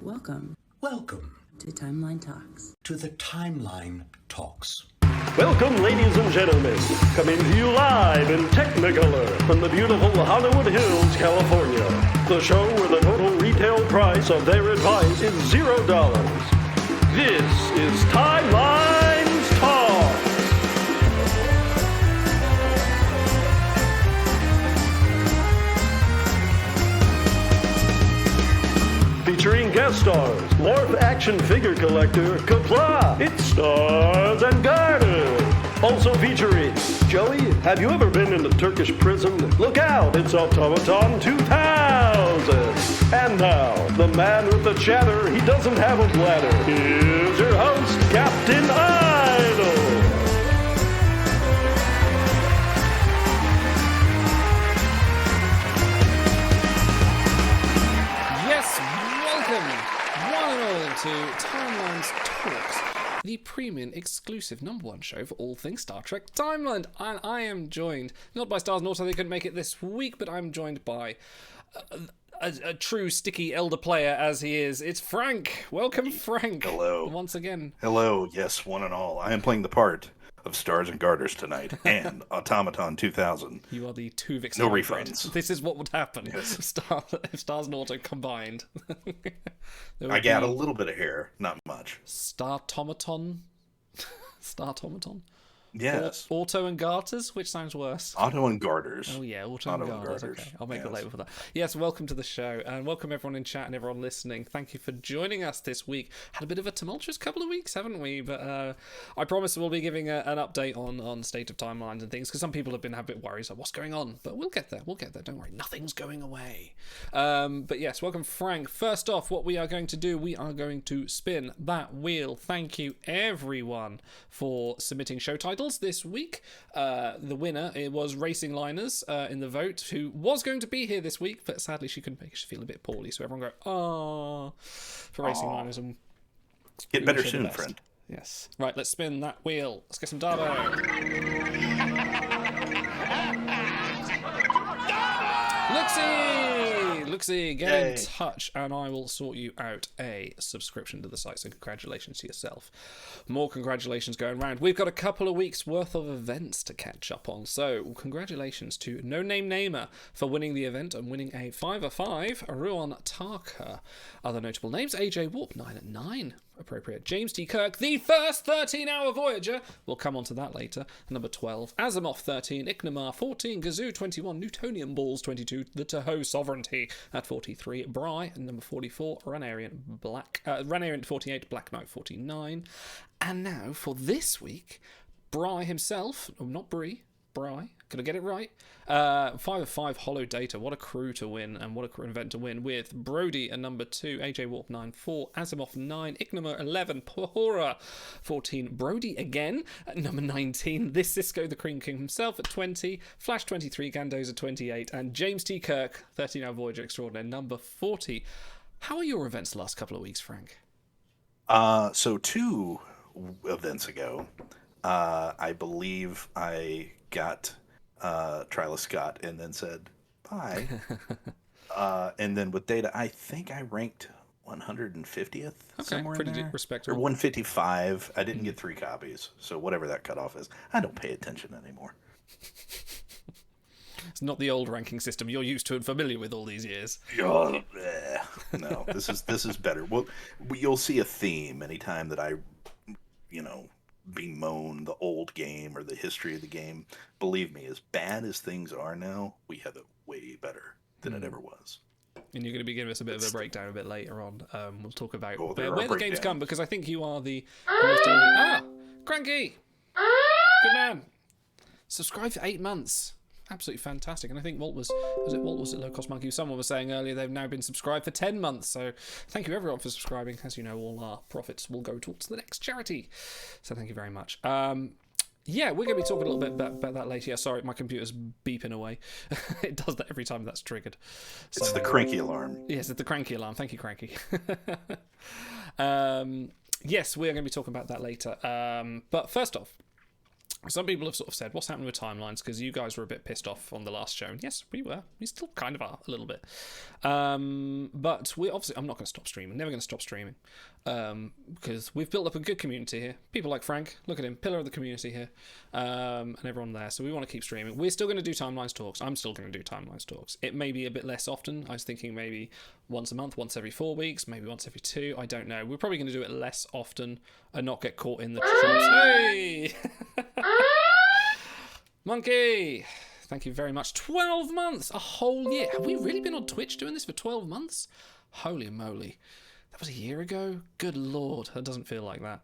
Welcome Welcome to Timeline Talks. to the Timeline Talks. Welcome, ladies and gentlemen, coming to you live in Technicolor from the beautiful Hollywood Hills, California. The show where the total retail price of their advice is $0. This is Timeline Talks. Featuring guest stars, Morph action figure collector, Kapla, It's Stars and Garden. Also featuring Joey, have you ever been in a Turkish prison? Look out, it's Automaton 2000. And now, the man with the chatter, he doesn't have a bladder. Here's your host, Captain Idol. To Timeline's Talks, the premium exclusive #1 show for all things Star Trek Timeline. And I am joined, not by Stars Naughter, they couldn't make it this week, but I'm joined by a true sticky elder player as he is. It's Frank. Welcome, Frank. Hello. Once again. Hello, yes, one and all. I am playing the part of Stars and Garters tonight, and Automaton 2000. You are the Tuvix No hybrid. refunds. This is what would happen Yes. if Stars and Auto combined. I got a little bit of hair, not much. Startomaton? Startomaton? Yes. Auto and Garters? Which sounds worse? Auto and Garters. Oh yeah, Auto and Garters. Okay, I'll make a label for that. Yes, welcome to the show, and welcome everyone in chat and everyone listening. Thank you for joining us this week. Had a bit of a tumultuous couple of weeks, haven't we? But I promise we'll be giving an update on state of timelines and things, because some people have been a bit worried, like, what's going on? But we'll get there. Don't worry, nothing's going away. But yes, welcome, Frank. First off, what we are going to do, we are going to spin that wheel. Thank you, everyone, for submitting show titles this week. The winner, it was Racing Liners in the vote, who was going to be here this week, but sadly she couldn't make it. She feel a bit poorly, so everyone go, "Aww," for Racing Liners. And Get better soon, friend. Yes. Right, let's spin that wheel. Let's get some Darbo. Luxie, get in touch and I will sort you out a subscription to the site, so congratulations to yourself. More congratulations going round. We've got a couple of weeks worth of events to catch up on, so congratulations to No Name Namer for winning the event and winning a 5/5 Ruon Tarka. Other notable names: AJ Warp 9/9. Appropriate. James T. Kirk, the first 13-hour Voyager. We'll come on to that later. Number 12. Asimov 13. Iknamar 14. Gazoo 21. Newtonian Balls 22. The Tahoe Sovereignty at 43. Bry number 44. Ranarian 48. Black Knight 49. And now for this week, Bry himself, not Brie, Bry, gonna get it right. 5/5 Hollow Data. What a crew to win, and what a crew event to win, with Brody at number 2, AJ Warp 9/4, Asimov 9, Iknama 11, Pahora 14, Brody again at number 19, this Cisco the Cream King himself at 20, Flash 23, Gandoza 28, and James T. Kirk, 13-hour Voyager Extraordinaire, number 40. How are your events the last couple of weeks, Frank? So 2 events ago, I believe I got Tryla Scott and then said bye. And then with Data, I think I ranked 150th. Okay, somewhere pretty in there. respectable. Or 155. I didn't get 3 copies, so whatever that cutoff is, I don't pay attention anymore. It's not the old ranking system you're used to and familiar with all these years. No, this is better. Well, you'll see a theme anytime that I, bemoan the old game or the history of the game. Believe me, as bad as things are now, we have it way better than it ever was. And you're going to be giving us a bit of a breakdown a bit later on. We'll talk about there where are the games breakdowns. come, because I think you are the most Cranky! Good man! Subscribe for 8 months. Absolutely fantastic. And I think Walt was it Low Cost Monkey? Someone was saying earlier they've now been subscribed for 10 months. So thank you everyone for subscribing. As you know, all our profits will go towards the next charity. So thank you very much. Yeah, we're going to be talking a little bit about that later. Yeah, sorry, my computer's beeping away. It does that every time that's triggered. It's the cranky alarm. Yes, it's the cranky alarm. Thank you, Cranky. Yes, we're going to be talking about that later. But first off, Some people have sort of said, what's happening with timelines? Because you guys were a bit pissed off on the last show. And yes, we were. We still kind of are, a little bit. But we obviously, I'm not going to stop streaming. Never going to stop streaming. Because we've built up a good community here. People like Frank, look at him, pillar of the community here. And everyone there. So we want to keep streaming. We're still going to do timelines talks. I'm still going to do timelines talks. It may be a bit less often. I was thinking maybe once a month, once every 4 weeks, maybe once every 2. I don't know. We're probably going to do it less often and not get caught in the traps. Hey! Monkey! Thank you very much. 12 months! A whole year. Have we really been on Twitch doing this for 12 months? Holy moly. That was a year ago? Good lord. That doesn't feel like that.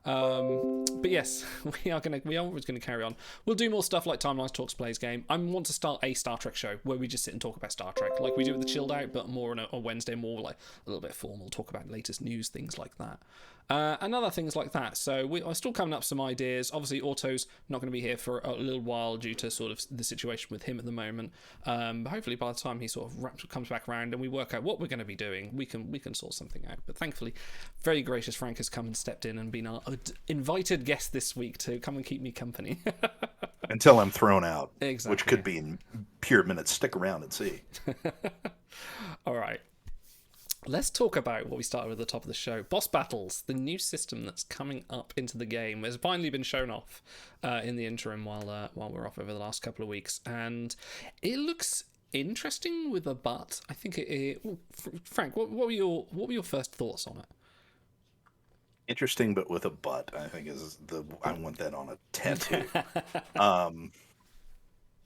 But yes, we are always going to carry on. We'll do more stuff like Timelines Talks Plays Game. I want to start a Star Trek show where we just sit and talk about Star Trek, like we do with the Chilled Out, but more on a Wednesday, more like a little bit formal, talk about latest news, things like that. And other things like that. So we are still coming up with some ideas. Obviously, Auto's not going to be here for a little while due to sort of the situation with him at the moment. But hopefully, by the time he sort of comes back around and we work out what we're going to be doing, we can sort something out. But thankfully, very gracious Frank has come and stepped in and been our invited guest this week to come and keep me company. Until I'm thrown out, exactly. Which could be in pure minutes. Stick around and see. All right. Let's talk about what we started with at the top of the show. Boss battles, the new system that's coming up into the game, has finally been shown off in the interim while we're off over the last couple of weeks, and it looks interesting with a but. I think Frank, what were your first thoughts on it? Interesting, but with a but. I think I want that on a tattoo.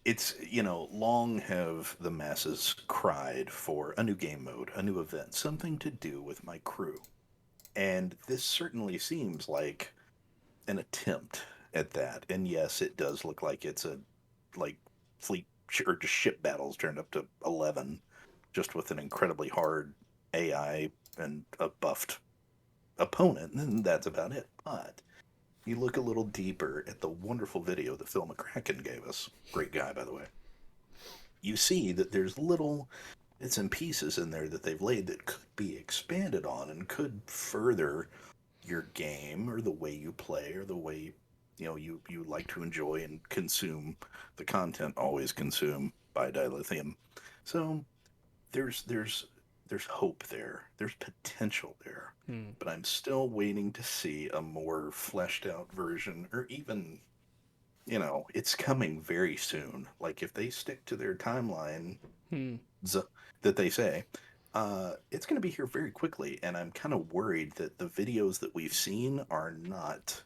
It's, long have the masses cried for a new game mode, a new event, something to do with my crew. And this certainly seems like an attempt at that. And yes, it does look like it's fleet or just ship battles turned up to 11, just with an incredibly hard AI and a buffed opponent, and that's about it. But you look a little deeper at the wonderful video that Phil McCracken gave us, great guy, by the way, you see that there's little bits and pieces in there that they've laid that could be expanded on and could further your game or the way you play or the way you like to enjoy and consume the content. Always consume by dilithium. So there's hope there. There's potential there. But I'm still waiting to see a more fleshed out version, or even, it's coming very soon. Like if they stick to their timeline that they say, it's going to be here very quickly. And I'm kind of worried that the videos that we've seen are not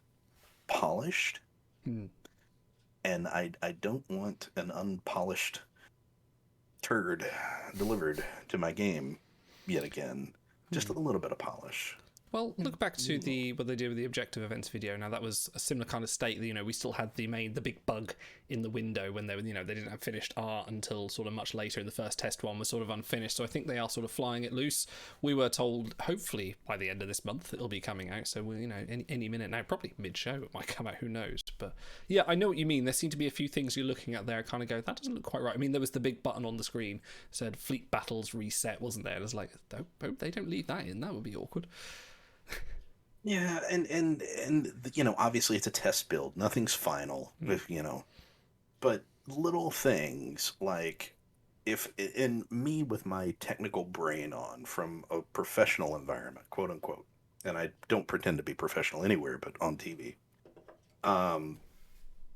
polished. And I don't want an unpolished turd delivered to my game yet again. Just a little bit of polish. Well, look back to what they did with the objective events video. Now that was a similar kind of state. We still had the big bug in the window when they were, they didn't have finished art until sort of much later. In the first test one was sort of unfinished. So I think they are sort of flying it loose. We were told hopefully by the end of this month it'll be coming out. So any minute now, probably mid-show it might come out. Who knows? But yeah, I know what you mean. There seem to be a few things you're looking at there. Kind of go, that doesn't look quite right. I mean, there was the big button on the screen said Fleet Battles Reset, wasn't there? And it's like, hope they don't leave that in. That would be awkward. Yeah, and obviously it's a test build. Nothing's final, but little things like me with my technical brain on from a professional environment, quote unquote, and I don't pretend to be professional anywhere but on TV.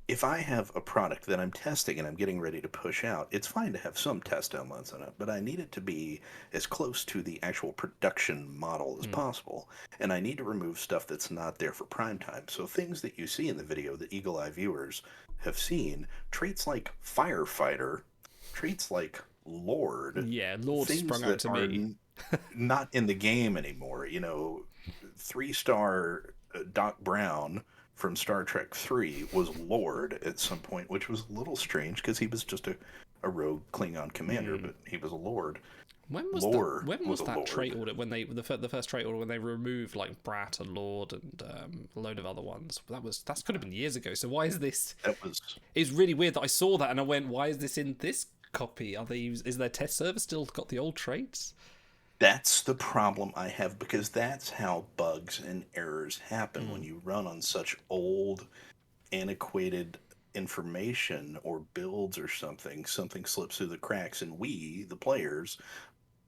If I have a product that I'm testing and I'm getting ready to push out, it's fine to have some test elements in it, but I need it to be as close to the actual production model as possible. And I need to remove stuff that's not there for prime time. So things that you see in the video that Eagle Eye viewers have seen, traits like Firefighter, traits like Lord. Yeah, Lord sprung out to me. Not in the game anymore. 3-star Doc Brown from Star Trek 3 was Lord at some point, which was a little strange because he was just a rogue Klingon commander, but he was a Lord. When was that trait order when the first trait order when they removed like Brat and Lord and a load of other ones? That could have been years ago. So why is this? It's really weird that I saw that and I went, why is this in this copy? Is their test server still got the old traits? That's the problem I have, because that's how bugs and errors happen when you run on such old antiquated information or builds or something slips through the cracks, and we, the players,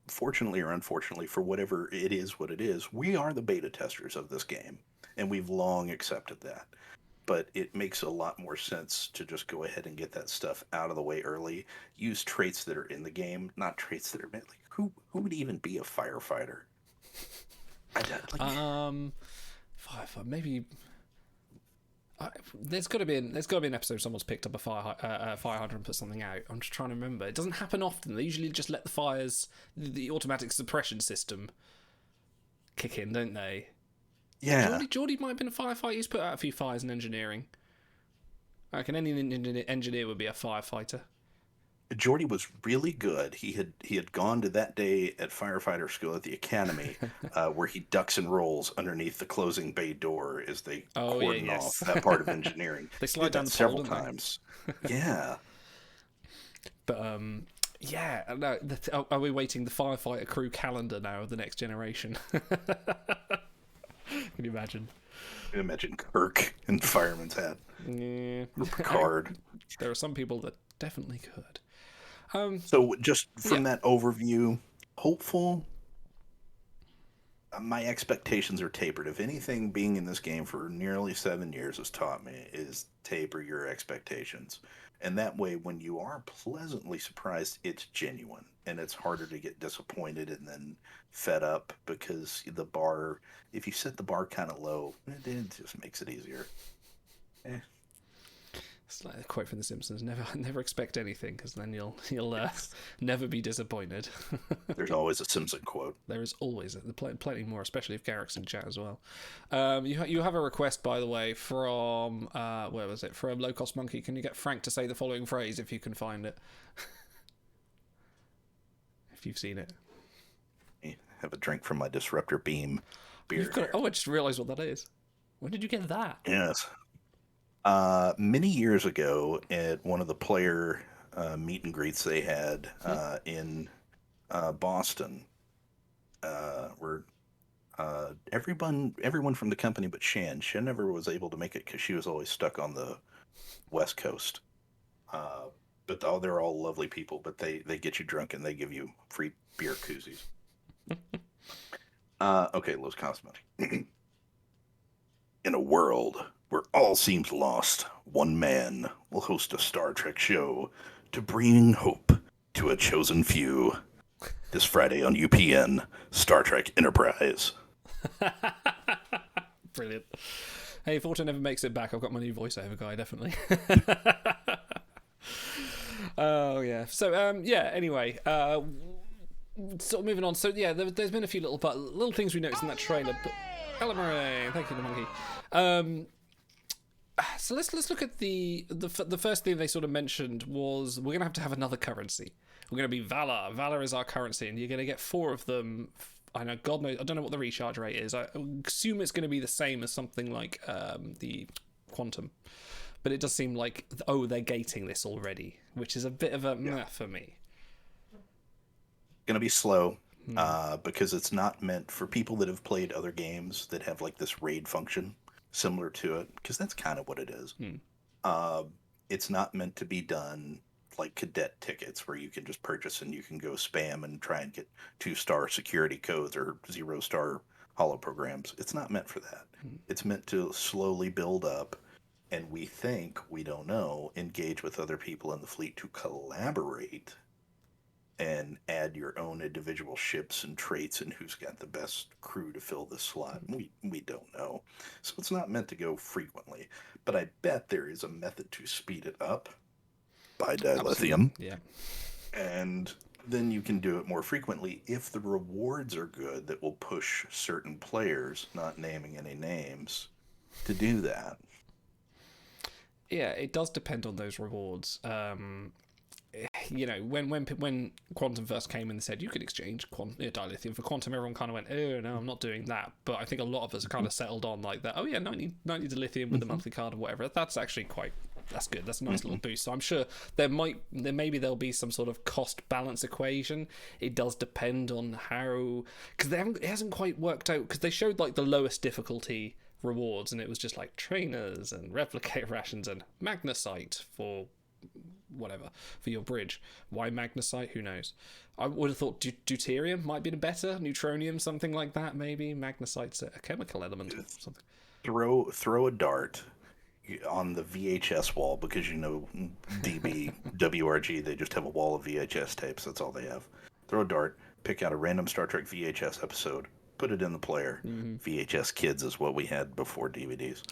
fortunately or unfortunately, for whatever it is, what it is, we are the beta testers of this game, and we've long accepted that. But it makes a lot more sense to just go ahead and get that stuff out of the way early. Use traits that are in the game, not traits that are meant. Like, who would even be a firefighter? I don't, like, maybe. There's got to be an episode someone's picked up a fire hydrant and put something out. I'm just trying to remember. It doesn't happen often. They usually just let the fires, the automatic suppression system, kick in, don't they? Yeah. Geordie might have been a firefighter. He's put out a few fires in engineering. I reckon any engineer would be a firefighter. Geordie was really good. He had gone to that day at firefighter school at the academy, where he ducks and rolls underneath the closing bay door as they cordon off that part of engineering. They slide down the several times. Yeah. But yeah. No, are we waiting the firefighter crew calendar now of the next generation? Can you imagine? Imagine Kirk in fireman's hat. Yeah. Or Picard. There are some people that definitely could. So just from that overview, hopeful. My expectations are tapered. If anything, being in this game for nearly 7 years has taught me is taper your expectations. And that way, when you are pleasantly surprised, it's genuine. And it's harder to get disappointed and then fed up, because the bar, if you set the bar kind of low, it just makes it easier. It's like a quote from The Simpsons: "Never expect anything, because then you'll never be disappointed." There's always a Simpson quote. There is always plenty more, especially if Garrick's in chat as well. You have a request, by the way, from where was it? From Low Cost Monkey. Can you get Frank to say the following phrase if you can find it? If you've seen it. Have a drink from my Disruptor Beam beer. I just realised what that is. When did you get that? Yes. Many years ago at one of the player meet and greets they had in Boston, where everyone from the company but Shan never was able to make it because she was always stuck on the West Coast. But they're all lovely people, but they get you drunk and they give you free beer koozies. Okay, Los Cosmetic. In a world where all seems lost, one man will host a Star Trek show to bring hope to a chosen few. This Friday on UPN, Star Trek Enterprise. Brilliant. Hey, if Fortune never makes it back, I've got my new voiceover guy, definitely. Oh, yeah. So, anyway, sort of moving on. So, yeah, there's been a few little things we noticed in that trailer. But, hello, Murray. Thank you, the monkey. So let's look at the first thing they sort of mentioned was we're going to have another currency. We're going to be Valor. Valor is our currency, and you're going to get 4 of them. I know, God knows, I don't know what the recharge rate is. I assume it's going to be the same as something like the Quantum. But it does seem like, they're gating this already, which is a bit of a meh for me. Going to be slow, because it's not meant for people that have played other games that have like this raid function similar to it, because that's kind of what it is. It's not meant to be done like cadet tickets where you can just purchase and you can go spam and try and get 2-star security codes or 0-star holo programs. It's not meant for that. It's meant to slowly build up, and we don't know, engage with other people in the fleet to collaborate and add your own individual ships and traits and who's got the best crew to fill this slot. We don't know. So it's not meant to go frequently. But I bet there is a method to speed it up by dilithium. Yeah. And then you can do it more frequently if the rewards are good that will push certain players, not naming any names, to do that. Yeah, it does depend on those rewards. You know, when Quantum first came and they said you could exchange dilithium for Quantum, everyone kind of went, oh no, I'm not doing that. But I think a lot of us kind of settled on like that. Oh yeah, 90 dilithium with the monthly card or whatever. That's actually that's good. That's a nice little boost. So I'm sure maybe there'll be some sort of cost balance equation. It does depend on how, because it hasn't quite worked out, because they showed like the lowest difficulty rewards, and it was just like trainers and replicator rations and magnesite for whatever for your bridge. Why magnesite? Who knows? I would have thought deuterium might be better, neutronium, something like that. Maybe magnesite's a chemical element or something. Throw a dart on the VHS wall, because DB WRG, they just have a wall of VHS tapes. That's all they have. Throw a dart, pick out a random Star Trek VHS episode, put it in the player. VHS kids is what we had before DVDs.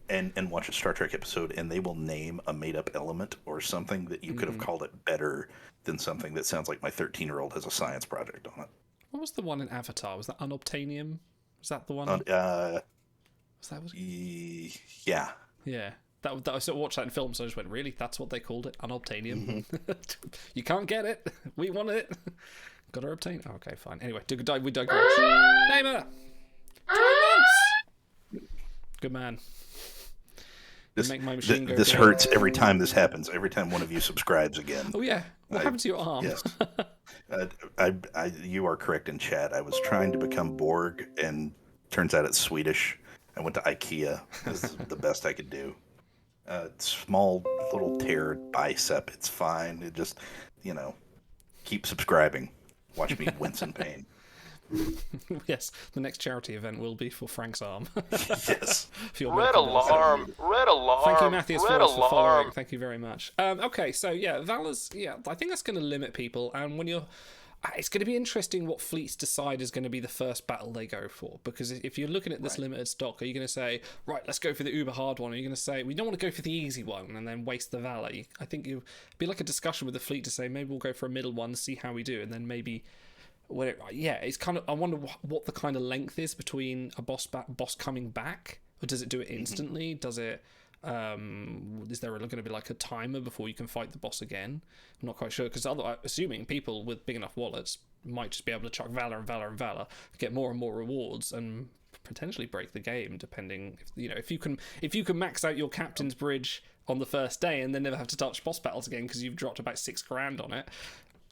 And watch a Star Trek episode, and they will name a made-up element or something that you could have called it better than something that sounds like my 13-year-old has a science project on it. What was the one in Avatar? Was that unobtainium? Was that the one? Yeah. Yeah. That I sort of watched that in film, so I just went, really? That's what they called it? Unobtainium? You can't get it. We want it. Got to obtain. Oh, okay, fine. Anyway, we digress. Namer! 2 months! Good man. Make my machine go this down. hurts every time this happens. Every time one of you subscribes again. Oh, yeah. What happened to your arm? Yes. You are correct in chat. I was trying to become Borg, and turns out it's Swedish. I went to IKEA. This is the best I could do. Small little teared bicep. It's fine. It just, keep subscribing. Watch me wince in pain. Yes, the next charity event will be for Frank's arm. Yes. Red alarm. Red alarm. Thank you, Matthias, Red for alarm. following. Thank you very much. Okay, so yeah, Valor's. Yeah, I think that's going to limit people, and when you're. It's going to be interesting what fleets decide is going to be the first battle they go for, because if you're looking at this limited stock, are you going to say, right, let's go for the uber hard one, or are you going to say, we don't want to go for the easy one and then waste the Valor? I think it'd be like a discussion with the fleet to say, maybe we'll go for a middle one, see how we do, and then maybe... it's kind of... I wonder what the kind of length is between a boss coming back, or does it do it instantly? Does it... is there going to be like a timer before you can fight the boss again? I'm not quite sure, because assuming people with big enough wallets might just be able to chuck Valor and Valor and Valor, get more and more rewards, and potentially break the game, depending if you can max out your captain's bridge on the first day and then never have to touch boss battles again because you've dropped about $6,000 on it.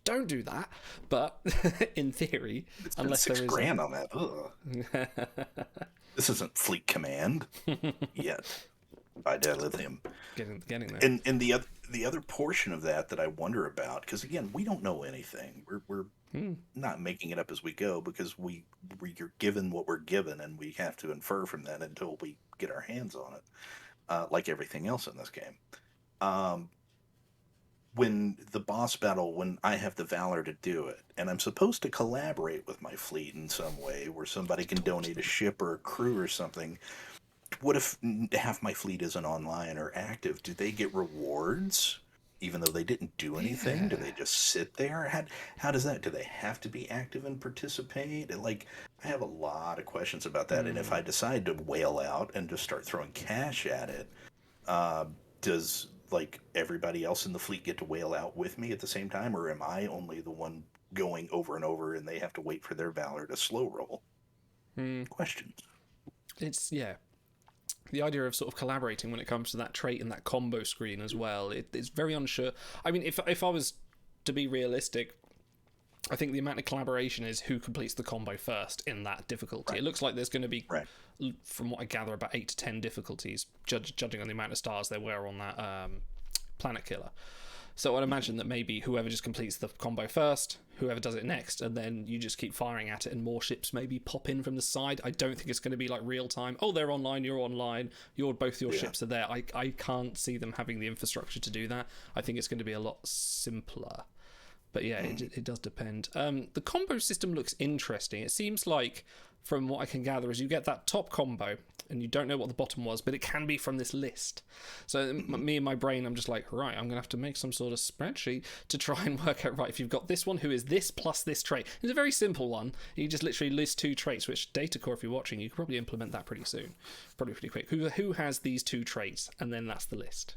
Don't do that, but in theory, It's unless been there is $6,000 on that. Ugh. This isn't Fleet Command yet. By dilithium. Getting there. And the other portion of that I wonder about, because again, we don't know anything. We're not making it up as we go, because you're given what we're given, and we have to infer from that until we get our hands on it, like everything else in this game. When the boss battle, when I have the Valor to do it, and I'm supposed to collaborate with my fleet in some way, where somebody can donate a ship or a crew or something. What if half my fleet isn't online or active? Do they get rewards even though they didn't do anything? Yeah. Do they just sit there? How does that? Do they have to be active and participate? I have a lot of questions about that. And if I decide to whale out and just start throwing cash at it, does everybody else in the fleet get to whale out with me at the same time, or am I only the one going over and over and they have to wait for their Valor to slow roll? Questions. It's the idea of sort of collaborating when it comes to that trait and that combo screen as well. It's very unsure. I mean, if I was to be realistic, I think the amount of collaboration is who completes the combo first in that difficulty. Right. It looks like there's going to be, from what I gather, about 8 to 10 difficulties, judging on the amount of stars there were on that Planet Killer. So I'd imagine that maybe whoever just completes the combo first, whoever does it next, and then you just keep firing at it, and more ships maybe pop in from the side. I don't think it's going to be like real time. Oh, they're online, you're online, both your ships are there. I can't see them having the infrastructure to do that. I think it's going to be a lot simpler. But yeah, it does depend. The combo system looks interesting. It seems like, from what I can gather, is you get that top combo, and you don't know what the bottom was, but it can be from this list. So me and my brain, I'm just like, right, I'm going to have to make some sort of spreadsheet to try and work out, right, if you've got this one, who is this plus this trait. It's a very simple one. You just literally list 2 traits, which Datacore, if you're watching, you could probably implement that pretty soon. Probably pretty quick. Who has these 2 traits? And then that's the list,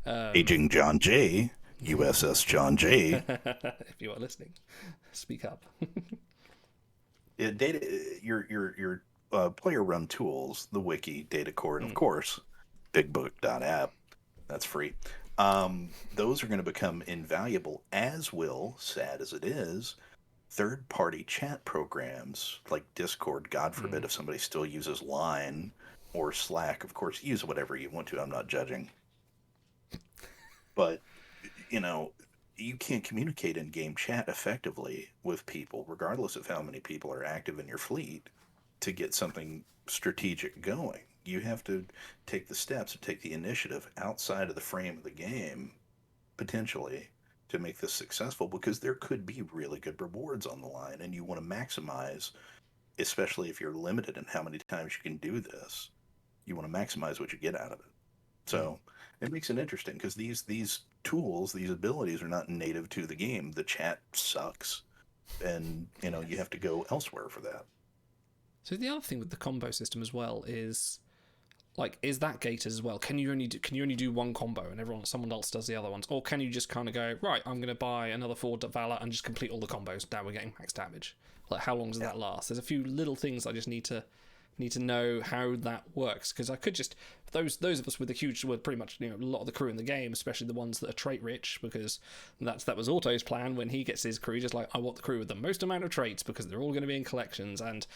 Aging John J. USS John J. If you are listening, speak up. Your player run tools, the wiki, Datacore, and of course, bigbook.app. That's free. Those are going to become invaluable, as will, sad as it is, third-party chat programs like Discord, God forbid if somebody still uses Line or Slack. Of course, use whatever you want to. I'm not judging. But, you can't communicate in game chat effectively with people, regardless of how many people are active in your fleet, to get something strategic going. You have to take the steps and take the initiative outside of the frame of the game, potentially, to make this successful, because there could be really good rewards on the line, and you want to maximize, especially if you're limited in how many times you can do this. You want to maximize what you get out of it. So it makes it interesting because these tools, these abilities are not native to the game. The chat sucks, and you have to go elsewhere for that. So the other thing with the combo system as well is that gated as well? Can you only do one combo and someone else does the other ones, or can you just kind of go, right, I'm going to buy another 4 Valor and just complete all the combos? Now we're getting max damage. Like, how long does that last? There's a few little things I just need to know how that works, because I could just those of us with a huge, well, pretty much a lot of the crew in the game, especially the ones that are trait rich, because that was Auto's plan when he gets his crew, just like, I want the crew with the most amount of traits because they're all going to be in collections, and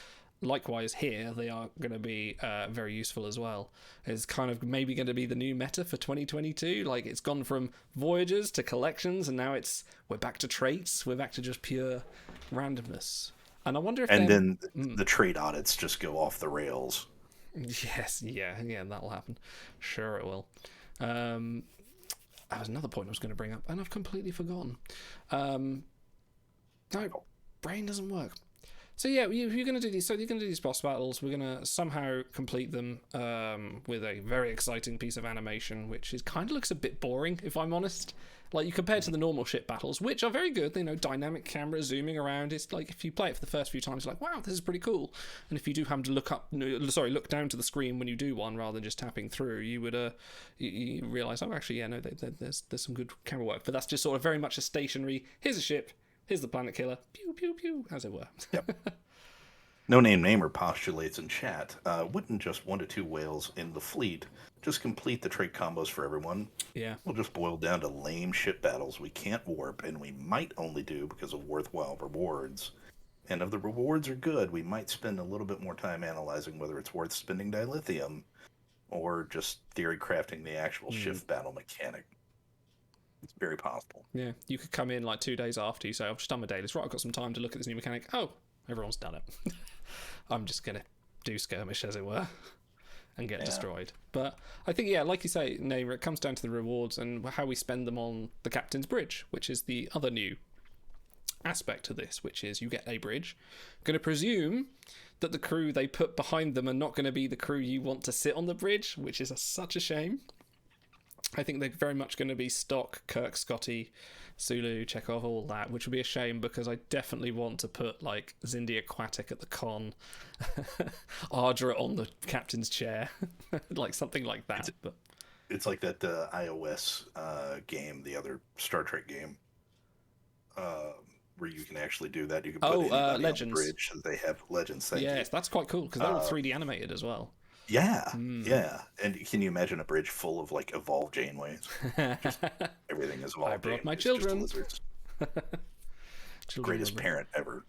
likewise here they are going to be very useful as well. It's kind of maybe going to be the new meta for 2022. Like, it's gone from Voyagers to collections, and now we're back to traits, we're back to just pure randomness. And I wonder if then the trait audits just go off the rails. Yes, yeah, that'll happen. Sure it will. That was another point I was going to bring up, and I've completely forgotten. No, brain doesn't work. So yeah, you're going to do these. So you're going to do these boss battles. We're going to somehow complete them with a very exciting piece of animation, which kind of looks a bit boring, if I'm honest. Like, you compare to the normal ship battles, which are very good. Dynamic camera zooming around. It's like, if you play it for the first few times, you're like, wow, this is pretty cool. And if you do happen to look down to the screen when you do one rather than just tapping through, you would you realise, oh, actually, yeah, no, there's some good camera work. But that's just sort of very much a stationary. Here's a ship. Here's the planet killer. Pew pew pew, as it were. Yep. No Name Namer postulates in chat, wouldn't just 1 to 2 whales in the fleet just complete the trait combos for everyone? Yeah. We'll just boil down to lame ship battles we can't warp, and we might only do because of worthwhile rewards. And if the rewards are good, we might spend a little bit more time analyzing whether it's worth spending dilithium or just theory crafting the actual shift battle mechanic. It's very possible. Yeah, you could come in like 2 days after you say, I've just done my dailies. Right, I've got some time to look at this new mechanic. Oh, everyone's done it. I'm just going to do skirmish, as it were, and get destroyed. But I think, yeah, like you say, Namer, it comes down to the rewards and how we spend them on the Captain's Bridge, which is the other new aspect to this, which is you get a bridge. I'm going to presume that the crew they put behind them are not going to be the crew you want to sit on the bridge, which is such a shame. I think they're very much going to be stock Kirk, Scotty, Sulu, Chekhov, all that, which would be a shame because I definitely want to put like Zindi Aquatic at the con, Ardra on the captain's chair, like something like that. It's like that iOS game, the other Star Trek game, where you can actually do that. You can put Legends on the bridge, so they have Legends. Yes, that's quite cool because they're all 3D animated as well. Yeah, yeah. And can you imagine a bridge full of like evolved Janeways? Just everything is evolved. I brought my Janeways, children. just lizards. Greatest parent ever.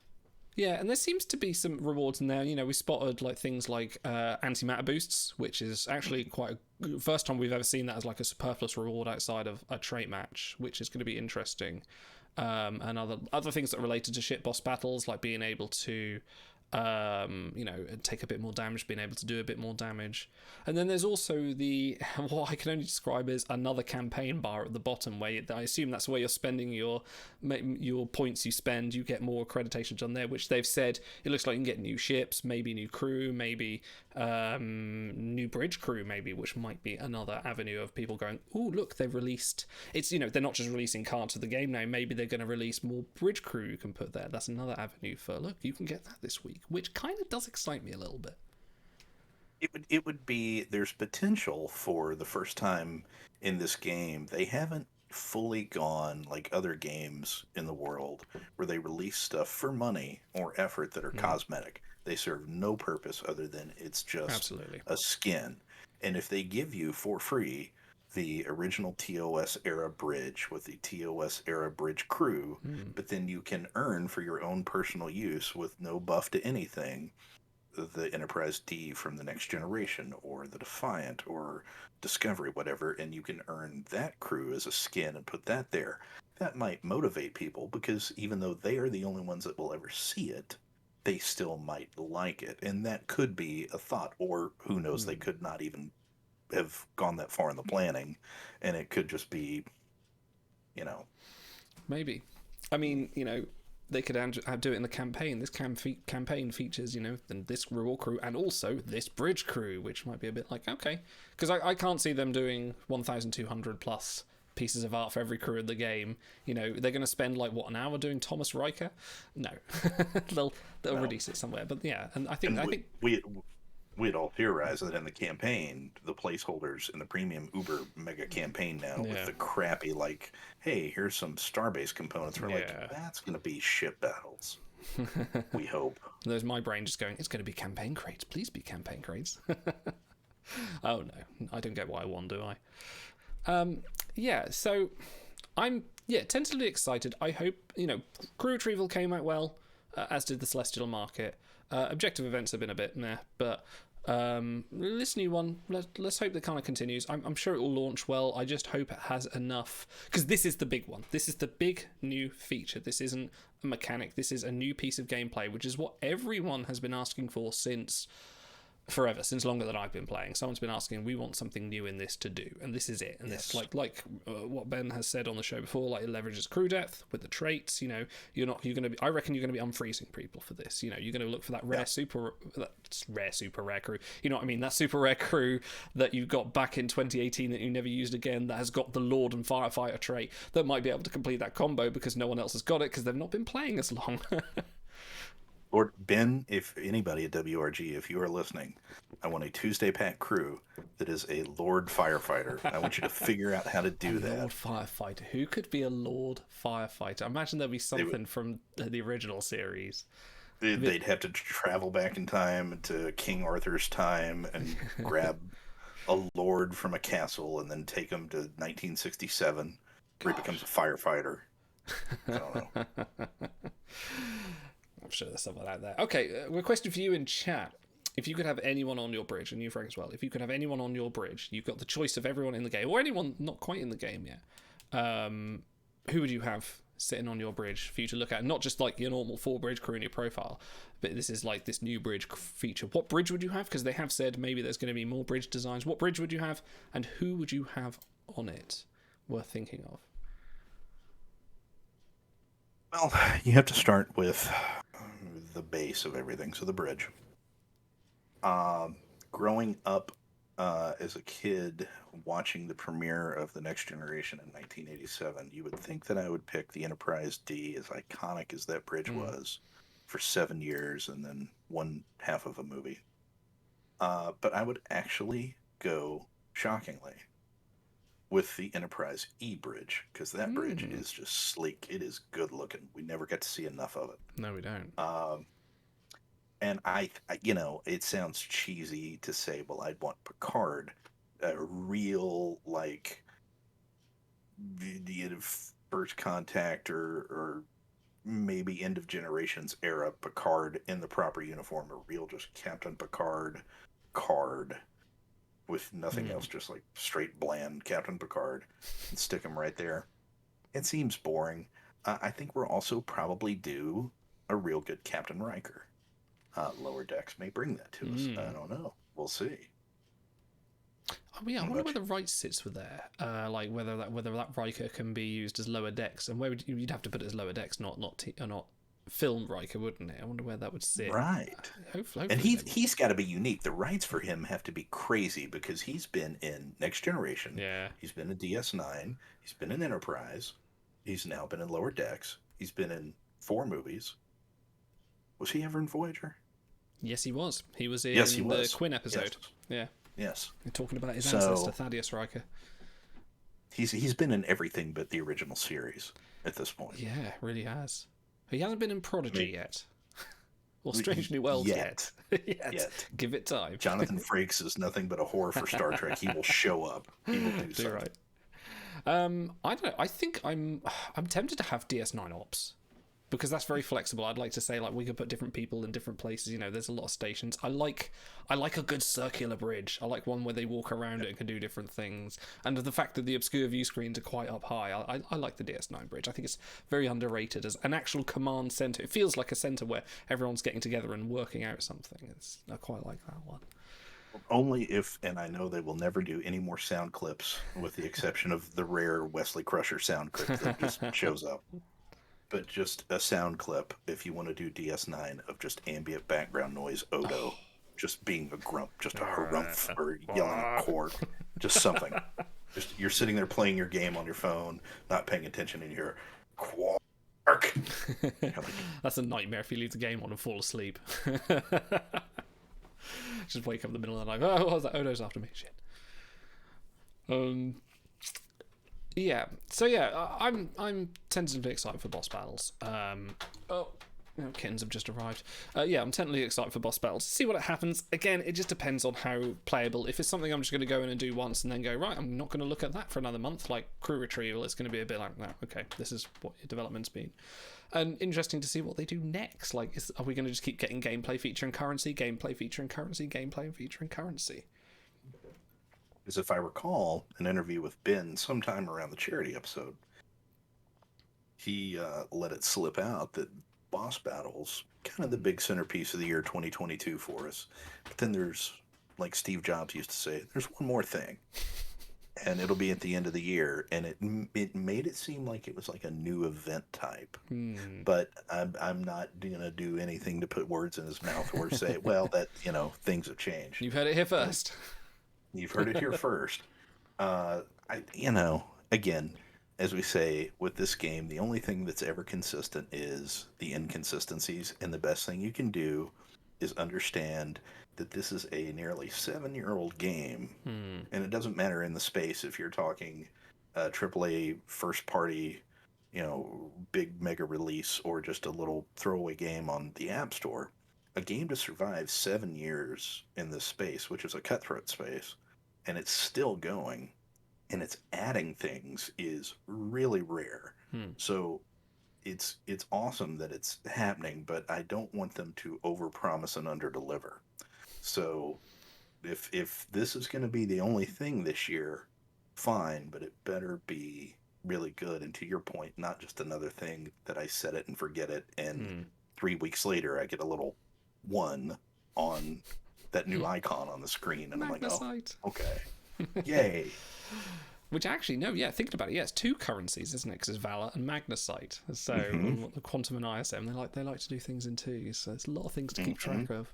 Yeah, and there seems to be some rewards in there. We spotted like things like antimatter boosts, which is actually quite first time we've ever seen that as like a superfluous reward outside of a trait match, which is going to be interesting. And other things that are related to ship boss battles, like being able to take a bit more damage, being able to do a bit more damage. And then there's also what I can only describe as another campaign bar at the bottom, where I assume that's where you're spending your points you spend. You get more accreditations on there, which they've said it looks like you can get new ships, maybe new crew, maybe new bridge crew, maybe, which might be another avenue of people going, oh, look, they've released, it's, they're not just releasing cards of the game now, maybe they're going to release more bridge crew you can put there. That's another avenue for, look, you can get that this week, which kind of does excite me a little bit. It would be, there's potential for the first time in this game. They haven't fully gone like other games in the world where they release stuff for money or effort that are cosmetic. They serve no purpose other than it's just a skin. And if they give you for free the original TOS era bridge with the TOS era bridge crew, but then you can earn for your own personal use with no buff to anything the Enterprise D from the Next Generation or the Defiant or Discovery, whatever, and you can earn that crew as a skin and put that there. That might motivate people because even though they are the only ones that will ever see it, they still might like it. And that could be a thought, or who knows, they could not even have gone that far in the planning, and it could just be, Maybe. I mean, they could do it in the campaign. This campaign features, this reward crew and also this bridge crew, which might be a bit like, okay. Because I can't see them doing 1,200 plus pieces of art for every crew in the game. They're going to spend, an hour doing Thomas Riker? No. they'll release it somewhere. But yeah, and I think we'd all theorize that in the campaign, the placeholders in the premium Uber mega campaign now with the crappy, hey, here's some Starbase components. We're that's going to be ship battles. We hope. There's my brain just going, it's going to be campaign crates. Please be campaign crates. Oh, no. I don't get what I want, do I? So I'm, tentatively excited. I hope, crew retrieval came out well, as did the Celestial Market. Objective events have been a bit meh, but this new one, let's hope that kind of continues. I'm sure it will launch well. I just hope it has enough, because this is the big one. This is the big new feature. This isn't a mechanic. This is a new piece of gameplay, which is what everyone has been asking for since forever, since longer than I've been playing. Someone's been asking, we want something new in this to do, and this is it. And this, what Ben has said on the show before, it leverages crew depth with the traits. I reckon you're going to be unfreezing people for this. You're going to look for that rare super rare crew. You know what I mean? That super rare crew that you got back in 2018 that you never used again, that has got the Lord and Firefighter trait, that might be able to complete that combo because no one else has got it because they've not been playing as long. Lord Ben, if anybody at WRG, if you are listening, I want a Tuesday Pack crew that is a Lord Firefighter. I want you to figure out how to do that. Lord Firefighter. Who could be a Lord Firefighter? I imagine there'd be something from the original series. They'd have to travel back in time to King Arthur's time and grab a lord from a castle and then take him to 1967 where he becomes a firefighter. I don't know. I'm sure there's something like that. Okay, a question for you in chat. If you could have anyone on your bridge, and you, Frank, as well, if you could have anyone on your bridge, you've got the choice of everyone in the game, or anyone not quite in the game yet, who would you have sitting on your bridge for you to look at? Not just your normal 4-bridge crew in your profile, but this is this new bridge feature. What bridge would you have? Because they have said maybe there's going to be more bridge designs. What bridge would you have, and who would you have on it? Worth thinking of. Well, you have to start with the base of everything, so the bridge. Growing up as a kid watching the premiere of The Next Generation in 1987, you would think that I would pick the Enterprise D, as iconic as that bridge was, for 7 years and then one half of a movie. But I would actually go, shockingly, with the Enterprise E bridge, because that bridge is just sleek. It is good looking. We never get to see enough of it. No, we don't. And I it sounds cheesy to say, well, I'd want Picard, a real the First Contact or maybe End of Generations era Picard in the proper uniform, a real just Captain Picard card with nothing else, just straight bland Captain Picard, and stick him right there. It seems boring. I think we're also probably due a real good Captain Riker. Lower Decks may bring that to us. I don't know. We'll see. Oh yeah, I wonder where the right sits with there. Whether that Riker can be used as Lower Decks, and where you'd have to put it as Lower Decks, not film Riker, wouldn't it? I wonder where that would sit. Right. Hopefully and he's got to be unique. The rights for him have to be crazy because he's been in Next Generation. Yeah. He's been in DS9. He's been in Enterprise. He's now been in Lower Decks. He's been in 4 movies. Was he ever in Voyager? Yes, he was. He was in the Quinn episode. Yes. Yeah. Yes. You're talking about his ancestor, Thaddeus Riker. He's been in everything but the original series at this point. Yeah, really has. He hasn't been in Prodigy yet. or Strange New Worlds Yet. Yet. Give it time. Jonathan Frakes is nothing but a whore for Star Trek. He will show up. He will do something. Right. I don't know. I think I'm tempted to have DS9 Ops. Because that's very flexible. I'd like to say, like, we could put different people in different places. You know, there's a lot of stations. I like a good circular bridge. I like one where they walk around it and can do different things. And the fact that the obscure view screens are quite up high, I like the DS9 bridge. I think it's very underrated as an actual command center. It feels like a center where everyone's getting together and working out something. I quite like that one. Only if, and I know they will never do any more sound clips, with the exception of the rare Wesley Crusher sound clip that just shows up. But just a sound clip, if you want to do DS9, of just ambient background noise, Odo, just being a grump, just a harumph, or yelling a chord, just something. Just you're sitting there playing your game on your phone, not paying attention, and you're quark. That's a nightmare if you leave the game on and fall asleep. Just wake up in the middle of the night. Oh, what was that? Odo's after me. Shit. Yeah. So yeah, I'm tentatively excited for boss battles. Kittens have just arrived. Yeah, I'm tentatively excited for boss battles. See what happens. Again, it just depends on how playable. If it's something I'm just going to go in and do once and then go, right, I'm not going to look at that for another month, like crew retrieval, it's going to be a bit like, no, okay, this is what your development's been. And interesting to see what they do next. Like, are we going to just keep getting gameplay featuring currency, gameplay featuring currency, gameplay featuring currency? Because if I recall an interview with Ben sometime around the charity episode, he let it slip out that boss battles kind of the big centerpiece of the year 2022 for us. But then there's, like Steve Jobs used to say, there's one more thing, and it'll be at the end of the year. And it made it seem like it was like a new event type. But I'm not gonna do anything to put words in his mouth or say, well, that things have changed. You've heard it here first. You've heard it here first. Again, as we say with this game, the only thing that's ever consistent is the inconsistencies, and the best thing you can do is understand that this is a nearly 7-year-old game, and it doesn't matter in the space if you're talking AAA first party, big mega release, or just a little throwaway game on the App Store. A game to survive 7 years in this space, which is a cutthroat space, and it's still going, and it's adding things, is really rare. So it's awesome that it's happening, but I don't want them to overpromise and underdeliver. So if this is going to be the only thing this year, fine, but it better be really good. And to your point, not just another thing that I set it and forget it, and 3 weeks later I get a little 1 on that new icon on the screen, and I'm like, oh, okay, yay. Which actually, no, yeah, thinking about it, yeah, it's 2 currencies, isn't it? Because it's Valor and Magnesite. So the Quantum and ISM, they like to do things in 2s. So there's a lot of things to keep track of.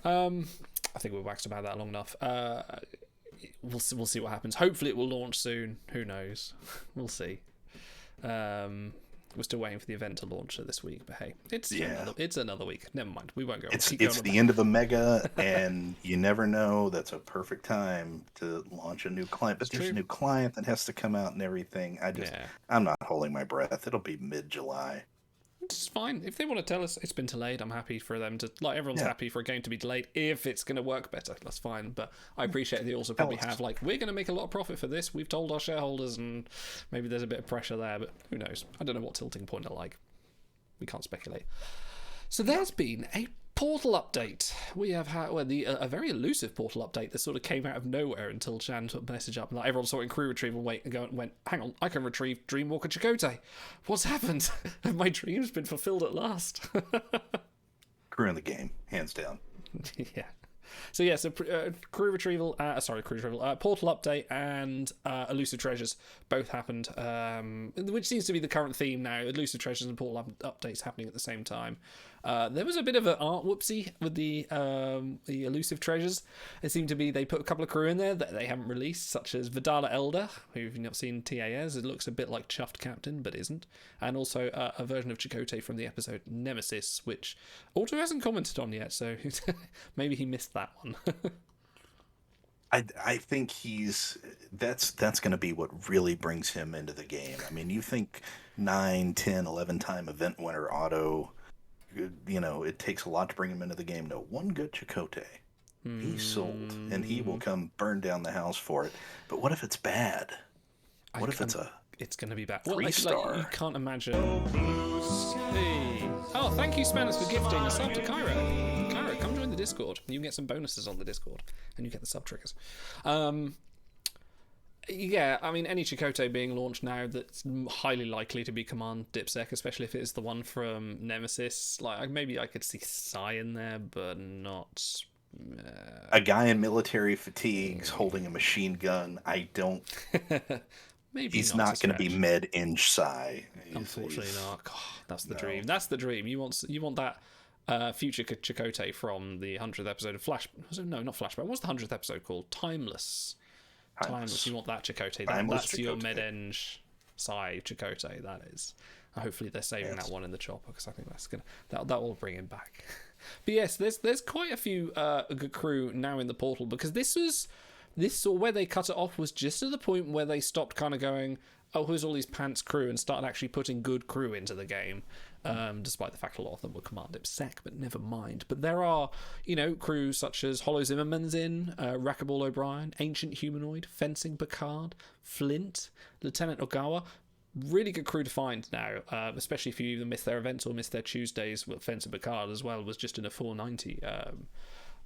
I think we've waxed about that long enough. We'll see what happens. Hopefully it will launch soon. Who knows? We'll see. We're still waiting for the event to launch this week, but hey, it's another week. Never mind. We won't go. It's the end of the mega, and you never know. That's a perfect time to launch a new client. But there's a new client that has to come out and everything. I'm not holding my breath. It'll be mid-July. It's fine. If they want to tell us it's been delayed, I'm happy for them to, everyone's happy for a game to be delayed if it's going to work better. That's fine. But I appreciate they also probably have, we're going to make a lot of profit for this. We've told our shareholders, and maybe there's a bit of pressure there, but who knows? I don't know what tilting point are like. We can't speculate. So there's been a Portal update. We have had a very elusive Portal update that sort of came out of nowhere until Chan put a message up, and everyone saw it in crew retrieval went, hang on, I can retrieve Dreamwalker Chakotay. What's happened? Have my dreams been fulfilled at last? Crew in the game, hands down. Yeah. So crew retrieval, Portal update and elusive treasures both happened, which seems to be the current theme now. Elusive treasures and Portal updates happening at the same time. There was a bit of an art whoopsie with the elusive treasures. It seemed to be they put a couple of crew in there that they haven't released, such as Vidala Elder, who you've not seen TAS. It looks a bit like Chuffed Captain, but isn't. And also a version of Chakotay from the episode Nemesis, which Auto hasn't commented on yet, so maybe he missed that one. I think that's going to be what really brings him into the game. I mean, you think 9, 10, 11 time event winner Otto, it takes a lot to bring him into the game. No, one good Chakotay, he's sold, and he will come burn down the house for it. But what if it's bad? What if it's a It's going to be bad. Well, 3-star? you can't imagine. Hey. Oh, thank you, Spanners, for gifting a sub to Kyra. Kyra, come join the Discord. You can get some bonuses on the Discord, and you get the sub triggers. Yeah, I mean, any Chakotay being launched now that's highly likely to be Command Dipsec, especially if it is the one from Nemesis. Like, maybe I could see Psy in there, but not. a guy in military fatigues holding a machine gun? I don't. Maybe He's not not going to be stretch. mid-inch Psy. Unfortunately not. God, that's the dream. That's the dream. You want that future Chakotay from the 100th episode of Flash. No, not Flashback. What's the 100th episode called? Timeless. You want that Chakotay. That's Chakotay. your mid-eng Psy Chakotay. That is. Hopefully they're saving that one in the chopper, because I think that will bring him back. But yes, there's quite a few good crew now in the portal, because this or where they cut it off was just at the point where they stopped kind of going, oh, here's all these pants crew, and started actually putting good crew into the game. Despite the fact a lot of them were Command Dipsec, but never mind. But there are, crews such as Hollow Zimmerman's in, Rackaball O'Brien, Ancient Humanoid, Fencing Picard, Flint, Lieutenant Ogawa. Really good crew to find now, especially if you either miss their events or miss their Tuesdays. Well, Fencing Picard as well was just in a 490.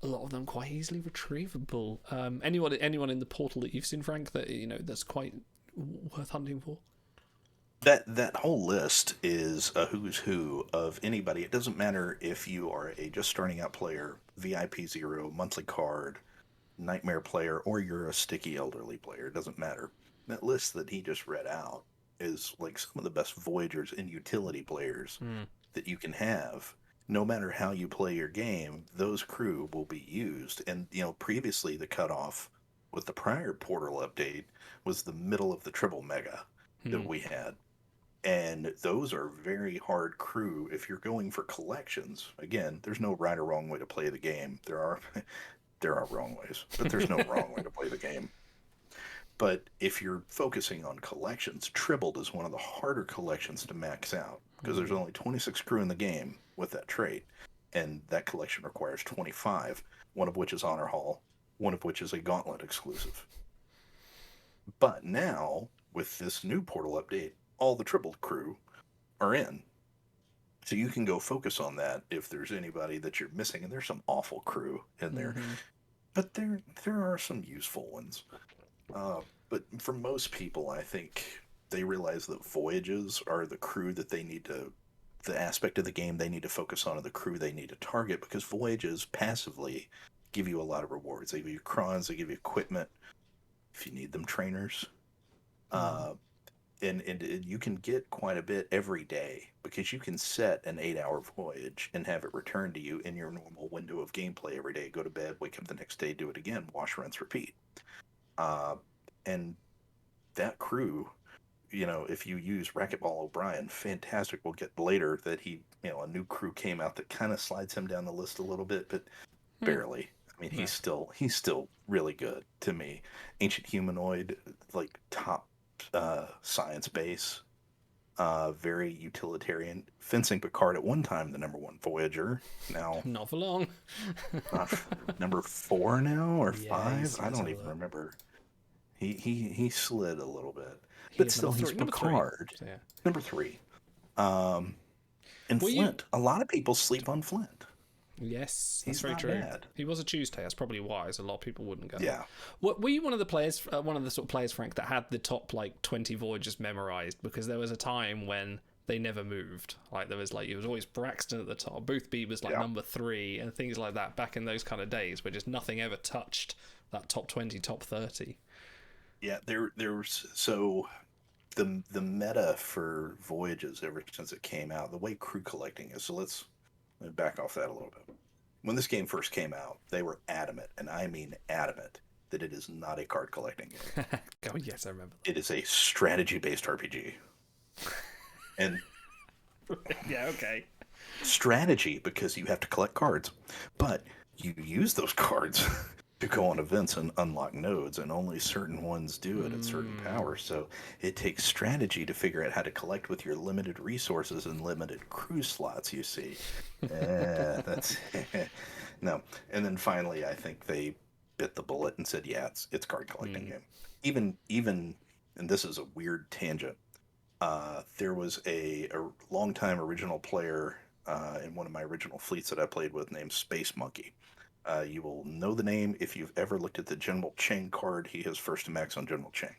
A lot of them quite easily retrievable. Anyone in the portal that you've seen, Frank, that that's quite worth hunting for? That whole list is a who's who of anybody. It doesn't matter if you are a just starting out player, VIP 0, monthly card, nightmare player, or you're a sticky elderly player. It doesn't matter. That list that he just read out is like some of the best Voyagers and utility players that you can have. No matter how you play your game, those crew will be used. And, previously the cutoff with the prior portal update was the middle of the triple mega that we had. And those are very hard crew if you're going for collections. Again, there's no right or wrong way to play the game. There are wrong ways, but there's no wrong way to play the game. But if you're focusing on collections, Tribbled is one of the harder collections to max out, because there's only 26 crew in the game with that trait, and that collection requires 25, one of which is Honor Hall, one of which is a Gauntlet exclusive. But now, with this new portal update, all the Tribbled crew are in. So you can go focus on that if there's anybody that you're missing, and there's some awful crew in there. But there are some useful ones. But for most people, I think they realize that Voyages are the crew that they need to, the aspect of the game they need to focus on, and the crew they need to target, because Voyages passively give you a lot of rewards. They give you crons, they give you equipment, if you need them, trainers. And you can get quite a bit every day, because you can set an 8-hour voyage and have it returned to you in your normal window of gameplay every day. Go to bed, wake up the next day, do it again, wash, rinse, repeat. And that crew, if you use Racquetball O'Brien, fantastic. We'll get later that a new crew came out that kind of slides him down the list a little bit, but barely. I mean, he's still really good to me. Ancient Humanoid, like top science base, very utilitarian. Fencing Picard, at one time the #1 Voyager, now Not for long. number 4 now, or Yeah, 5. I don't even remember. He slid a little bit, He but is still he's number three. Picard. So, yeah. Number 3. And Flint. A lot of people sleep on Flint. Yes, that's He's very not true. bad. He was a Tuesday. That's probably wise. A lot of people wouldn't go. Yeah. Were you one of the players, one of the sort of players, Frank, that had the top 20 Voyagers memorized? Because there was a time when they never moved. Like there was it was always Braxton at the top. Boothby was number 3, and things like that. Back in those kind of days, where just nothing ever touched that top 20, top 30. Yeah, there was the meta for Voyages ever since it came out, the way crew collecting is. So let me back off that a little bit. When this game first came out, they were adamant, and I mean adamant, that it is not a card collecting game. Oh yes, I remember that. It is a strategy-based RPG. And Yeah, okay. strategy because you have to collect cards, but you use those cards to go on events and unlock nodes, and only certain ones do it at certain powers. So it takes strategy to figure out how to collect with your limited resources and limited crew slots. You see, that's no. And then finally, I think they bit the bullet and said, "Yeah, it's card collecting game." Even, and this is a weird tangent. There was a longtime original player in one of my original fleets that I played with named Space Monkey. You will know the name if you've ever looked at the General Chang card. He has first to max on General Chang.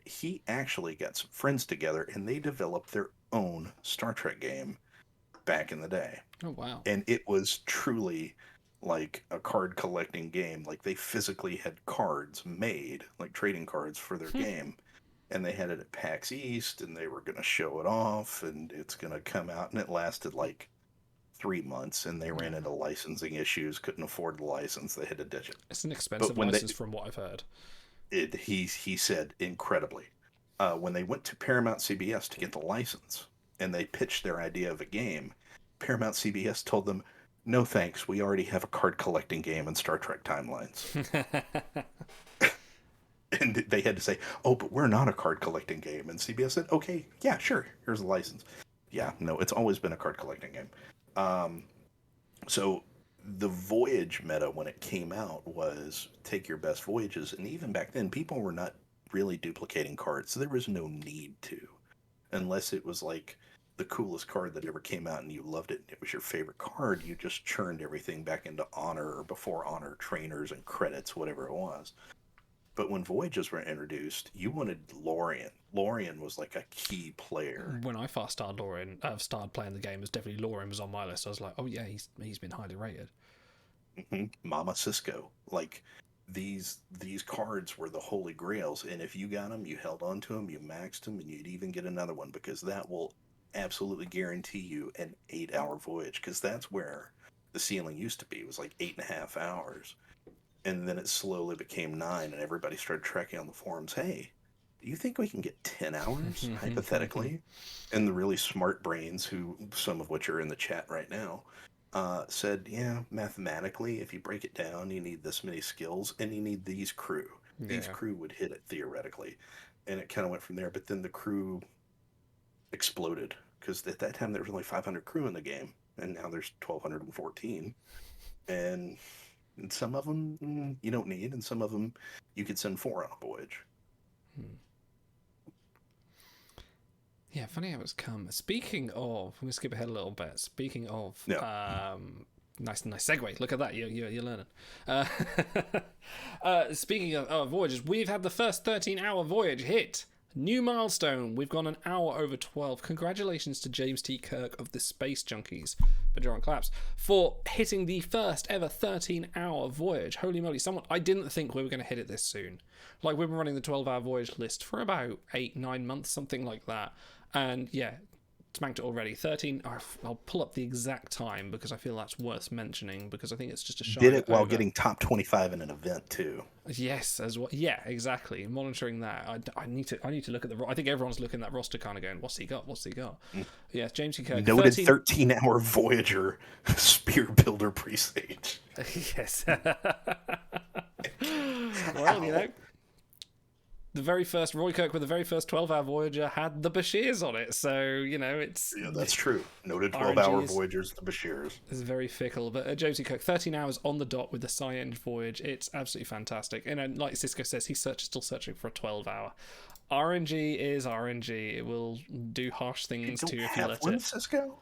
He actually got some friends together and they developed their own Star Trek game back in the day. Oh, wow. And it was truly like a card collecting game. Like they physically had cards made, like trading cards for their game. And they had it at PAX East and they were going to show it off and it's going to come out. And it lasted like 3 months and they ran into licensing issues, couldn't afford the license. They had to ditch it. It's an expensive license from what I've heard. He said incredibly. When they went to Paramount CBS to get the license and they pitched their idea of a game, Paramount CBS told them, "No thanks, we already have a card collecting game in Star Trek Timelines." And they had to say, "Oh, but we're not a card collecting game." And CBS said, "Okay, yeah, sure, here's a license." Yeah, no, it's always been a card collecting game. So the Voyage meta when it came out was take your best voyages, and even back then people were not really duplicating cards, so there was no need to, unless it was like the coolest card that ever came out and you loved it and it was your favorite card. You just churned everything back into Honor or before Honor trainers and credits, whatever it was. But when Voyages were introduced, you wanted Lorian. Lorian was like a key player. When I first started started playing the game, it was definitely Lorian was on my list. I was like, oh yeah, he's been highly rated. Mama Cisco. Like these cards were the holy grails, and if you got them, you held on to them, you maxed them, and you'd even get another one because that will absolutely guarantee you an 8-hour voyage, because that's where the ceiling used to be. It was like 8.5 hours. And then it slowly became 9, and everybody started tracking on the forums, "Hey, do you think we can get 10 hours, hypothetically?" And the really smart brains, who some of which are in the chat right now, said, "Yeah, mathematically, if you break it down, you need this many skills, and you need these crew. These crew would hit it, theoretically." And it kind of went from there, but then the crew exploded, because at that time there was only 500 crew in the game, and now there's 1,214. And some of them you don't need, and some of them you could send 4 on a voyage. Yeah, funny how it's come. Speaking of, I'm going to skip ahead a little bit. Speaking of, nice segue. Look at that, you're learning. Speaking of voyages, we've had the first 13-hour voyage hit. New milestone. We've gone an hour over 12. Congratulations to James T. Kirk of the Space Junkies, Bajoran Claps, for hitting the first ever 13-hour voyage. Holy moly, I didn't think we were going to hit it this soon. Like, we've been running the 12-hour voyage list for about 8-9 months, something like that. And yeah, smacked it already. 13. I'll pull up the exact time because I feel that's worth mentioning, because I think it's just a shot. Did it while getting top 25 in an event too. Yes, as well. Yeah, exactly. Monitoring that, I need to look at the. I think everyone's looking at that roster, kind of going, "What's he got? What's he got?" Yeah, James T. Kirk. Noted 13-hour Voyager Spear Builder Presage. Yes. Well, you know, the very first Roy Kirk with the very first 12-hour Voyager had the Bashirs on it, so you know it's. Yeah, that's true. Noted 12-hour Voyagers, the Bashirs. It's very fickle, but James T. Kirk, 13 hours on the dot with the Sci-Eng voyage. It's absolutely fantastic, and like Cisco says, he's still searching for a 12-hour. RNG is RNG. It will do harsh things to you if you let it. Cisco?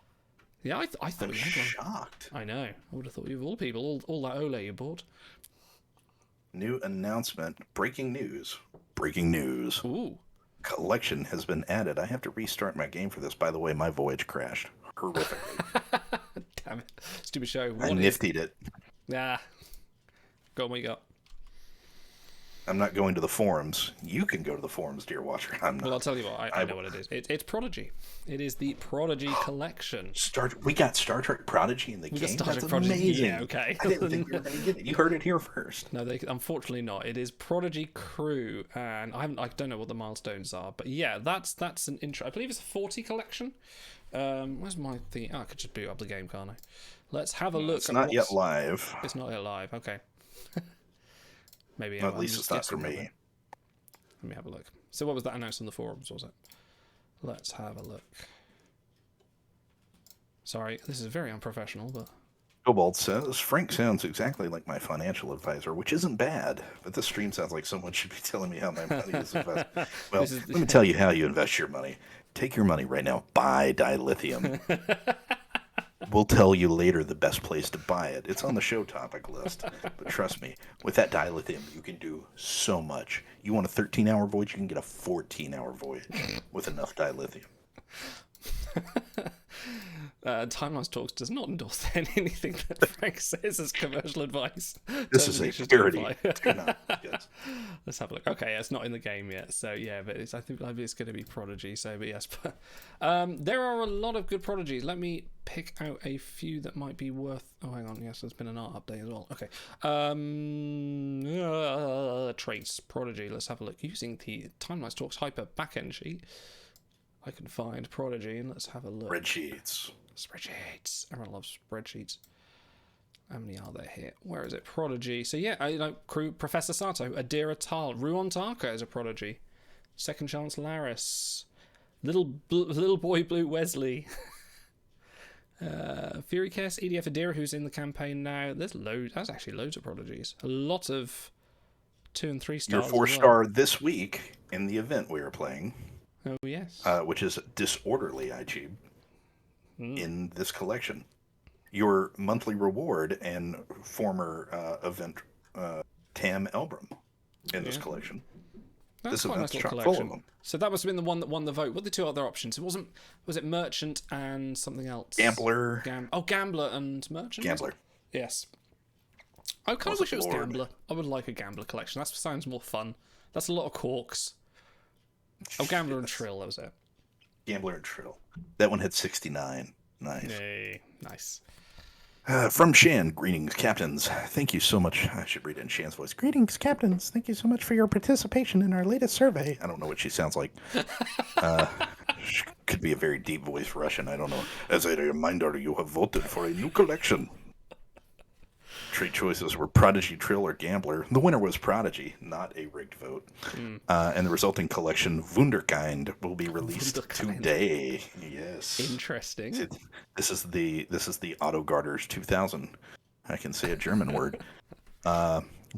Yeah, I thought I'm you had one. shocked. I know. I would have thought you of all people, all that Ole you bought. New announcement. Breaking news. Breaking news. Ooh. Collection has been added. I have to restart my game for this. By the way, my voyage crashed horrifically. Damn it. Stupid show. I niftied it. Nah. Go on, what you got? I'm not going to the forums. You can go to the forums, dear watcher. I'm not. Well, I'll tell you what. I know what it is. It's Prodigy. It is the Prodigy collection. We got Star Trek Prodigy in the game. That's Prodigy. Amazing. Yeah, okay. I didn't think we were going to get it. You heard it here first. No, unfortunately not. It is Prodigy Crew, and I don't know what the milestones are, but yeah, that's an intro. I believe it's a 40 collection. Where's my thing? I could just boot up the game, can't I? Let's have a look. It's not yet live. It's not yet live. Okay. Maybe Well, at I'm least just it's not for guessing me. Let me have a look. So what was that announced on the forums, was it? Let's have a look. Sorry, this is very unprofessional, but... Cobalt says, Frank sounds exactly like my financial advisor, which isn't bad, but this stream sounds like someone should be telling me how my money is invested. Well, let me tell you how you invest your money. Take your money right now, buy dilithium. We'll tell you later the best place to buy it. It's on the show topic list. But trust me, with that dilithium, you can do so much. You want a 13-hour voyage, you can get a 14-hour voyage with enough dilithium. Timelines Talks does not endorse anything that Frank says as commercial advice. This is a parody. Yes. Let's have a look. Okay, it's not in the game yet, so yeah, but I think it's going to be Prodigy. So, but yes, but there are a lot of good Prodigies. Let me pick out a few that might be worth. Oh, hang on. Yes, there's been an art update as well. Okay. Trace Prodigy. Let's have a look. Using the Timelines Talks Hyper backend sheet, I can find Prodigy and let's have a look. Spreadsheets. Everyone loves spreadsheets. How many are there here? Where is it? Prodigy. So yeah, crew Professor Sato, Adira Tal, Ruon Taka is a Prodigy. Second Chance Laris, Little Boy Blue Wesley, Fury Cass, EDF Adira, who's in the campaign now. There's loads. That's actually loads of Prodigies. A lot of 2 and 3 stars. Your 4-star this week in the event we are playing. Oh yes. Which is Disorderly IG in this collection. Your monthly reward and former event Tam Elbrum in this collection. That's This quite a event's nice chock little full collection. of them. So that must have been the one that won the vote. What are the two other options? It wasn't. Was it Merchant and something else? Gambler. Gambler and Merchant. Gambler. Yes. I kind of wish it was Gambler. I would like a Gambler collection. That sounds more fun. That's a lot of corks. Oh, Gambler and Trill, that was it. Gambler and Trill. That one had 69. Nice. Yay. Nice. From Shan, greetings, captains. Thank you so much. I should read it in Shan's voice. Greetings, captains. Thank you so much for your participation in our latest survey. I don't know what she sounds like. She could be a very deep voice Russian. I don't know. As a reminder, you have voted for a new collection. Three choices were Prodigy, Trill, or Gambler. The winner was Prodigy, not a rigged vote. And the resulting collection, Wunderkind, will be released today. Yes. Interesting. This is the Otto Garders 2000. I can say a German word.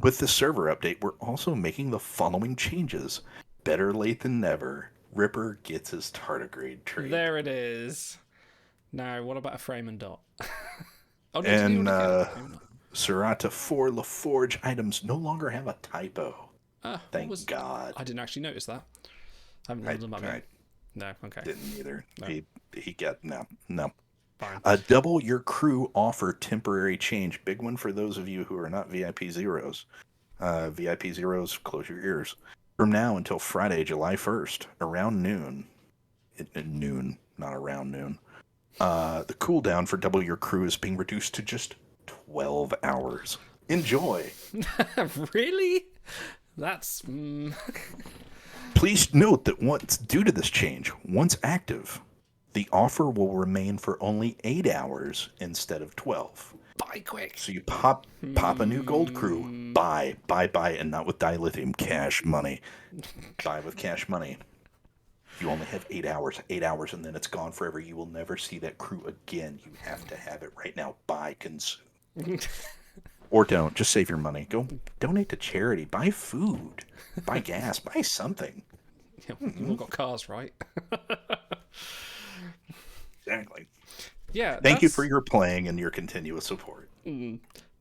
With this server update, we're also making the following changes. Better late than never. Ripper gets his tardigrade trait. There it is. Now, what about a frame and dot? And Serata 4 LaForge items no longer have a typo. Thank God. I didn't actually notice that. I haven't looked at them up. No, okay. Didn't either. No. He got no. Fine. Double your crew offer temporary change. Big one for those of you who are not VIP Zeros. VIP Zeros, close your ears. From now until Friday, July 1st, around noon. Noon, not around noon. The cooldown for double your crew is being reduced to just 12 hours. Enjoy. Really? That's... Please note that due to this change, once active, the offer will remain for only 8 hours instead of 12. Buy quick. So you pop a new gold crew, buy, and not with dilithium, cash money. Buy with cash money. You only have 8 hours, and then it's gone forever. You will never see that crew again. You have to have it right now. Buy, consume. Or don't. Just save your money. Go donate to charity. Buy food. Buy gas. Buy something. Yeah, you've all got cars, right? Exactly. Yeah. Thank you for your playing and your continuous support.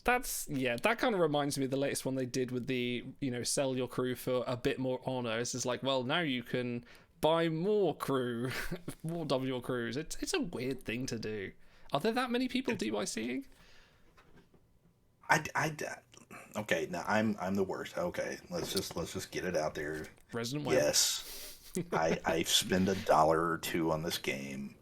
That kind of reminds me of the latest one they did with the, sell your crew for a bit more honor. It's just like, well, now you can buy more crew, more W crews. It's a weird thing to do. Are there that many people DYCing? Okay, now I'm the worst. Okay, let's just get it out there. Resident Web. Yes, I spend $1 or $2 on this game.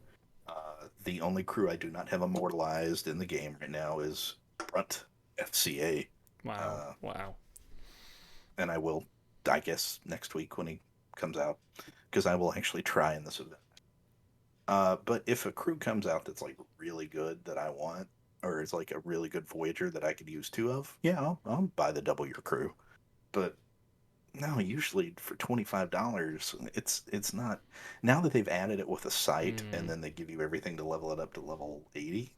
The only crew I do not have immortalized in the game right now is Brunt FCA. Wow. Wow. And I will, I guess, next week when he comes out, because I will actually try in this event. But if a crew comes out that's like really good that I want, or it's like a really good Voyager that I could use 2 of, yeah, I'll buy the double your crew. but no, usually for $25, it's not. Now that they've added it with a site and then they give you everything to level it up to level 80,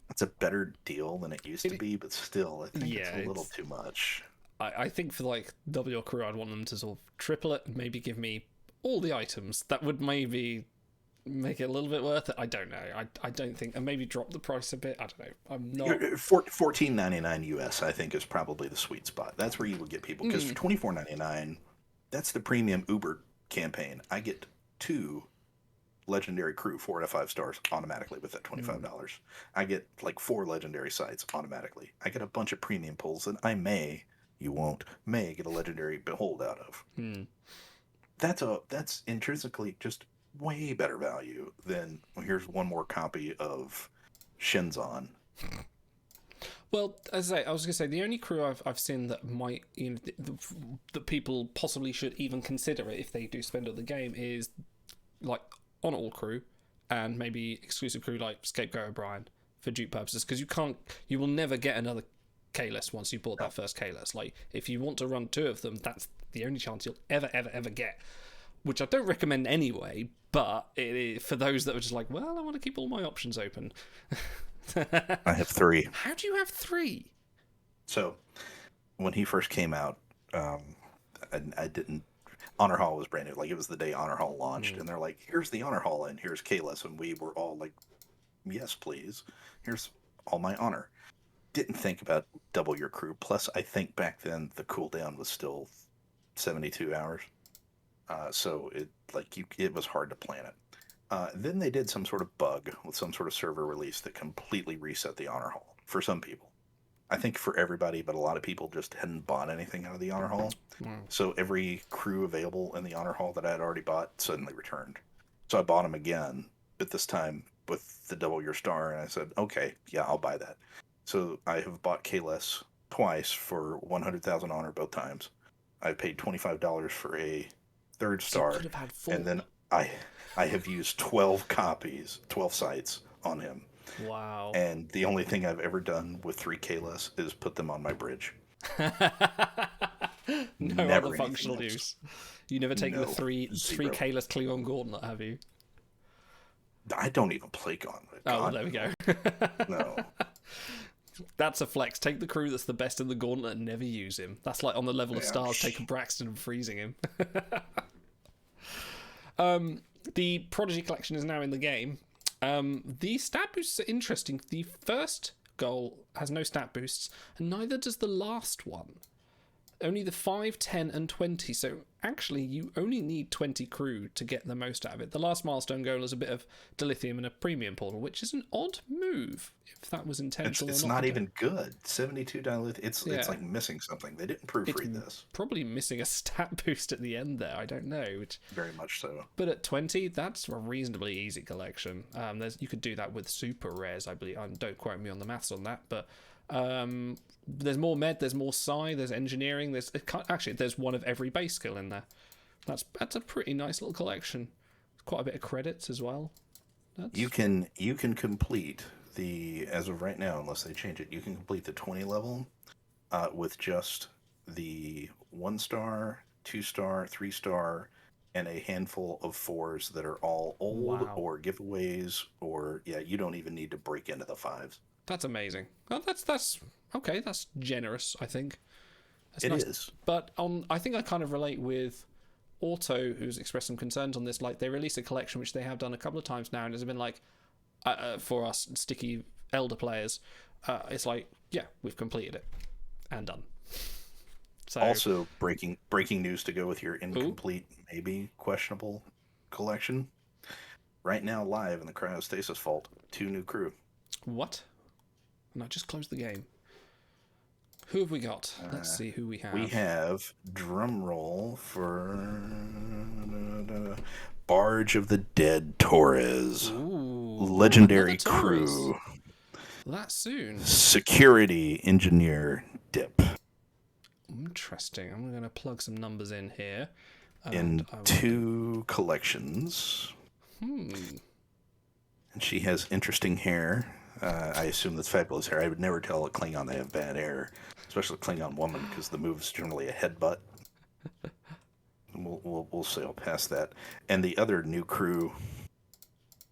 it's a better deal than it used to be, but still, I think it's a little too much. I think for like double your crew, I'd want them to sort of triple it and maybe give me all the items. That would maybe make it a little bit worth it. I don't know. I don't think, and maybe drop the price a bit. I don't know. I'm not. $14.99 US, I think, is probably the sweet spot. That's where you would get people, because for $24.99, that's the premium Uber campaign. I get 2 legendary crew 4 out of 5 stars automatically with that $25. I get like 4 legendary sites automatically. I get a bunch of premium pulls that I may, you won't, may get a legendary behold out of. That's intrinsically just way better value than, well, here's one more copy of Shenzon. Well, as I was going to say, the only crew I've seen that might, you know, that people possibly should even consider it if they do spend on the game is like on all crew and maybe exclusive crew like Scapegoat O'Brien for dupe purposes, because you will never get another K-list once you bought that first K-list. Like, if you want to run 2 of them, that's the only chance you'll ever get, which I don't recommend anyway, but it is for those that are just like, well, I want to keep all my options open. I have 3. How do you have 3? So, when he first came out, I didn't. Honor Hall was brand new. Like, it was the day Honor Hall launched, and they're like, "Here's the Honor Hall, and here's Kalis," and we were all like, "Yes, please. Here's all my honor." Didn't think about double your crew. Plus, I think back then the cooldown was still 72 hours, so it was hard to plan it. Then they did some sort of bug with some sort of server release that completely reset the Honor Hall for some people. I think for everybody, but a lot of people just hadn't bought anything out of the Honor Hall. So every crew available in the Honor Hall that I had already bought suddenly returned. So I bought them again, but this time with the double your star, and I said, okay, yeah, I'll buy that. So I have bought Kalis twice for 100,000 honor both times. I paid $25 for a 3rd star, and then I have used 12 copies, 12 sites on him. Wow. And the only thing I've ever done with 3 Kalis is put them on my bridge. No Never other functional else. use. You never taken the 3 Zero. Kalis Klingon Gauntlet, have you? I don't even play Gauntlet. Oh, well, there we go. No. That's a flex. Take the crew that's the best in the Gauntlet and never use him. That's like on the level of stars taking Braxton and freezing him. The Prodigy collection is now in the game. The stat boosts are interesting. The first goal has no stat boosts, and neither does the last one. Only the 5, 10, and 20. So actually, you only need 20 crew to get the most out of it. The last milestone goal is a bit of dilithium and a premium portal, which is an odd move, if that was intentional It's or not. not even good. 72 dilithium. It's like missing something. They didn't proofread this. Probably missing a stat boost at the end there. I don't know. Very much so. But at 20, that's a reasonably easy collection. You could do that with super rares, I believe. Don't quote me on the maths on that, but there's more med, there's more psi, there's engineering, there's one of every base skill in there. That's a pretty nice little collection. Quite a bit of credits as well. You can complete the, as of right now, unless they change it, you can complete the 20 level with just the 1 star, 2 star, 3 star, and a handful of 4s that are all old or giveaways, or you don't even need to break into the 5s. That's amazing. Well, that's okay. That's generous, I think. That's It nice. is. But I think I kind of relate with Auto, who's expressed some concerns on this. Like, they released a collection, which they have done a couple of times now, and it's been like, for us sticky elder players, it's like, yeah, we've completed it and done. So, Also, breaking news to go with your incomplete, maybe questionable collection. Right now, live in the Cryostasis Vault, 2 new crew. what? And I just closed the game. Who have we got? Let's see who we have. We have, drum roll for Barge of the Dead Torres. Ooh, Legendary another Torres. crew. That soon. Security Engineer Dip. Interesting. I'm going to plug some numbers in here. In 2 collections. And she has interesting hair I assume that's fabulous hair. I would never tell a Klingon they have bad hair, especially a Klingon woman, because the move is generally a headbutt. We'll sail past that. And the other new crew,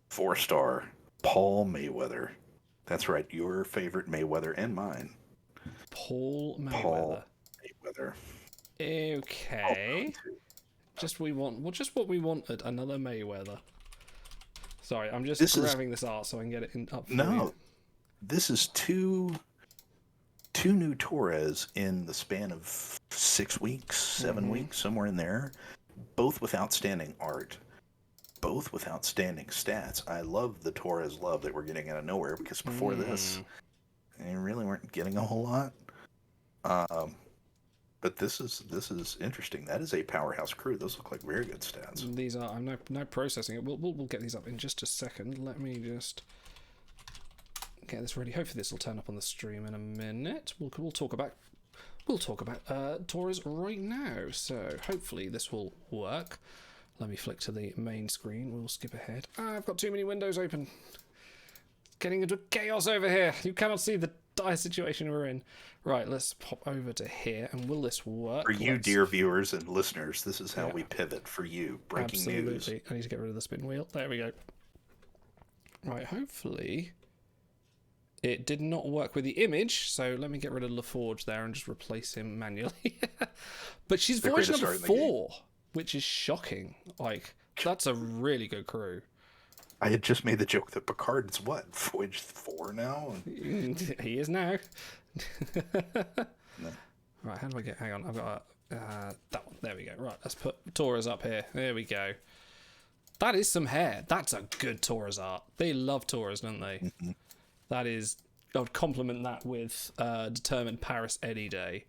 4-star, Paul Mayweather. That's right, your favorite Mayweather and mine. Paul Mayweather. Paul Mayweather. Okay. Just what we wanted. Another Mayweather. Sorry, I'm just grabbing this art so I can get it up for you. This is two new Torres in the span of 6 weeks, 7 weeks, somewhere in there. Both with outstanding art. Both with outstanding stats. I love the Torres love that we're getting out of nowhere, because before this, they really weren't getting a whole lot. But this is interesting. That is a powerhouse crew. Those look like very good stats. These are. I'm now processing it. We'll get these up in just a second. Let me just get this ready. Hopefully this will turn up on the stream in a minute. We'll talk about Torres right now. So hopefully this will work. Let me flick to the main screen. We'll skip ahead. I've got too many windows open. Getting into chaos over here. You cannot see the dire situation we're in. Right, let's pop over to here, and will this work? For you, dear viewers and listeners, this is how we pivot for you. Breaking news. I need to get rid of the spin wheel. There we go. Right, hopefully it did not work with the image, so let me get rid of LaForge there and just replace him manually. But she's voyage number 4, which is shocking. Like, that's a really good crew. I had just made the joke that Picard's voyage 4 now? He is now. No. Right, how do I get... Hang on, I've got that one. There we go. Right, let's put Torres up here. There we go. That is some hair. That's a good Torres art. They love Torres, don't they? Mm-hmm. That is... I would compliment that with Determined Paris any day.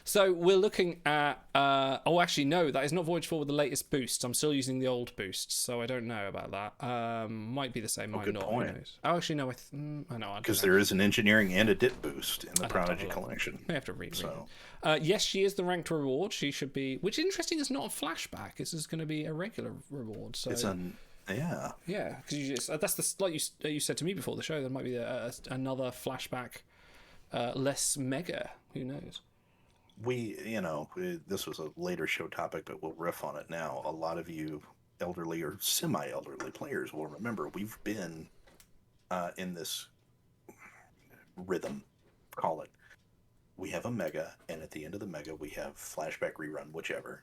So we're looking at... oh, actually, no, that is not Voyage 4 with the latest boosts. I'm still using the old boosts, so I don't know about that. Might be the same, might not. Who knows? Oh, actually, no, I know. Because there is an engineering and a DIT boost in the Prodigy collection. We have to read. So. Yes, she is the ranked reward. She should be... Which, interesting, is not a flashback. This is going to be a regular reward. So it's an... Yeah. Yeah, because you just... that's the... Like you said to me before the show, there might be another flashback less mega. Who knows? This was a later show topic, but we'll riff on it now. A lot of you elderly or semi-elderly players will remember we've been in this rhythm, call it. We have a mega, and at the end of the mega, we have flashback rerun, whichever.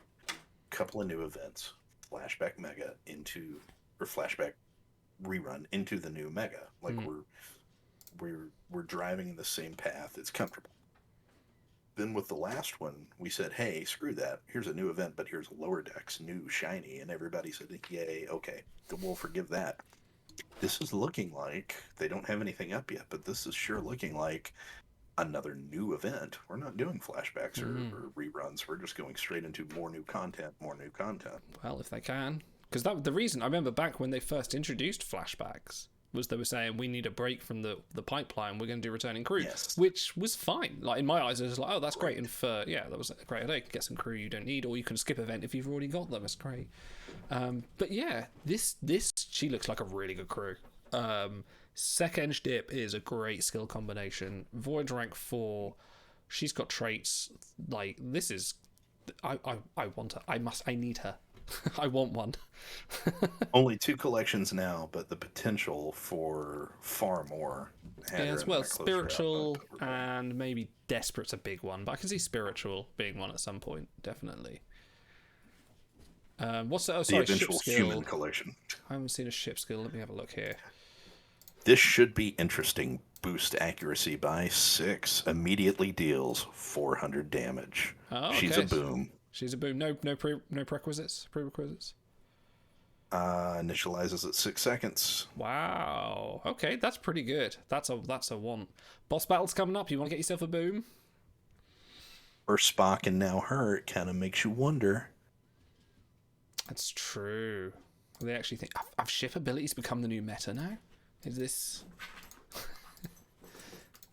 Couple of new events, flashback mega or flashback rerun into the new mega. Like we're driving in the same path. It's comfortable. Then with the last one, we said, hey, screw that. Here's a new event, but here's Lower Decks, new, shiny. And everybody said, yay, okay, we'll forgive that. This is looking like, they don't have anything up yet, but this is sure looking like another new event. We're not doing flashbacks or reruns. We're just going straight into more new content. Well, if they can. Because the reason, I remember back when they first introduced flashbacks, was they were saying we need a break from the pipeline, we're going to do returning crew, which was fine. Like in my eyes, it was like, oh, that's great. And for that was a great idea. Get some crew you don't need, or you can skip event if you've already got them. It's great. But yeah, this she looks like a really good crew. Sec-Eng Dip is a great skill combination. Voyage rank 4, she's got traits like this is. I want her. I need her. I want one. Only 2 collections now, but the potential for far more. As well, spiritual and maybe desperate's a big one, but I can see spiritual being one at some point, definitely. What's that? Oh, sorry, the eventual ship skill. human collection. I haven't seen a ship skill. Let me have a look here. This should be interesting. Boost accuracy by 6. Immediately deals 400 damage. Oh, okay. She's a boom. She's a boom. No prerequisites. Initializes at 6 seconds. Wow. Okay, that's pretty good. That's a want. Boss battle's coming up. You want to get yourself a boom? Or Spock and now her. It kind of makes you wonder. That's true. They actually think have ship abilities become the new meta now? Is this?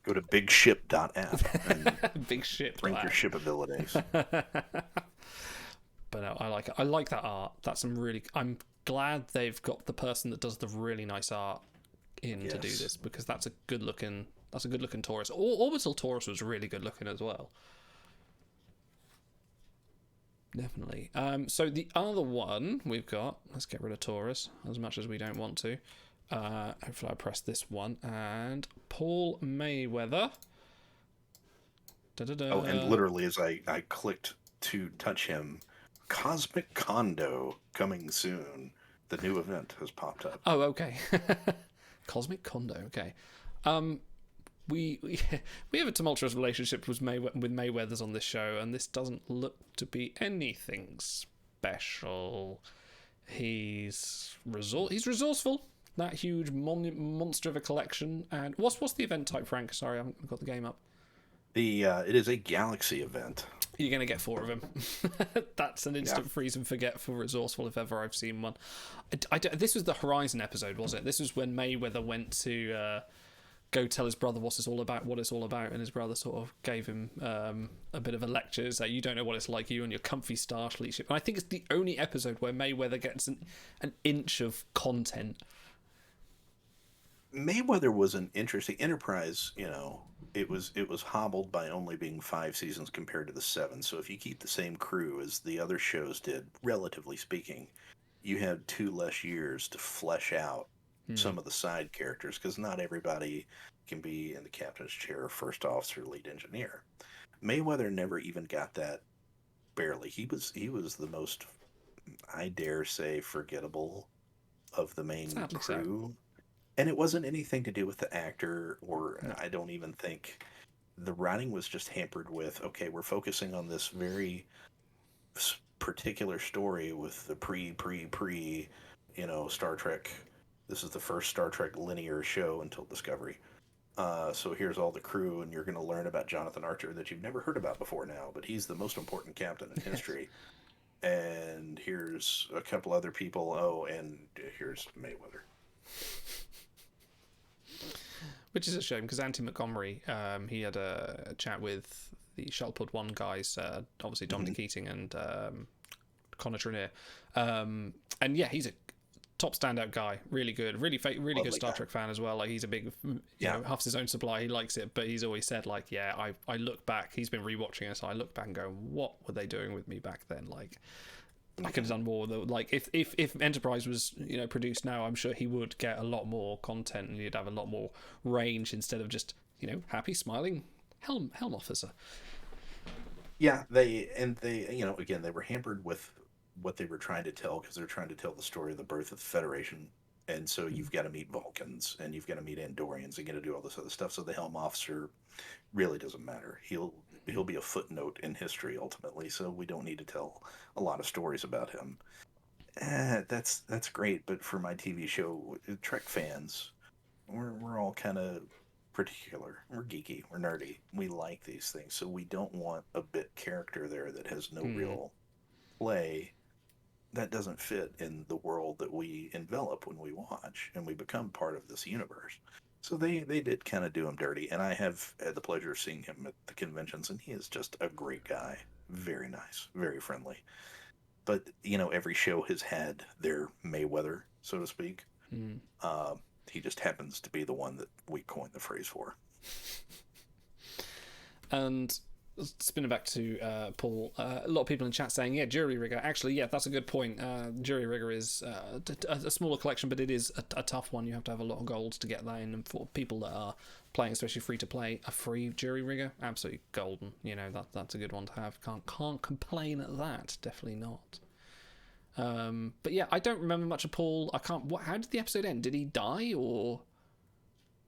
Go to bigship.app and Big ship. bring your ship abilities. But no, I like it. I like that art. That's some really. I'm glad they've got the person that does the really nice art in to do Yes. this, because that's a good looking Taurus. Orbital Taurus was really good looking as well. Definitely. So the other one we've got, let's get rid of Taurus as much as we don't want to. Hopefully I press this one, and Paul Mayweather. Da-da-da. Oh, and literally as I clicked to touch him, Cosmic Kondo coming soon. The new event has popped up. Oh, okay. Cosmic Kondo. Okay. We have a tumultuous relationship with Mayweather's on this show, and this doesn't look to be anything special. He's resourceful. That huge monster of a collection. And what's the event type, Frank? Sorry, I haven't got the game up. It is a galaxy event. You're going to get 4 of them. That's an instant freeze and forget for resourceful if ever I've seen one. This was the Horizon episode, was it? This was when Mayweather went to go tell his brother what it's all about, and his brother sort of gave him a bit of a lecture. That you don't know what it's like, you and your comfy Starfleet ship. And I think it's the only episode where Mayweather gets an inch of content. Mayweather was an interesting Enterprise. It was hobbled by only being 5 seasons compared to the 7. So if you keep the same crew as the other shows did, relatively speaking, you have 2 less years to flesh out some of the side characters, because not everybody can be in the captain's chair, first officer, lead engineer. Mayweather never even got that. Barely. He was the most, I dare say, forgettable of the main Sadly crew. so. And it wasn't anything to do with the actor, or I don't even think the writing was just hampered with, okay, we're focusing on this very particular story with the pre, Star Trek. This is the first Star Trek linear show until Discovery. So here's all the crew, and you're going to learn about Jonathan Archer that you've never heard about before now, but he's the most important captain in history. And here's a couple other people. Oh, and here's Mayweather. Which is a shame, because Andy Montgomery, he had a chat with the Shuttlepod 1 guys, obviously Dominic Keating and Connor Trenier. And yeah, he's a top standout guy, really good, really good Star Trek fan as well. Like, he's a big, you know, huffs his own supply, he likes it, but he's always said, like, yeah, I look back, he's been rewatching it, so I look back and go, what were they doing with me back then? Like, I could have done more. Though, like, if Enterprise was, you know, produced now, I'm sure he would get a lot more content, and he'd have a lot more range instead of just, you know, happy, smiling helm officer. Yeah, they you know, again, they were hampered with what they were trying to tell, because they're trying to tell the story of the birth of the Federation, and so you've got to meet Vulcans and you've got to meet Andorians and got to do all this other stuff. So the helm officer really doesn't matter. He'll be a footnote in history ultimately. So we don't need to tell a lot of stories about him. That's great, but for my TV show, Trek fans, we're all kind of particular. We're geeky. We're nerdy. We like these things, so we don't want a bit character there that has no real play. That doesn't fit in the world that we envelop when we watch, and we become part of this universe. So they did kind of do him dirty, and I have had the pleasure of seeing him at the conventions, and he is just a great guy. Very nice, very friendly. But, you know, every show has had their Mayweather, so to speak. He just happens to be the one that we coined the phrase for. And spinning back to Paul, a lot of people in chat saying, yeah, jury rigger. Actually, yeah, that's a good point. Jury rigger is a smaller collection, but it is a tough one. You have to have a lot of golds to get that in, and for people that are playing, especially free to play, a free jury rigger, absolutely golden. You know, that's a good one to have. Can't complain at that. Definitely not. But yeah, I don't remember much of Paul. How did the episode end? Did he die, or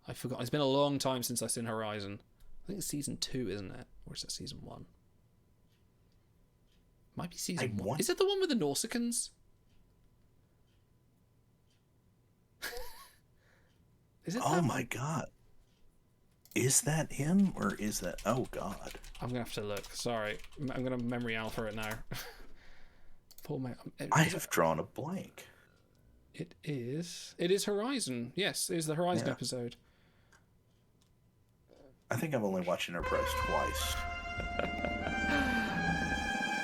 I forgot? It's been a long time since I've seen Horizon. I think it's season 2, isn't it? Or is it season 1? Might be season 1. Is it the one with the Nausicaans? Is it? Oh my god. Is that him, or is that... Oh god. I'm going to have to look. Sorry. I'm going to memory alpha it now. I have drawn a blank. It is Horizon. Yes, it is the Horizon episode. I think I've only watched Enterprise twice.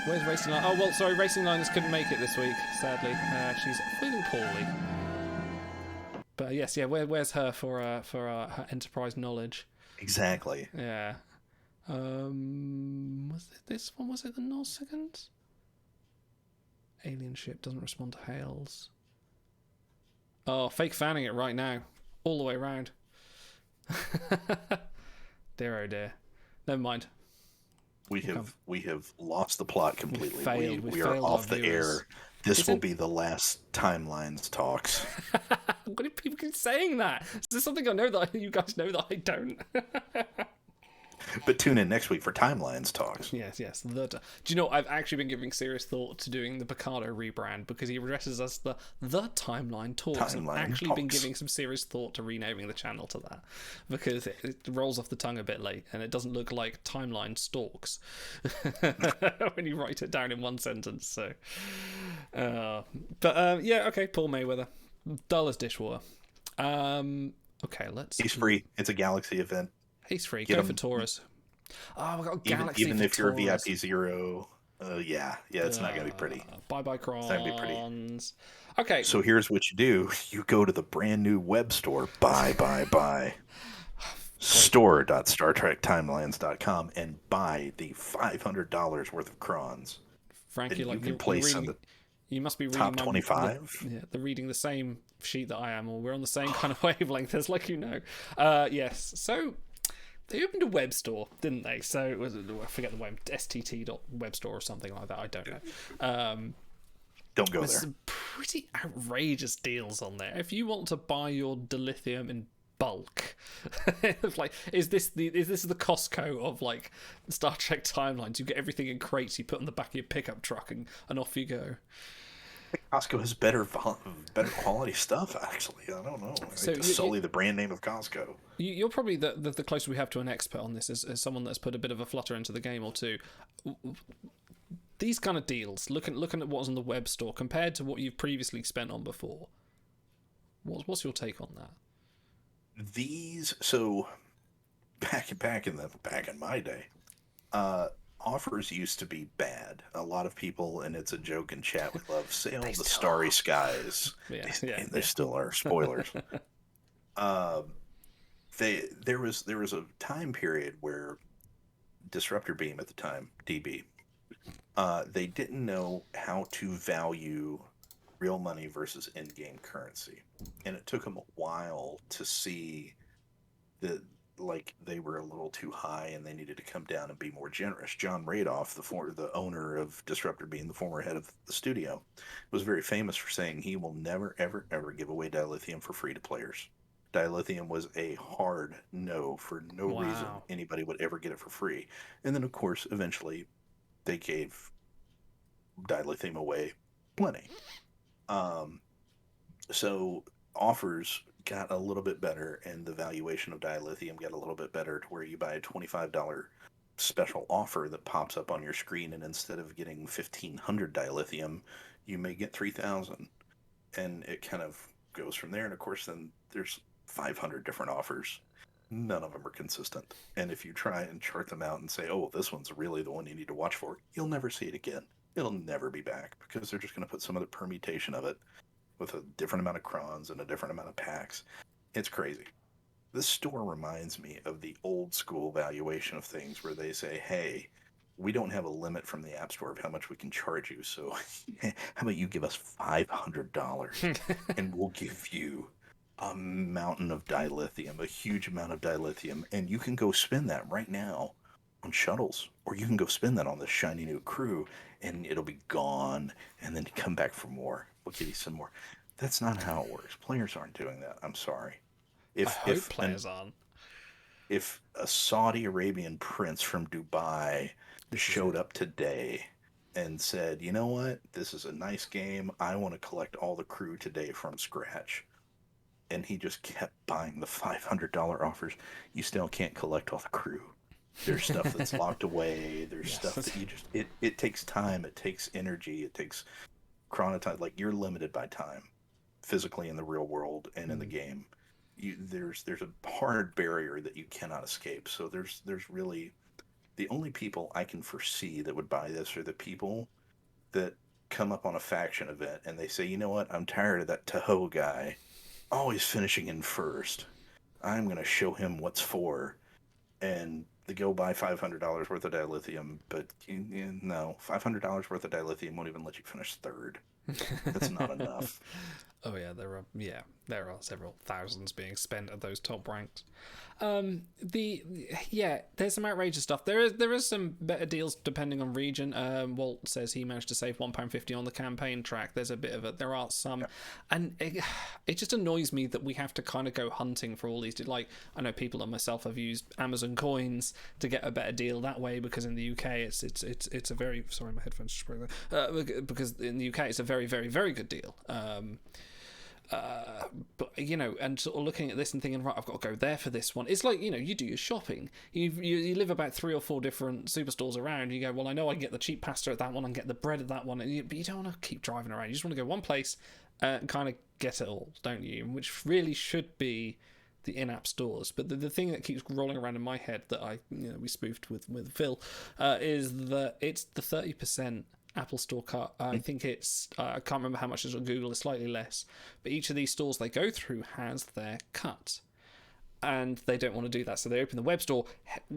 Where's Racing Line? Oh, well, sorry, Racing Liners couldn't make it this week, sadly. She's feeling poorly. But Yes, yeah. Where's her for her enterprise knowledge? Exactly. Yeah. Was it this one? Was it the Nausicans? Alien ship doesn't respond to hails. Oh, fake fanning it right now, all the way around. Dear oh dear. Never mind. We have lost the plot completely. We We are failed off our the viewers. air. This will be the last Timelines talks. Why do people keep saying that? Is there something I know that you guys know that I don't? But tune in next week for Timelines talks. Yes. Do you know, I've actually been giving serious thought to doing the Picardo rebrand because he addresses us the Timeline Talks. I've actually been giving some serious thought to renaming the channel to that because it rolls off the tongue a bit late and it doesn't look like Timeline Stalks when you write it down in one sentence. So, yeah, okay, Paul Mayweather, dull as dishwater. Okay, let's. He's free. It's a Galaxy event. He's free. Go for Taurus. Oh, we got Galaxy. Even if you're a Taurus. VIP 0, yeah, it's not going to be pretty. Bye, Crons. It's not going to be pretty. Okay. So here's what you do. You go to the brand new web store, buy. store.StarTrekTimelines.com and buy the $500 worth of crons. Frankly, you can place in the you must be reading top 25. They're reading the same sheet that I am, or we're on the same kind of wavelength, as like you know. Yes. So they opened a web store, didn't they? So it was, I forget the web, stt.webstore or something like that. I don't know. Don't go there. There's some pretty outrageous deals on there. If you want to buy your dilithium in bulk, it's like, is this the Costco of like Star Trek Timelines? You get everything in crates, you put on the back of your pickup truck, and off you go. Costco has better quality stuff, actually. I don't know. So solely the brand name of Costco. You're probably the closer we have to an expert on this, as someone that's put a bit of a flutter into the game or two. These kind of deals, looking at what's on the web store compared to what you've previously spent on before. What's your take on that? So back in my day, offers used to be bad. A lot of people, and it's a joke in chat, we love sail the starry skies. They still are. Spoilers. There was a time period where Disruptor Beam at the time, DB, they didn't know how to value real money versus in-game currency, and it took them a while to see that they were a little too high and they needed to come down and be more generous. John Radoff, the owner of Disruptor Beam, the former head of the studio, was very famous for saying he will never ever give away dilithium for free to players. Dilithium was a hard no for no reason anybody would ever get it for free. And then of course eventually they gave dilithium away plenty. So offers got a little bit better, and the valuation of dilithium got a little bit better to where you buy a $25 special offer that pops up on your screen, and instead of getting 1,500 dilithium, you may get 3,000, and it kind of goes from there. And of course, then there's 500 different offers. None of them are consistent, and if you try and chart them out and say, "Oh, this one's really the one you need to watch for," you'll never see it again. It'll never be back because they're just going to put some other permutation of it with a different amount of crons and a different amount of packs. It's crazy. This store reminds me of the old school valuation of things where they say, "Hey, we don't have a limit from the App Store of how much we can charge you, so how about you give us $500 and we'll give you a mountain of dilithium, a huge amount of dilithium, and you can go spend that right now on shuttles, or you can go spend that on this shiny new crew, and it'll be gone, and then come back for more. We'll give you some more." That's not how it works. Players aren't doing that. I'm sorry. If players aren't. If a Saudi Arabian prince from Dubai showed up today and said, "You know what? This is a nice game. I want to collect all the crew today from scratch," and he just kept buying the $500 offers, you still can't collect all the crew. There's stuff that's locked away. There's stuff that you just... It takes time. It takes energy. It takes chronotime. Like, you're limited by time, physically in the real world and in the game. There's a hard barrier that you cannot escape. So there's really... The only people I can foresee that would buy this are the people that come up on a faction event and they say, "You know what? I'm tired of that Tahoe guy always finishing in first. I'm gonna show him what's for, and they go buy $500 worth of dilithium, but no, $500 worth of dilithium won't even let you finish third. That's not enough. Oh there are several thousands being spent at those top ranks. There's some outrageous stuff. There is some better deals depending on region. Walt says he managed to save £1.50 on the campaign track. There's a bit of it. There are some, and it just annoys me that we have to kind of go hunting for all these. Like, I know people like myself have used Amazon coins to get a better deal that way, because in the UK it's a very, sorry, my headphones just broke there. Because in the UK it's a very, very, very good deal. But and sort of looking at this and thinking, right, I've got to go there for this one. It's like, you do your shopping. You live about 3 or 4 different superstores around. You go, well, I know I can get the cheap pasta at that one, I can get the bread at that one, but you don't want to keep driving around. You just want to go one place and kind of get it all, don't you? Which really should be the in-app stores. But the thing that keeps rolling around in my head that we spoofed with Phil is that it's the 30% Apple Store cut. I think it's I can't remember how much it is on Google. It's slightly less, but each of these stores they go through has their cut, and they don't want to do that, so they open the web store,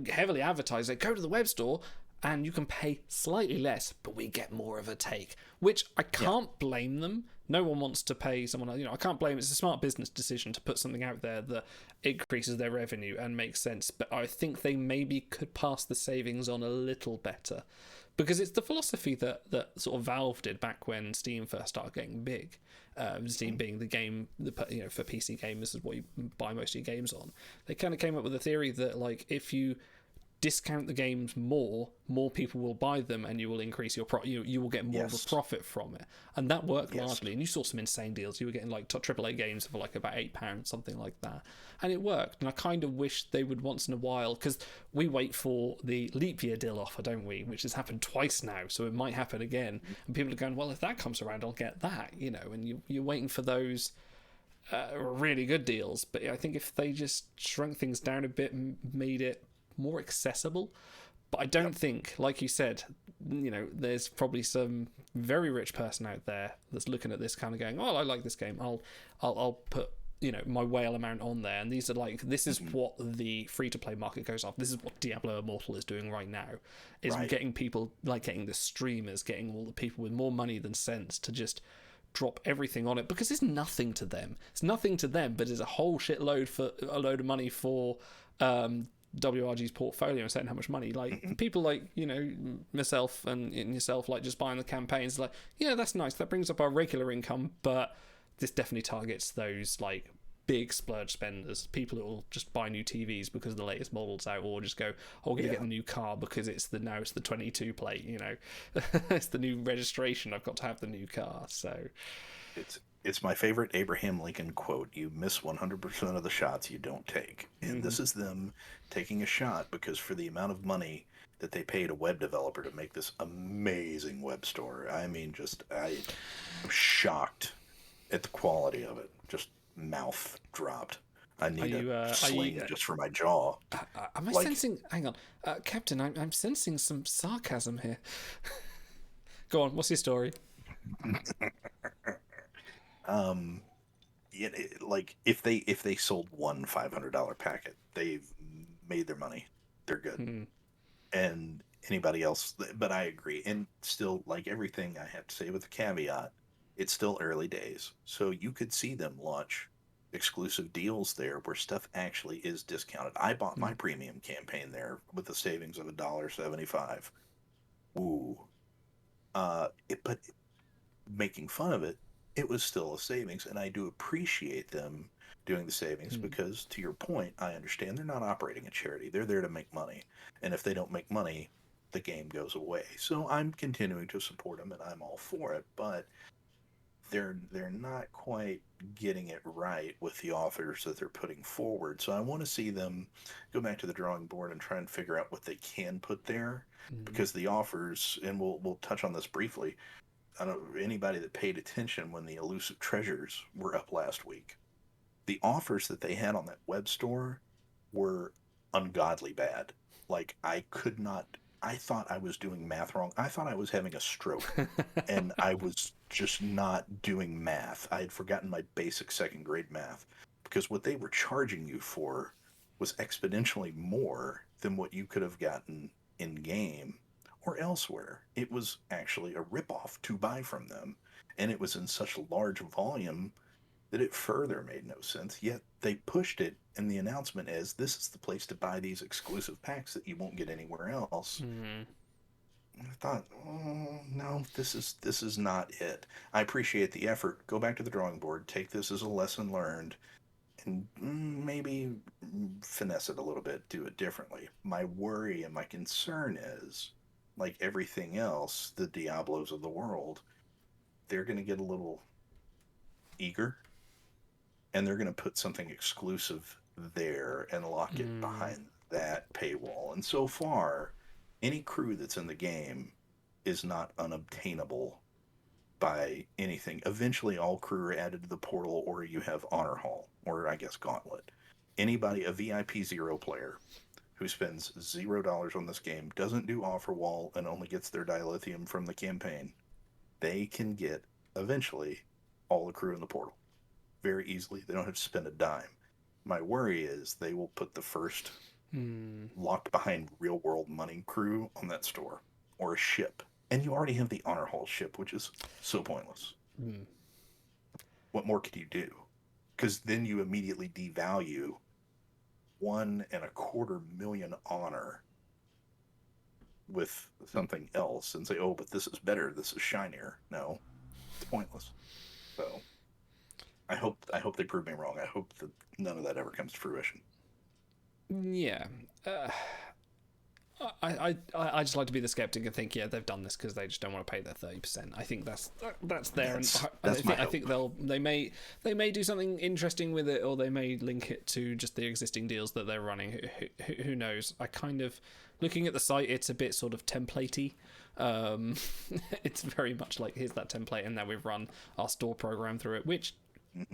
heavily advertise it. Go to the web store and you can pay slightly less, but we get more of a take, which I can't blame them. No one wants to pay someone, I can't blame. It's a smart business decision to put something out there that increases their revenue and makes sense, but I think they maybe could pass the savings on a little better. Because it's the philosophy that sort of Valve did back when Steam first started getting big. Steam being the game, for PC gamers is what you buy most of your games on. They kind of came up with a theory that, like, if you discount the games more people will buy them, and you will increase your you will get more of a profit from it, and that worked largely. And you saw some insane deals. You were getting like AAA games for like about £8, something like that, and it worked. And I kind of wish they would once in a while, because we wait for the leap year deal offer, don't we? Which has happened twice now, so it might happen again. And people are going, well, if that comes around, I'll get that, and you're waiting for those really good deals. But I think if they just shrunk things down a bit and made it more accessible. But I don't think, like you said, there's probably some very rich person out there that's looking at this kind of going, oh, I like this game, I'll put my whale amount on there. And these are like, this is what the free-to-play market goes off. This is what Diablo Immortal is doing right now, is getting people, like getting the streamers, getting all the people with more money than sense to just drop everything on it, because it's nothing to them. It's nothing to them, but it's a whole shitload for a load of money for WRG's portfolio and saying how much money, like people like myself and yourself, like just buying the campaigns, like, yeah, that's nice, that brings up our regular income, but this definitely targets those like big splurge spenders, people who will just buy new TVs because the latest model's out, or just go, oh, I'm gonna get the new car because it's the 22 plate, it's the new registration, I've got to have the new car. So it's my favorite Abraham Lincoln quote: you miss 100% of the shots you don't take. And this is them taking a shot, because for the amount of money that they paid a web developer to make this amazing web store, I mean, I'm shocked at the quality of it. Just mouth dropped. I need a sling just for my jaw. Am I sensing... Hang on. Captain, I'm sensing some sarcasm here. Go on, what's your story? Like if they sold one $500 packet, they've made their money. They're good. And anybody else, but I agree. And still, like everything I have to say with a caveat, it's still early days. So you could see them launch exclusive deals there where stuff actually is discounted. I bought my premium campaign there with a savings of $1.75. Ooh. But making fun of it, it was still a savings, and I do appreciate them doing the savings because, to your point, I understand they're not operating a charity. They're there to make money, and if they don't make money, the game goes away. So I'm continuing to support them, and I'm all for it, but they're not quite getting it right with the authors that they're putting forward. So I want to see them go back to the drawing board and try and figure out what they can put there, because the offers, and we'll touch on this briefly, I don't know anybody that paid attention when the elusive treasures were up last week. The offers that they had on that web store were ungodly bad. Like, I could not I thought I was doing math wrong. I thought I was having a stroke, and I was just not doing math. I had forgotten my basic second grade math because what they were charging you for was exponentially more than what you could have gotten in game or elsewhere. It was actually a ripoff to buy from them, and it was in such large volume that it further made no sense. Yet they pushed it, and the announcement is this is the place to buy these exclusive packs that you won't get anywhere else. I thought, oh, no, this is not it. I appreciate the effort. Go back to the drawing board. Take this as a lesson learned, and maybe finesse it a little bit. Do it differently. My worry and my concern is, like everything else, the Diablos of the world, they're going to get a little eager, and they're going to put something exclusive there and lock it behind that paywall. And so far, any crew that's in the game is not unobtainable by anything. Eventually, all crew are added to the portal, or you have Honor Hall, or I guess Gauntlet. Anybody, a VIP zero player who spends $0 on this game, doesn't do offer wall, and only gets their dilithium from the campaign, they can get eventually all the crew in the portal very easily. They don't have to spend a dime. My worry is they will put the first locked behind real world money crew on that store or a ship. And you already have the Honor Hall ship, which is so pointless. What more could you do? Because then you immediately devalue 1.25 million honor with something else and say, oh, but this is better, this is shinier. No, it's pointless. So I hope they prove me wrong. I hope that none of that ever comes to fruition. Yeah. I just like to be the skeptic and think, yeah, they've done this because they just don't want to pay their 30%. I think that's there, I think they may do something interesting with it, or they may link it to just the existing deals that they're running. Who knows? I kind of, looking at the site, it's a bit sort of templatey. It's very much like, here's that template, and now we've run our store program through it, which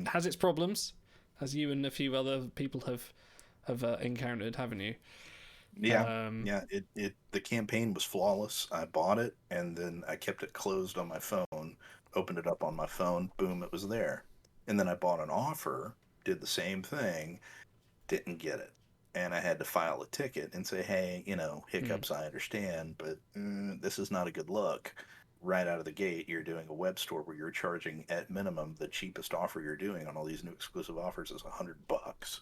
has its problems, as you and a few other people have encountered, haven't you? Yeah, the campaign was flawless. I bought it, and then I kept it closed on my phone, opened it up on my phone, boom, it was there. And then I bought an offer, did the same thing, didn't get it. And I had to file a ticket and say, hey, hiccups, I understand, but this is not a good look. Right out of the gate, you're doing a web store where you're charging, at minimum, the cheapest offer you're doing on all these new exclusive offers is $100,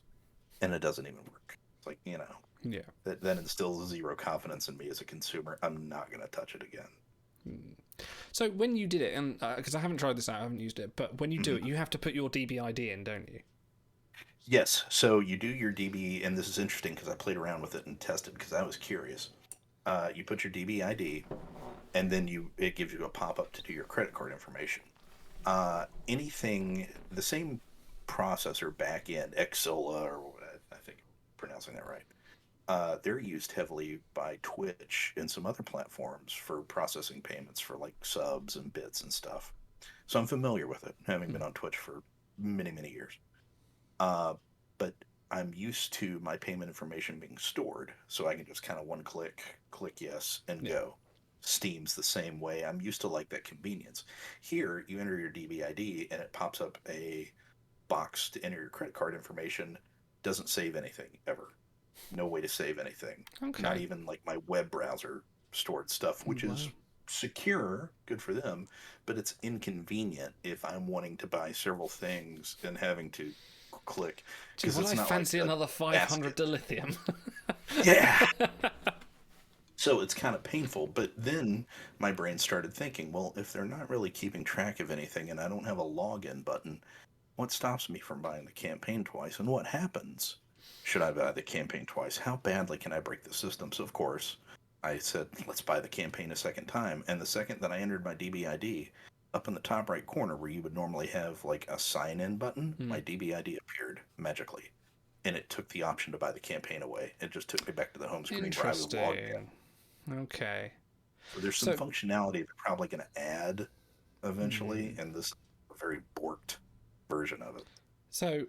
and it doesn't even work. It's like, Yeah. that instills zero confidence in me as a consumer. I'm not going to touch it again. So when you did it, and because I haven't tried this out, I haven't used it, but when you do it, you have to put your DBID in, don't you? Yes. So you do your DB, and this is interesting because I played around with it and tested because I was curious. You put your DBID, and then it gives you a pop-up to do your credit card information. Anything, the same processor back end, Xsola, or I think I'm pronouncing that right. They're used heavily by Twitch and some other platforms for processing payments for like subs and bits and stuff. So I'm familiar with it, having been on Twitch for many, many years. But I'm used to my payment information being stored, so I can just kind of one click yes, and go. Steam's the same way. I'm used to like that convenience. Here, you enter your DBID, and it pops up a box to enter your credit card information. Doesn't save anything ever. No way to save anything. Okay. Not even like my web browser stored stuff, which is secure, good for them, but it's inconvenient if I'm wanting to buy several things and having to click. Because I fancy like another 500 dilithium. Yeah. So it's kind of painful, but then my brain started thinking, well, if they're not really keeping track of anything and I don't have a login button, what stops me from buying the campaign twice? And what happens should I buy the campaign twice? How badly can I break the system? So, of course, I said, let's buy the campaign a second time. And the second that I entered my DBID, up in the top right corner where you would normally have like a sign-in button, my DBID appeared magically. And it took the option to buy the campaign away. It just took me back to the home screen where I was logged in. Okay. So there's some functionality they're probably going to add eventually, and this is a very borked version of it. So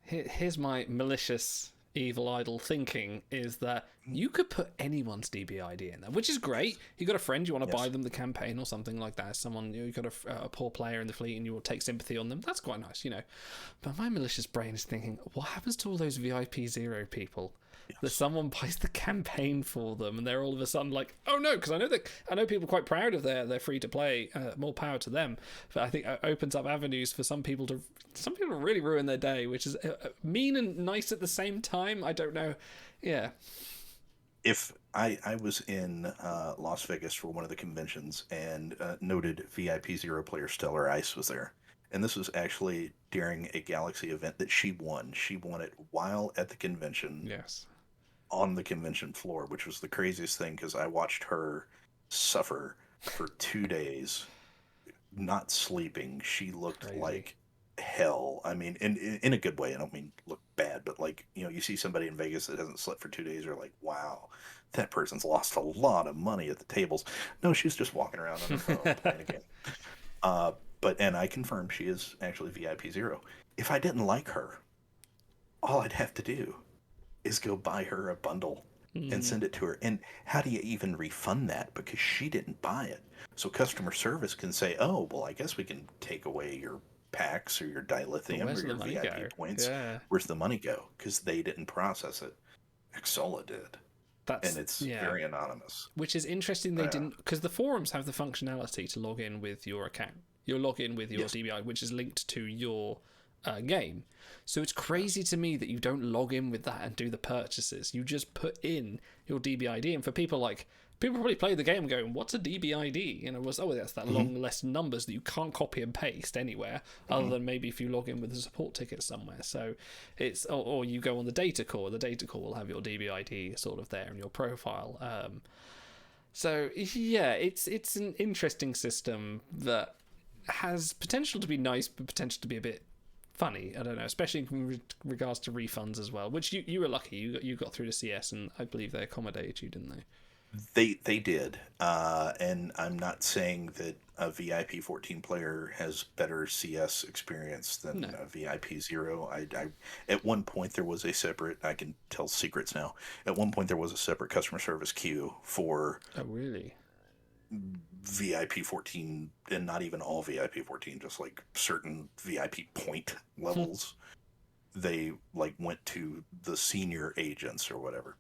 here's my malicious evil idle thinking is that you could put anyone's DBID in there, which is great. You got a friend, you want to buy them the campaign or something like that. Someone, you got a poor player in the fleet and you will take sympathy on them. That's quite nice, But my malicious brain is thinking, what happens to all those VIP 0 people? That someone buys the campaign for them and they're all of a sudden like, oh no, because I know people are quite proud of their free to play, more power to them, but I think it opens up avenues for some people to really ruin their day, which is mean and nice at the same time. I don't know. If I was in Las Vegas for one of the conventions, and noted VIP 0 player Stellar Ice was there. And this was actually during a Galaxy event that she won. She won it while at the convention. Yes. On the convention floor, which was the craziest thing because I watched her suffer for 2 days, not sleeping. She looked like hell. I mean, in a good way. I don't mean look bad, but like, you see somebody in Vegas that hasn't slept for 2 days, you're like, wow, that person's lost a lot of money at the tables. No, she's just walking around on her phone playing a game. And I confirmed she is actually VIP 0. If I didn't like her, all I'd have to do is go buy her a bundle and send it to her. And how do you even refund that? Because she didn't buy it. So customer service can say, oh, well, I guess we can take away your packs or your dilithium or your VIP points. Yeah. Where's the money go? Because they didn't process it. Exola did. And it's very anonymous. Which is interesting they didn't, because the forums have the functionality to log in with your account. You'll log in with your DBI, which is linked to your game. So it's crazy to me that you don't log in with that and do the purchases. You just put in your DBID. And for people probably play the game going, what's a DBID? That's that long list of numbers that you can't copy and paste anywhere, other than maybe if you log in with a support ticket somewhere. So it's, or you go on the data core. The data core will have your DBID sort of there in your profile. So yeah, it's an interesting system that has potential to be nice, but potential to be a bit funny. I don't know, especially in regards to refunds as well, which you were lucky. You got through to CS, and I believe they accommodated you, didn't they? They did, and I'm not saying that a VIP 14 player has better CS experience than a VIP 0. I at one point there was a separate, I can tell secrets now. At one point there was a separate customer service queue for. Oh really? VIP 14, and not even all VIP 14, just like certain VIP point levels. They like went to the senior agents or whatever.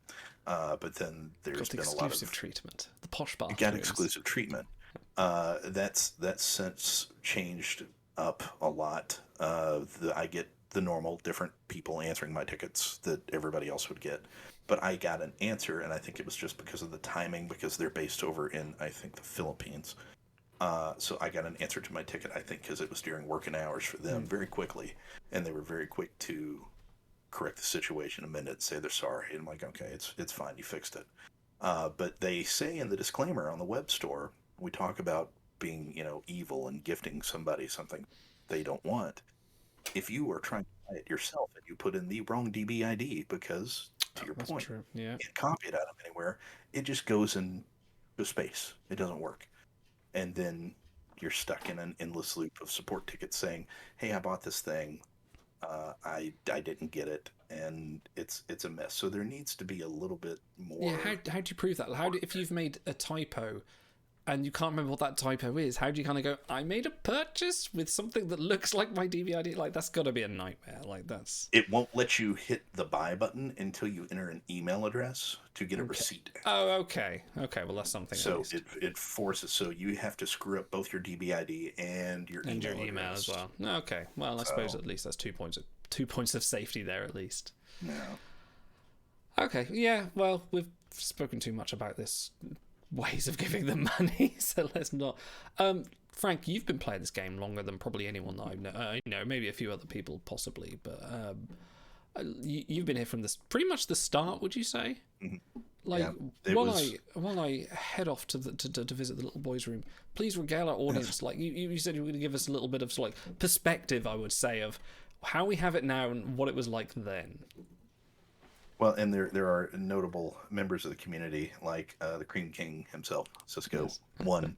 But then there's been a lot of exclusive treatment. The posh bar. Got exclusive treatment. That's since changed up a lot. I get the normal different people answering my tickets that everybody else would get. But I got an answer, and I think it was just because of the timing, because they're based over in, I think, the Philippines. So I got an answer to my ticket, I think, because it was during working hours for them very quickly. And they were very quick to correct the situation, amend it, say they're sorry. And I'm like, okay, it's fine, you fixed it. But they say in the disclaimer on the web store, we talk about being, evil and gifting somebody something they don't want. If you are trying to buy it yourself and you put in the wrong DBID, because to your point, true. Yeah. you can't copy it out of anywhere, it just goes into space. It doesn't work. And then you're stuck in an endless loop of support tickets saying, hey, I bought this thing. I didn't get it, and it's a mess. So there needs to be a little bit more. Yeah, how do you prove that? If you've made a typo and you can't remember what that typo is, how do you kind of go, I made a purchase with something that looks like my DVID? Like, that's got to be a nightmare. It won't let you hit the buy button until you enter an email address to get a receipt. Oh, okay. Okay, well, that's something. So it forces, so you have to screw up both your DBID and your email as well. Okay, well, I suppose at least that's 2 points of safety there at least. No. Okay, yeah, well, we've spoken too much about this ways of giving them money, so let's not. Frank, you've been playing this game longer than probably anyone that I know. Maybe a few other people possibly, but you've been here from pretty much the start, would you say? Mm-hmm. While I head off to visit the little boys' room, please regale our audience. Like you said, you were going to give us a little bit of perspective, I would say, of how we have it now and what it was like then. Well, and there are notable members of the community, like the Cream King himself, Cisco, one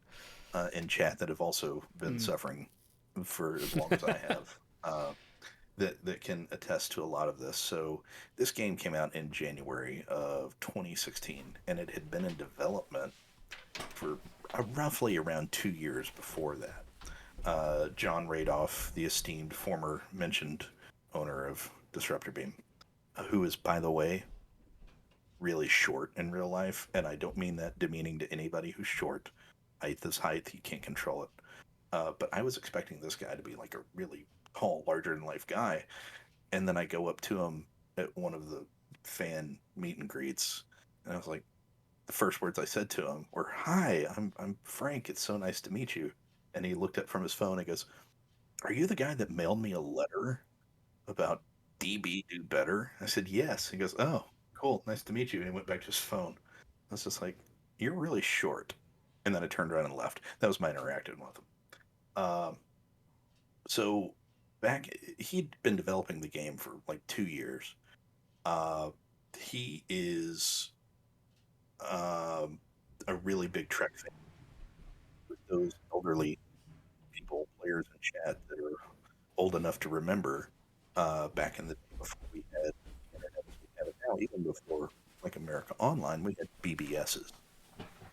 in chat, that have also been suffering for as long as I have. that can attest to a lot of this. So this game came out in January of 2016, and it had been in development for roughly around 2 years before that. John Radoff, the esteemed former mentioned owner of Disruptor Beam, who is, by the way, really short in real life, and I don't mean that demeaning to anybody who's short. Height is height, you can't control it. But I was expecting this guy to be like a really tall, larger than life guy, and then I go up to him at one of the fan meet and greets, and I was like, the first words I said to him were, "Hi, I'm Frank. It's so nice to meet you." And he looked up from his phone and goes, "Are you the guy that mailed me a letter about DB Do Better?" I said, "Yes." He goes, "Oh, cool. Nice to meet you." And he went back to his phone. I was just like, "You're really short." And then I turned around and left. That was my interaction with him. Um, so back, he'd been developing the game for like 2 years. Uh, he is um, a really big Trek fan. With those elderly people, players in chat that are old enough to remember back in the day before we had the internet as we have it now, even before like America Online, we had BBSs.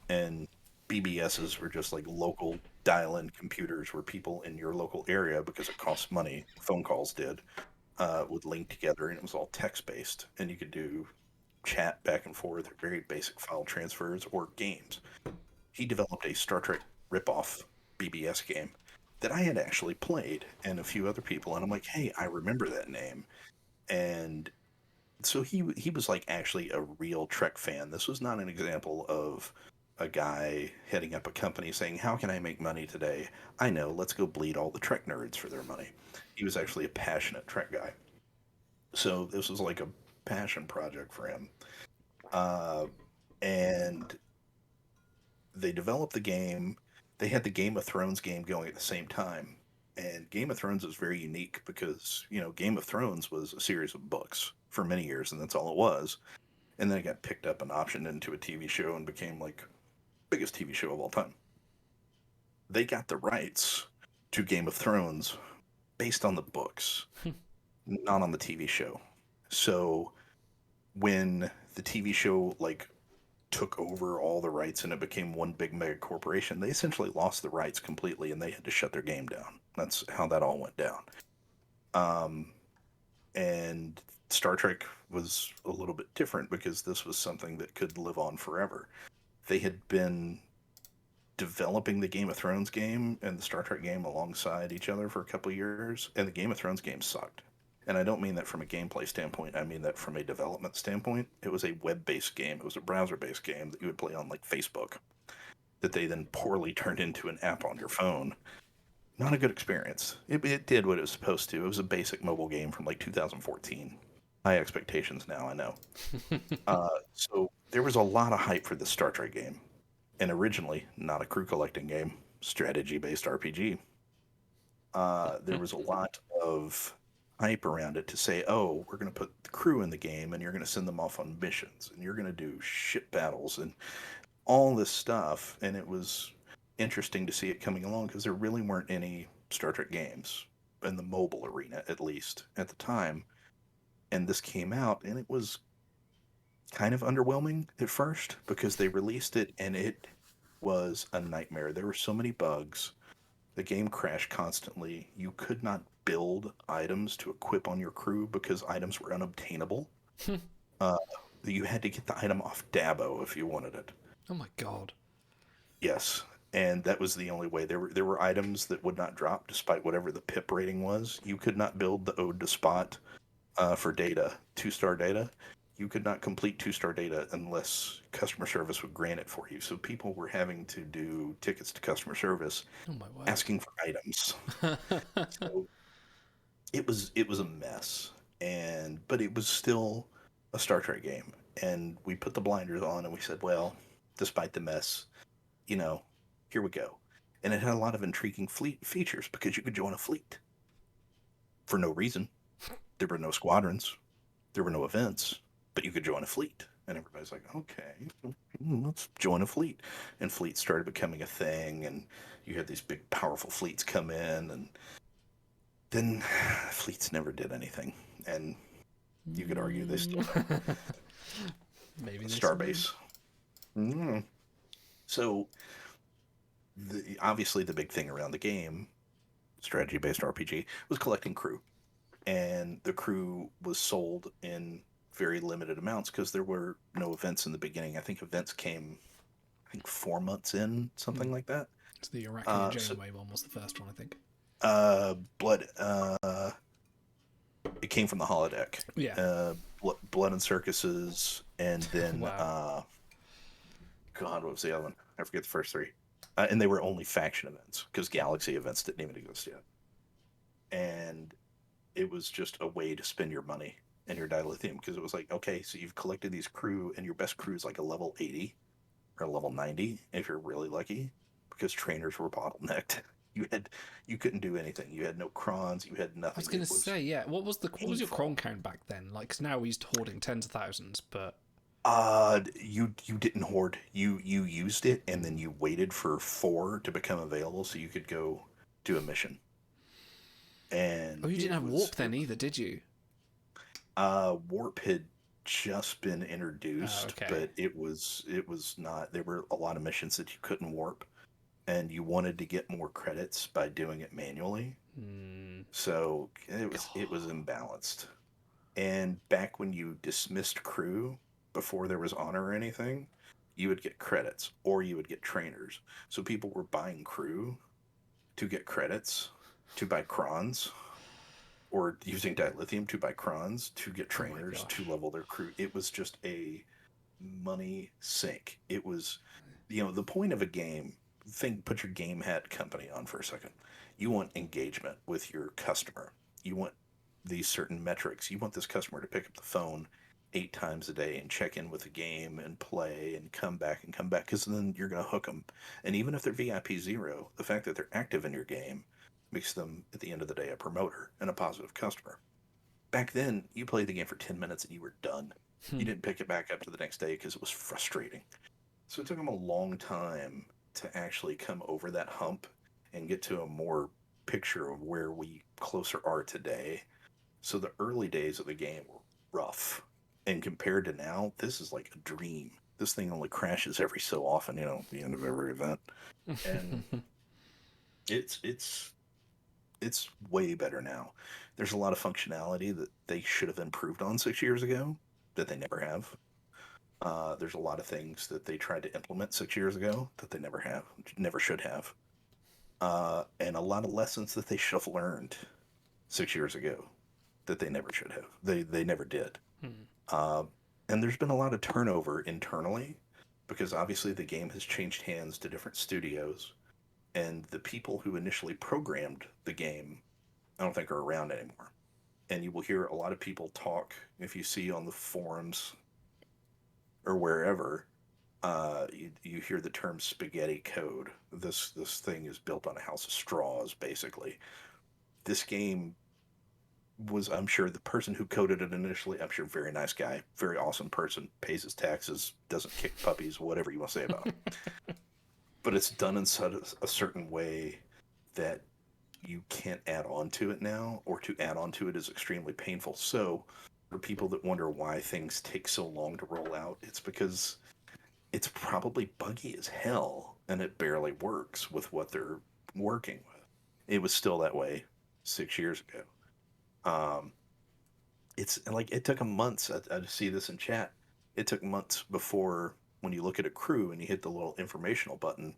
And BBSs were just like local dial-in computers where people in your local area, because it costs money, phone calls did, would link together, and it was all text-based, and you could do chat back and forth, or very basic file transfers, or games. He developed a Star Trek ripoff BBS game that I had actually played, and a few other people, and I'm like, hey, I remember that name. And so he was like actually a real Trek fan. This was not an example of a guy heading up a company saying, "How can I make money today? I know, let's go bleed all the Trek nerds for their money." He was actually a passionate Trek guy. So this was like a passion project for him. Uh, and they developed the game. They had the Game of Thrones game going at the same time. And Game of Thrones is very unique because, Game of Thrones was a series of books for many years, and that's all it was. And then it got picked up and optioned into a TV show and became like biggest TV show of all time. They got the rights to Game of Thrones based on the books, not on the TV show. So when the TV show like took over all the rights and it became one big mega corporation, they essentially lost the rights completely and they had to shut their game down. That's how that all went down. Um, and Star Trek was a little bit different because this was something that could live on forever. They had been developing the Game of Thrones game and the Star Trek game alongside each other for a couple of years, and the Game of Thrones game sucked. And I don't mean that from a gameplay standpoint, I mean that from a development standpoint. It was a web based game, it was a browser based game that you would play on like Facebook, that they then poorly turned into an app on your phone. Not a good experience. It did what it was supposed to. It was a basic mobile game from like 2014. High expectations now, I know. So there was a lot of hype for the Star Trek game. And originally, not a crew collecting game, strategy based RPG. There was a lot of hype around it to say, oh, we're going to put the crew in the game and you're going to send them off on missions and you're going to do ship battles and all this stuff. And it was interesting to see it coming along because there really weren't any Star Trek games in the mobile arena, at least at the time. And this came out and it was kind of underwhelming at first because they released it and it was a nightmare. There were so many bugs. The game crashed constantly. You could not build items to equip on your crew because items were unobtainable. uh, you had to get the item off Dabo if you wanted it. Oh my god. Yes, and that was the only way. There were items that would not drop despite whatever the pip rating was. You could not build the Ode to Spot for data, 2-star data. You could not complete 2-star data unless customer service would grant it for you. So people were having to do tickets to customer service Oh my word. asking for items. So it was a mess. But it was still a Star Trek game. And we put the blinders on and we said, well, despite the mess, here we go. And it had a lot of intriguing fleet features because you could join a fleet for no reason. There were no squadrons, there were no events, but you could join a fleet. And everybody's like, okay, let's join a fleet. And fleets started becoming a thing, and you had these big, powerful fleets come in, and then fleets never did anything, and you could argue they still don't. Maybe they still do. Starbase. Mm. So, obviously, the big thing around the game, strategy-based RPG, was collecting crew, and the crew was sold in very limited amounts because there were no events in the beginning. I think events came, I think 4 months in, something like that. So the Arachne So, Janeway one was the first one, I think. blood. It came from the holodeck. Yeah. Blood and circuses, and then Wow. God, what was the other one? I forget the first three. And they were only faction events because galaxy events didn't even exist yet. And it was just a way to spend your money and your dilithium because it was like, okay, so you've collected these crew, and your best crew is like a level 80 or a level 90 if you're really lucky, because trainers were bottlenecked. You couldn't do anything. You had no crons. You had nothing. I was going to say, yeah. What was your painful. cron count back then? Like, 'cause now we're used to hoarding tens of thousands, but You didn't hoard. You used it, and then you waited for four to become available so you could go do a mission. oh, And you didn't have warp then it either, did you? warp had just been Oh, introduced, okay. but it was not. There were a lot of missions that you couldn't warp, and you wanted to get more credits by doing it manually. Hmm. So it was imbalanced. And back when you dismissed crew before there was honor or anything, you would get credits or you would get trainers. So people were buying crew to get credits, to buy crons, or using dilithium to buy crons to get Oh my trainers to gosh. level their crew. It was just a money sink. It was, the point of a game. Put your game hat company on for a second. You want engagement with your customer. You want these certain metrics. You want this customer to pick up the phone 8 times a day and check in with the game and play and come back because then you're going to hook them. And even if they're VIP zero, the fact that they're active in your game makes them, at the end of the day, a promoter and a positive customer. Back then, you played the game for 10 minutes and you were done. You didn't pick it back up to the next day because it was frustrating. So it took them a long time to actually come over that hump and get to a more picture of where we closer are today. So the early days of the game were rough. And compared to now, this is like a dream. This thing only crashes every so often, at the end of every event. And it's way better now. There's a lot of functionality that they should have improved on 6 years ago that they never have. There's a lot of things that they tried to implement 6 years ago that they never should have. And a lot of lessons that they should have learned 6 years ago that they never should have. They never did. Uh, and there's been a lot of turnover internally because obviously the game has changed hands to different studios, and the people who initially programmed the game, I don't think are around anymore. And you will hear a lot of people talk if you see on the forums or wherever. You hear the term spaghetti code. This thing is built on a house of straws, basically. This game was, I'm sure, the person who coded it initially, I'm sure, very nice guy, very awesome person, pays his taxes, doesn't kick puppies, whatever you want to say about him. But it's done in such a certain way that you can't add on to it now, or to add on to it is extremely painful. So, for people that wonder why things take so long to roll out, it's because it's probably buggy as hell and it barely works with what they're working with. It was still that way 6 years ago. Um, it's like it took them months. I see this in chat. It took months before, when you look at a crew and you hit the little informational button,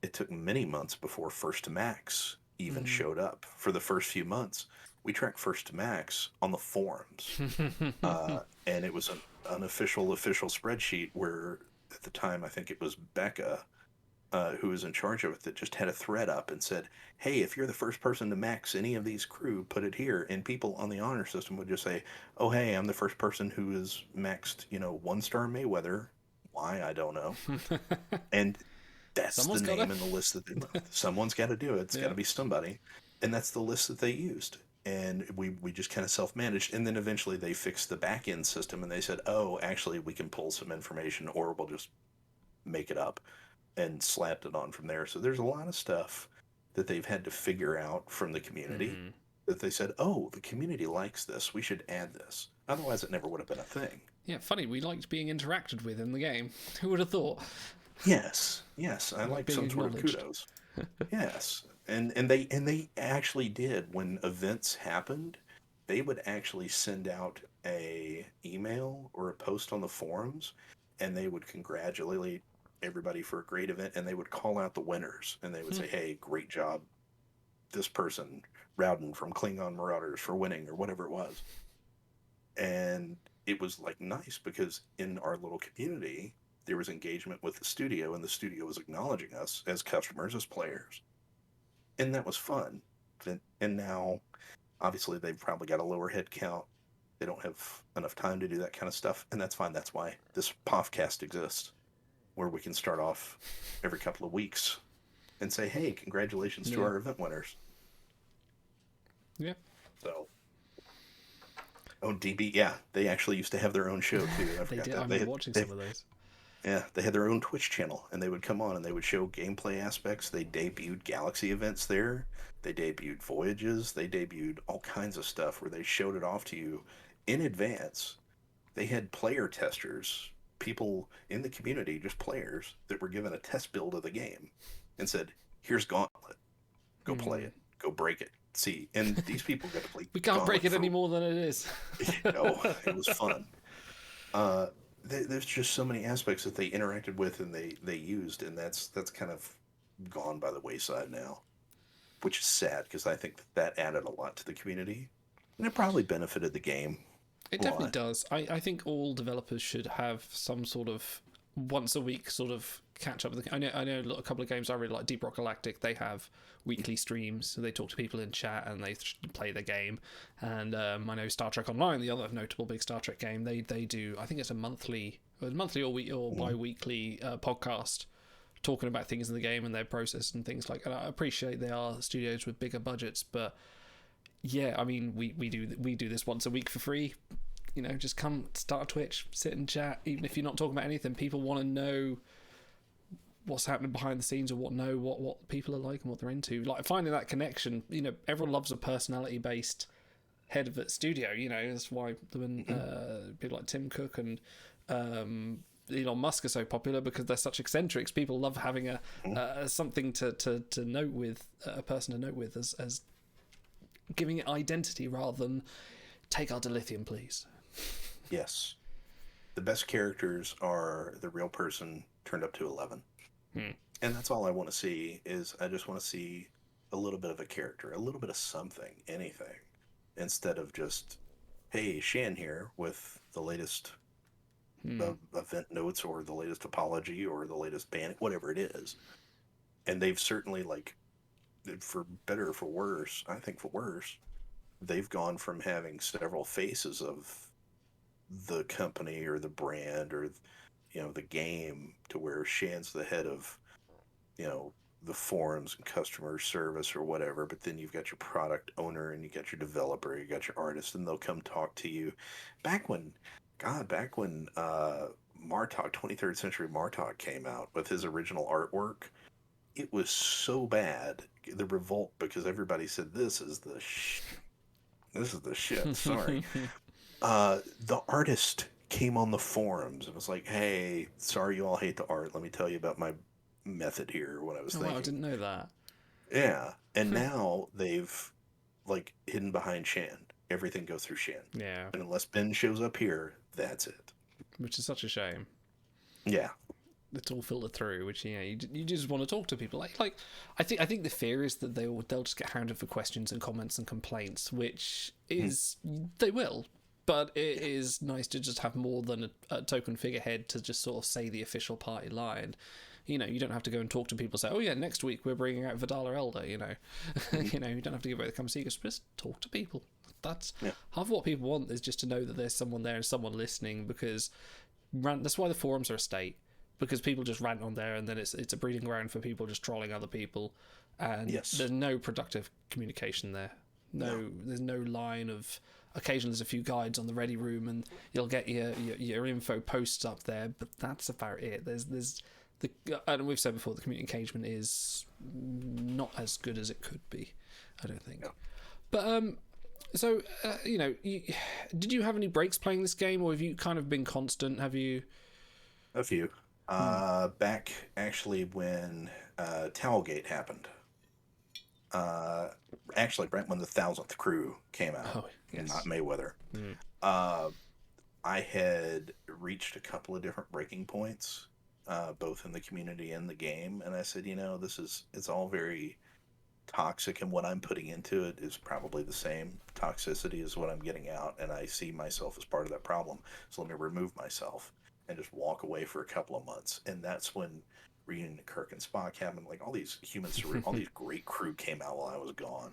it took many months before First to Max even showed up. For the first few months, we tracked First to Max on the forums, and it was an unofficial official spreadsheet where, at the time, I think it was Becca, who was in charge of it, that just had a thread up and said, "Hey, if you're the first person to max any of these crew, put it here." And people on the honor system would just say, "Oh, hey, I'm the first person who is maxed, 1 star Mayweather. Why, I don't know." And that's the Someone's got name to. in the list that they left. Someone's got to do it. It's got Yeah. to be somebody, and that's the list that they used. And we just kind of self-managed, and then eventually they fixed the back end system, and they said, "Oh, actually, we can pull some information, or we'll just make it up," and slapped it on from there. So there's a lot of stuff that they've had to figure out from the community that they said, "Oh, the community likes this. We should add this." Otherwise, it never would have been a thing. Yeah, funny. We liked being interacted with in the game. Who would have thought? Yes, I Like like being some sort of acknowledged. kudos. Yes, and they actually did when events happened. They would actually send out a email or a post on the forums, and they would congratulate everybody for a great event, and they would call out the winners, and they would say, "Hey, great job, this person, Rowden from Klingon Marauders, for winning," or whatever it was. And it was like nice because in our little community there was engagement with the studio, and the studio was acknowledging us as customers, as players, and that was fun. And now obviously they've probably got a lower head count, they don't have enough time to do that kind of stuff, and that's fine. That's why this podcast exists, where we can start off every couple of weeks and say, "Hey, congratulations to our event winners." Yeah. So oh, DB, yeah, they actually used to have their own show too. I They forgot did. that. I remember watching some of those. Yeah, they had their own Twitch channel, and they would come on and they would show gameplay aspects. They debuted Galaxy events there. They debuted Voyages. They debuted all kinds of stuff where they showed it off to you in advance. They had player testers, people in the community, just players, that were given a test build of the game and said, "Here's Gauntlet. Go play it. Go break it. See." And these people got to play We can't break Gauntlet it any more than it is. No, it was fun. There's just so many aspects that they interacted with and they used, and that's kind of gone by the wayside now, which is sad because I think that added a lot to the community, and it probably benefited the game. It definitely does. I think all developers should have some sort of once a week sort of catch up with the, I know a couple of games I really like. Deep Rock Galactic, they have weekly streams, so they talk to people in chat and they play the game. And I know Star Trek Online, the other notable big Star Trek game, they do, I think it's a monthly or bi-weekly podcast talking about things in the game and their process and things like that. I appreciate they are studios with bigger budgets, but yeah, I mean, we do this once a week for free. You know, just come start a Twitch, sit and chat. Even if you're not talking about anything, people want to know what's happening behind the scenes, or what people are like and what they're into. Like finding that connection. You know, everyone loves a personality based head of a studio. You know, that's why when people like Tim Cook and Elon Musk are so popular, because they're such eccentrics. People love having a something to note with, a person to note with, as giving it identity rather than take our dilithium, please. Yes. The best characters are the real person turned up to 11. And that's all I want to see. Is I just want to see a little bit of a character, a little bit of something, anything, instead of just, "Hey, Shan here with the latest event notes or the latest apology or the latest ban," whatever it is. And they've certainly, like, for better or for worse, I think for worse, they've gone from having several faces of the company or the brand or, you know, the game, to where Shan's the head of, you know, the forums and customer service or whatever. But then you've got your product owner and you got your developer, you got your artist, and they'll come talk to you. Back when Martok, 23rd Century Martok came out with his original artwork, it was so bad, the revolt, because everybody said, "This is the shit." Sorry. The artist came on the forums and was like, "Hey, sorry you all hate the art. Let me tell you about my method here," what I was thinking. Wow, I didn't know that. Yeah. And now they've, like, hidden behind Shan. Everything goes through Shan. Yeah. And unless Ben shows up here, that's it. Which is such a shame. Yeah. It's all filtered through, which, you know, you just want to talk to people. Like I think the fear is that they'll just get hounded for questions and comments and complaints, which is they will. But it is nice to just have more than a token figurehead to just sort of say the official party line. You know, you don't have to go and talk to people and say, "Oh yeah, next week we're bringing out Vidala Elder," you know. You know, you don't have to give away the come secrets, just talk to people. That's half what people want, is just to know that there's someone there and someone listening, because that's why the forums are a state, because people just rant on there, and then it's a breeding ground for people just trolling other people, and there's no productive communication there. No, there's no line of. Occasionally there's a few guides on the ready room, and you'll get your info posts up there, but that's about it. And we've said before, the community engagement is not as good as it could be, I don't think. But so did you have any breaks playing this game, or have you kind of been constant? Have you? A few. Back actually when Towelgate happened. Actually, right when the 1,000th crew came out, Oh, yes. not Mayweather. I had reached a couple of different breaking points, both in the community and the game, and I said, it's all very toxic, and what I'm putting into it is probably the same toxicity as what I'm getting out, and I see myself as part of that problem. So let me remove myself and just walk away for a couple of months, and that's when Reunion to Kirk and Spock happened. Like all these all these great crew came out while I was gone,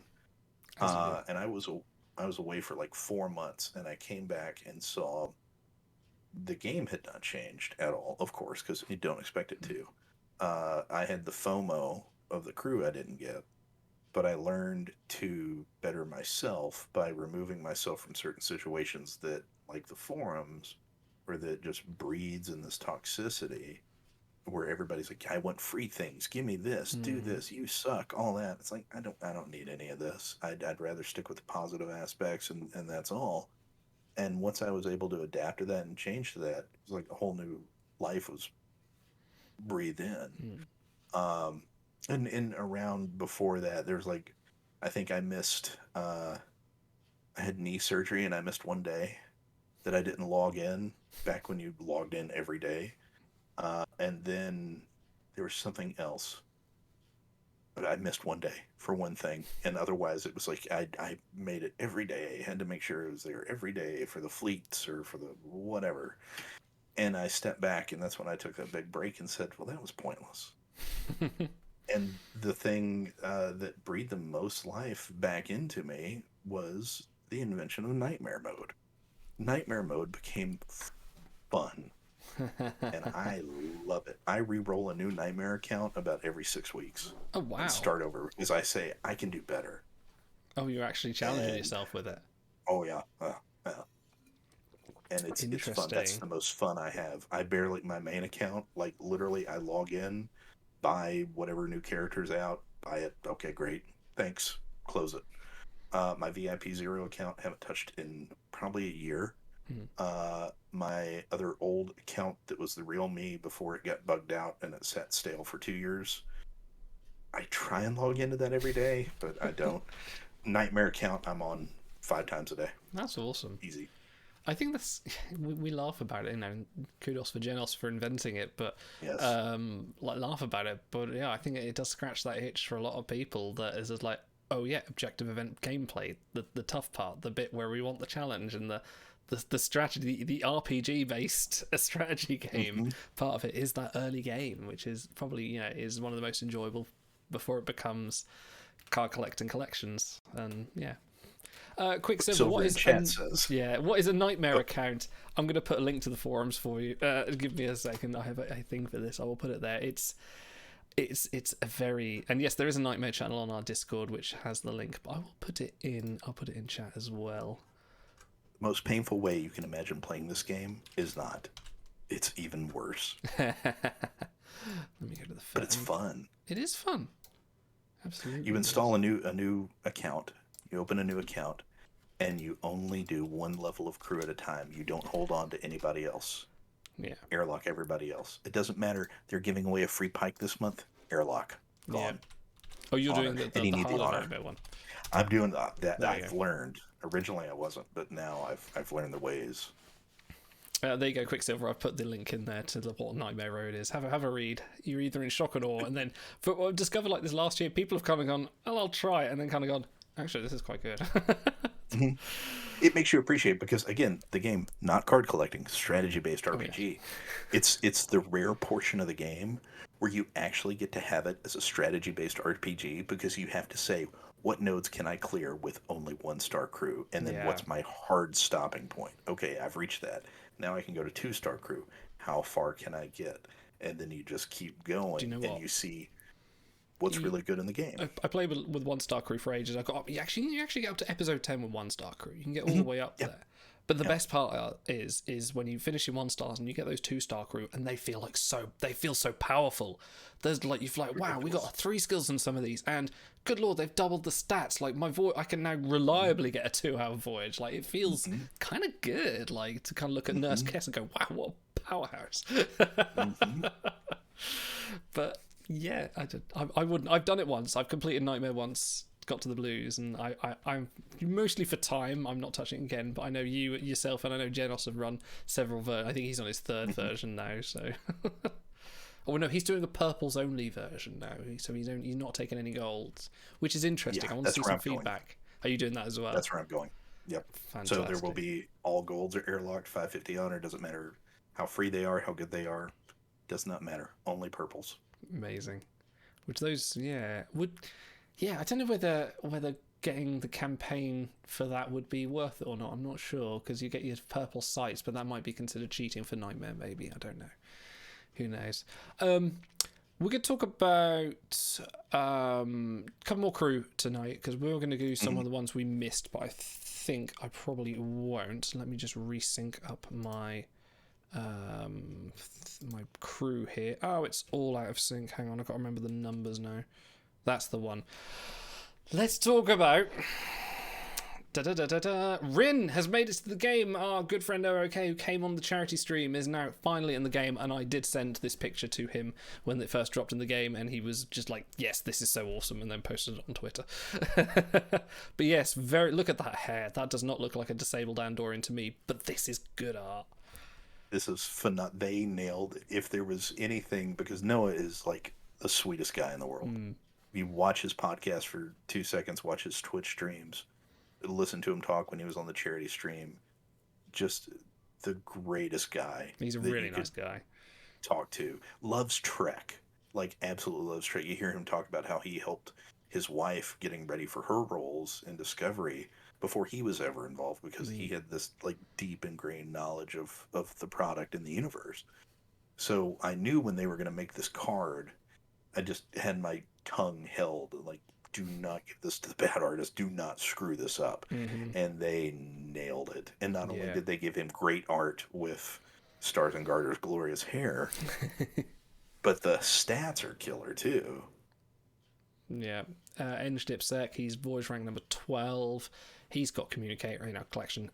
and I was away for like 4 months, and I came back and saw the game had not changed at all, of course, because you don't expect it to. I had the FOMO of the crew I didn't get, but I learned to better myself by removing myself from certain situations that, like the forums, where that just breeds in this toxicity, where everybody's like, I want free things, give me this, do this, you suck, all that. It's like, I don't need any of this. I'd rather stick with the positive aspects, and that's all. And once I was able to adapt to that and change to that, it was like a whole new life was breathed in. And around before that, there's like, I think I missed, I had knee surgery and I missed one day that I didn't log in back when you logged in every day. And then there was something else. But I missed one day for one thing, and otherwise it was like I made it every day. I had to make sure it was there every day for the fleets or for the whatever. And I stepped back, and that's when I took that big break and said, well, that was pointless. And the thing that breathed the most life back into me was the invention of Nightmare Mode. Nightmare Mode became fun. And I love it. I re-roll a new Nightmare account about every 6 weeks. Oh, wow. And start over because I say I can do better. Oh, you're actually challenging yourself with it. Oh yeah, yeah. And it's fun. That's the most fun I have. My main account, like literally, I log in, buy whatever new character's out, buy it. Okay, great, thanks. Close it. My VIP Zero account haven't touched in probably a year. My other old account that was the real me before it got bugged out and it sat stale for 2 years. I try and log into that every day, but I don't. Nightmare account, I'm on 5 times a day. That's awesome. Easy. I think that's we laugh about it, kudos for Genos for inventing it, but yes. Laugh about it. But yeah, I think it does scratch that itch for a lot of people that is just like, oh yeah, objective event gameplay, the tough part, the bit where we want the challenge and the strategy, the RPG based strategy game part of it is that early game, which is probably is one of the most enjoyable before it becomes card collecting collections. And Quicksilver, what is a Nightmare account? I'm going to put a link to the forums for you. Give me a second. I have a thing for this. I will put it there. It's a very, and yes, there is a Nightmare channel on our Discord which has the link, but I will put it in. I'll put it in chat as well. The most painful way you can imagine playing this game is not. It's even worse. Let me go to the phone. But it's fun. It is fun. Absolutely. You install a new account. You open a new account, and you only do one level of crew at a time. You don't hold on to anybody else. Yeah. Airlock everybody else. It doesn't matter. They're giving away a free pike this month. Airlock. Gone. Yeah. Oh, you're honor. doing the harder one. I'm doing that. I've learned. Originally I wasn't, but now I've learned the ways. There you go, Quicksilver. I've put the link in there to what Nightmare Road is. Have a read. You're either in shock or awe. And then, for what I've discovered like this last year, people have kind of gone, oh, I'll try it, and then kind of gone, actually, this is quite good. It makes you appreciate, because again, the game, not card collecting, strategy based RPG. It's the rare portion of the game where you actually get to have it as a strategy based RPG, because you have to say, what nodes can I clear with only 1-star crew, and then what's my hard stopping point? Okay, I've reached that. Now I can go to 2-star crew. How far can I get? And then you just keep going, and you see what's really good in the game. I played with 1-star crew for ages. You actually get up to episode 10 with 1-star crew. You can get all the way up there. But the best part is when you finish your 1-stars and you get those 2-star crew, and they feel so powerful. There's like you're like, wow, we got 3 skills on some of these, and good lord, they've doubled the stats. Like I can now reliably get a 2-hour voyage. Like it feels kind of good. Like to kind of look at Nurse Kess and go, wow, what a powerhouse. But yeah, I wouldn't. I've done it once. I've completed Nightmare once. Got to the blues, and I'm mostly for time. I'm not touching it again, but I know you yourself and I know Genos have run several I think he's on his 3rd version now. So, oh no, he's doing a purples only version now. So he's not taking any golds, which is interesting. I want to see some feedback. Are you doing that as well? That's where I'm going. Yep. Fantastic. So there will be all golds are airlocked, 550 honor. Doesn't matter how free they are, how good they are. Does not matter. Only purples. Amazing. Which those, I don't know whether getting the campaign for that would be worth it or not. I'm not sure, because you get your purple sites, but that might be considered cheating for Nightmare, maybe. I don't know. Who knows? We're going to talk about a couple more crew tonight, because we were going to do some of the ones we missed, but I think I probably won't. Let me just resync up my my crew here. Oh, it's all out of sync. Hang on, I've got to remember the numbers now. That's the one. Let's talk about... Rin has made it to the game. Our good friend OOK, who came on the charity stream, is now finally in the game, and I did send this picture to him when it first dropped in the game, and he was just like, yes, this is so awesome, and then posted it on Twitter. But yes, look at that hair. That does not look like a disabled Andorian to me, but this is good art. This is phenomenal. They nailed, if there was anything, because Noah is like the sweetest guy in the world. You watch his podcast for 2 seconds, watch his Twitch streams, listen to him talk when he was on the charity stream. Just the greatest guy. He's a really nice guy. Talk to. Loves Trek. Like, absolutely loves Trek. You hear him talk about how he helped his wife getting ready for her roles in Discovery before he was ever involved, because he had this like deep ingrained knowledge of the product in the universe. So I knew when they were going to make this card, I just had my tongue held, like, do not give this to the bad artist, do not screw this up. And they nailed it. And not only did they give him great art with Stars and Garter's glorious hair, but the stats are killer too. Dipsec, he's voyage rank number 12. He's got communicator in our collection.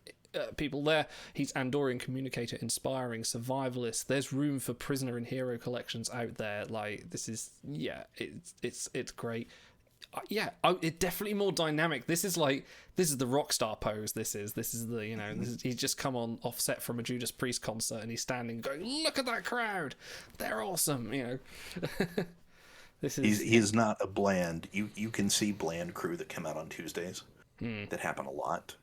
People there. He's Andorian communicator, inspiring, survivalist. There's room for prisoner and hero collections out there. Like, this is it's great. It's definitely more dynamic. This is the rock star pose. This is the he's just come on offset from a Judas Priest concert, and he's standing going, look at that crowd, they're awesome. He's not a bland. You can see bland crew that come out on Tuesdays that happen a lot.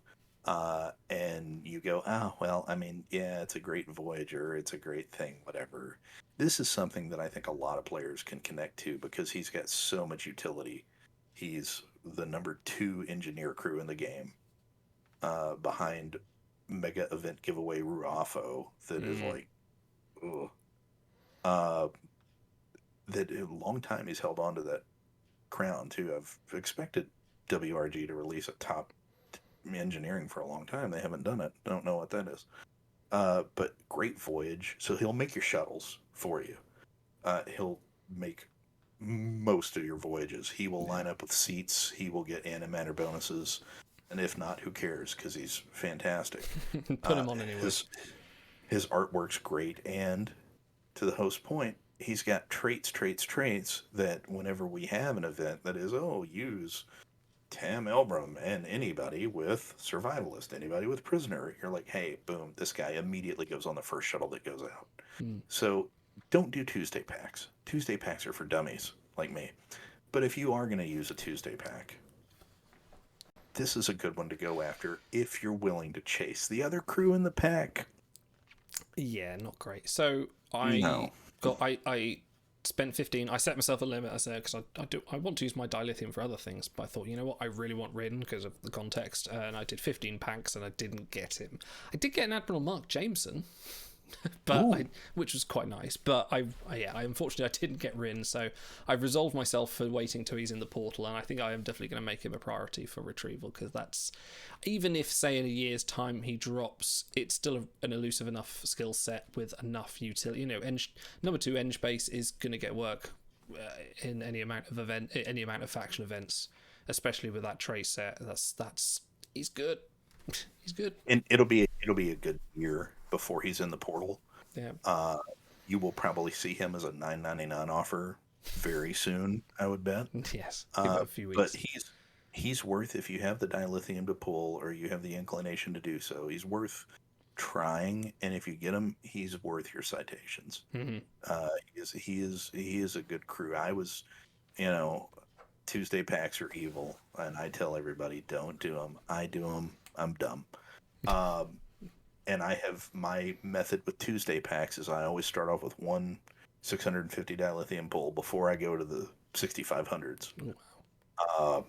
And you go, oh, well, I mean, yeah, it's a great Voyager, it's a great thing, whatever. This is something that I think a lot of players can connect to, because he's got so much utility. He's the number 2 engineer crew in the game, behind Mega Event Giveaway Ruafo, that is like, that a long time he's held on to that crown, too. I've expected WRG to release a top engineering for a long time. They haven't done it. Don't know what that is. But great voyage. So he'll make your shuttles for you. He'll make most of your voyages. He will line up with seats. He will get animator bonuses. And if not, who cares? Because he's fantastic. Put him on anyway. His artwork's great. And to the host's point, he's got traits that whenever we have an event that is, use Tam Elbrum and anybody with Survivalist, anybody with Prisoner, you're like, hey, boom, this guy immediately goes on the first shuttle that goes out. So don't do Tuesday packs. Tuesday packs are for dummies like me. But if you are going to use a Tuesday pack, this is a good one to go after if you're willing to chase the other crew in the pack. Yeah, not great. So I spent 15. I set myself a limit. I said, because I want to use my dilithium for other things, but I thought, you know what, I really want Rin because of the context, and I did 15 packs and I didn't get him. I did get an Admiral Mark Jameson. but which was quite nice. But I unfortunately I didn't get Rin, so I've resolved myself for waiting till he's in the portal, and I think I am definitely going to make him a priority for retrieval, because that's, even if say in a year's time he drops, it's still an elusive enough skill set with enough utility. Number 2 Eng base is going to get work in any amount of faction events, especially with that trait set. That's he's good. He's good. And it'll be a good year before he's in the portal. Yeah. You will probably see him as a $9.99 offer very soon, I would bet. Yes. Give it a few weeks. But he's worth, if you have the dilithium to pull or you have the inclination to do so, he's worth trying. And if you get him, he's worth your citations. Mm-hmm. He is a good crew. I was, Tuesday packs are evil, and I tell everybody don't do them. I do them. I'm dumb. And I have my method with Tuesday packs is I always start off with one 650 dilithium pull before I go to the 6500s. Wow.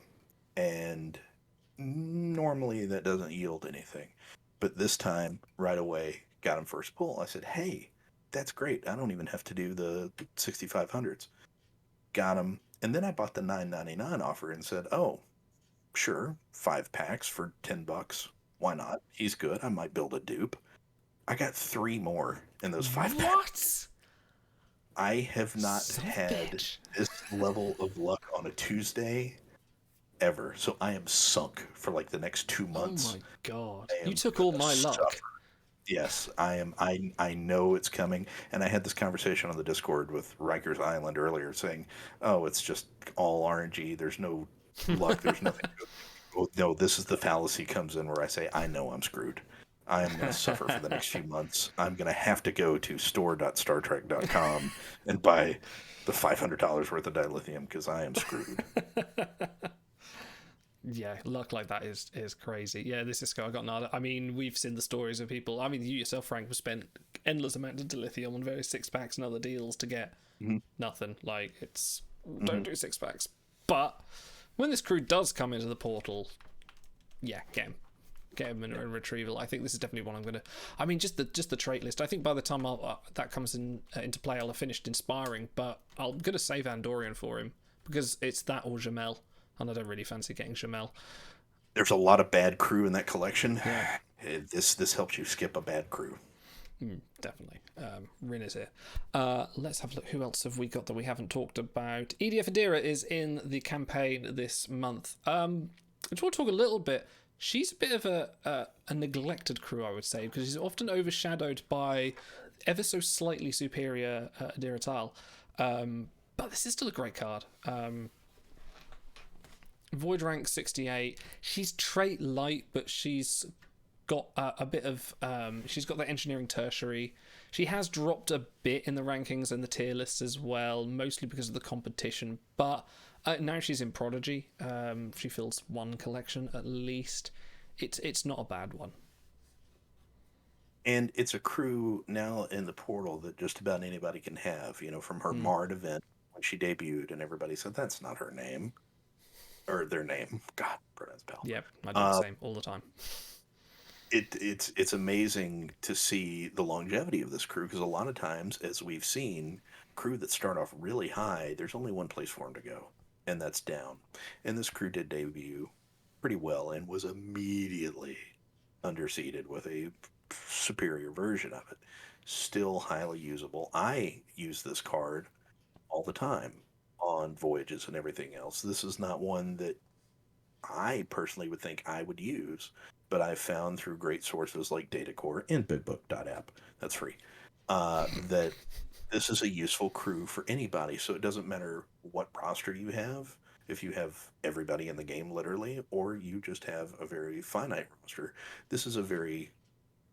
And normally that doesn't yield anything. But this time, right away, got him first pull. I said, hey, that's great. I don't even have to do the 6500s. Got him. And then I bought the $9.99 offer and said, oh, sure, 5 packs for $10. Why not? He's good. I might build a dupe. I got 3 more in those 5 packs. What? I have not had this level of luck on a Tuesday ever. So I am sunk for like the next 2 months. Oh my god. You took all my luck. Yes, I am. I know it's coming. And I had this conversation on the Discord with Rikers Island earlier saying, oh, it's just all RNG. There's no luck. There's nothing good. Oh, no, this is the fallacy comes in where I say, I know I'm screwed. I am going to suffer for the next few months. I'm going to have to go to store.startrek.com and buy the $500 worth of dilithium because I am screwed. Yeah, luck like that is crazy. Yeah, this is I got nada. I mean, we've seen the stories of people. I mean, you yourself, Frank, have spent endless amounts of dilithium on various 6-packs and other deals to get nothing. Like, it's don't do 6-packs. But when this crew does come into the portal, yeah, get him in retrieval. I think this is definitely one I'm gonna. I mean, just the trait list. I think by the time that comes into play, I'll have finished inspiring. But I'm gonna save Andorian for him because it's that or Jamel. And I don't really fancy getting Jamel. There's a lot of bad crew in that collection. Yeah. This helps you skip a bad crew. Definitely. Rin is here. Let's have a look. Who else have we got that we haven't talked about? EDF Adira is in the campaign this month. I just want to talk a little bit. She's a bit of a neglected crew, I would say, because she's often overshadowed by ever so slightly superior Adira Tal. But this is still a great card. Void rank 68. She's trait light, but she's got a bit of she's got that engineering tertiary. She has dropped a bit in the rankings and the tier lists as well, mostly because of the competition, but now she's in Prodigy. She fills 1 collection at least. It's not a bad one, and it's a crew now in the portal that just about anybody can have, from her Mard event when she debuted, and everybody said that's not her name or their name. God, pronouns pal. Yep, I do the same all the time. It's amazing to see the longevity of this crew, because a lot of times, as we've seen, crew that start off really high, there's only one place for them to go, and that's down. And this crew did debut pretty well and was immediately underseeded with a superior version of it. Still highly usable. I use this card all the time on voyages and everything else. This is not one that I personally would think I would use, but I've found through great sources like Datacore and BigBook.app, that's free, that this is a useful crew for anybody. So it doesn't matter what roster you have, if you have everybody in the game literally, or you just have a very finite roster. This is a very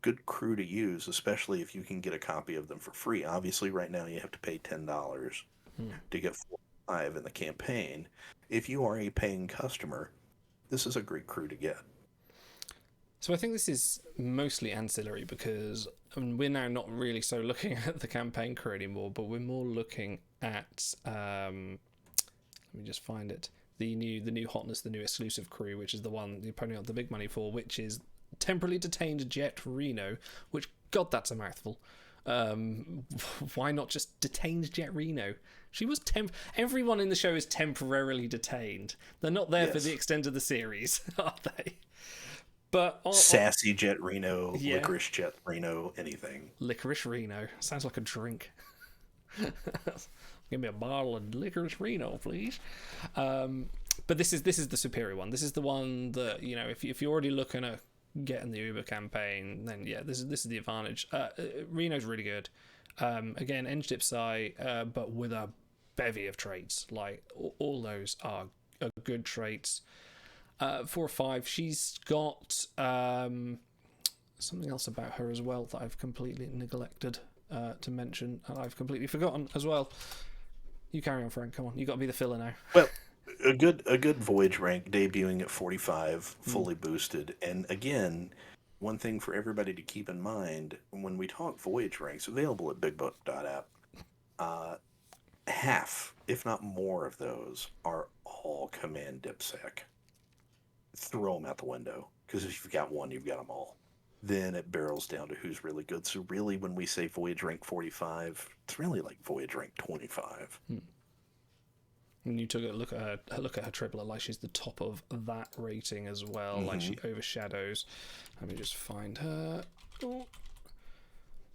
good crew to use, especially if you can get a copy of them for free. Obviously, right now you have to pay $10 to get 4-5 in the campaign. If you are a paying customer, this is a great crew to get. So I think this is mostly ancillary because we're now not really so looking at the campaign crew anymore, but we're more looking at let me just find it, the new hotness, the new exclusive crew, which is the one you're putting out the big money for, which is temporarily detained Jet Reno, which, God, that's a mouthful. Why not just detained Jet Reno? She was everyone in the show is temporarily detained. They're not there for the extent of the series, are they? But Sassy Jet Reno, Yeah. Licorice Jet Reno, anything. Licorice Reno sounds like a drink. Give me a bottle of Licorice Reno, please. But this is the superior one. This is the one that, you know, if you're already looking at getting the Uber campaign, then yeah, this is the advantage. Reno's really good. Again, Eng Dipsai, but with a bevy of traits. Like all those are good traits. 4 or 5. She's got something else about her as well that I've completely neglected to mention, and I've completely forgotten as well. You carry on, Frank. Come on, you got to be the filler now. Well, a good Voyage rank debuting at 45, fully boosted, and again, one thing for everybody to keep in mind when we talk Voyage ranks available at BigBook.app, half, if not more, of those are all Command DipSec. Throw them out the window, because if you've got one, you've got them all. Then it barrels down to who's really good. So really, when we say Voyage rank 45, it's really like Voyage rank 25. And you took a look at her triplet, like she's the top of that rating as well. Like she overshadows. Let me just find her.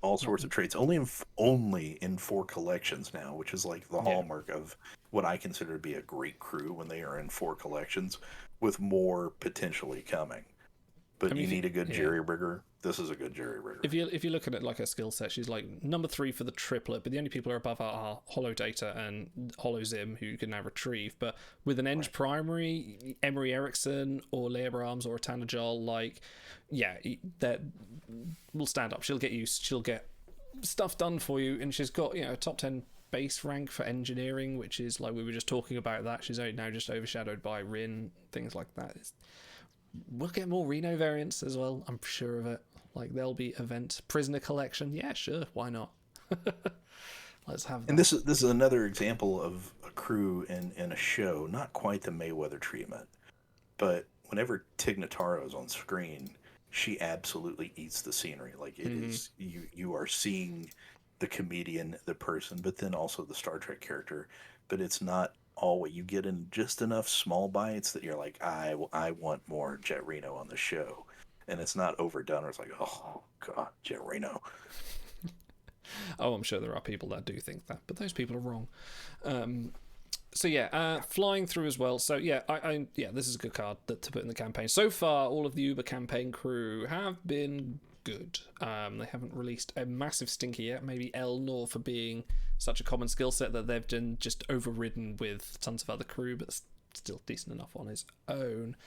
All sorts of traits. Only in 4 collections now, which is like the hallmark of what I consider to be a great crew when they are in 4 collections, with more potentially coming. But you need a good jerry-rigger. This is a good jerry-rigger. If you look at it like a skill set, she's like number 3 for the triplet, but the only people who are above her are Hollow Data and Hollow Zim, who you can now retrieve. But with an Eng primary, Emery Erickson or Leia Brahms or Tanajal, like, yeah, that will stand up. She'll get stuff done for you, and she's got, you know, a top 10 base rank for engineering, which is like we were just talking about that. She's now just overshadowed by Rin, things like that. We'll get more Reno variants as well, I'm sure of it. Like, there'll be event prisoner collection. Yeah, sure, why not? Let's have that. And this is another example of a crew in a show, not quite the Mayweather treatment, but whenever Tig Notaro is on screen, she absolutely eats the scenery. Like, it is, you are seeing the comedian, the person, but then also the Star Trek character. But it's not always, you get in just enough small bites that you're like, I want more Jet Reno on the show. And it's not overdone, or it's like, oh, God, Jet Reno. Oh, I'm sure there are people that do think that, but those people are wrong. So yeah, flying through as well. So yeah, this is a good card to put in the campaign. So far, all of the Uber campaign crew have been good. They haven't released a massive stinker yet. Maybe Elnor for being such a common skill set that they've done just overridden with tons of other crew, but still decent enough on his own.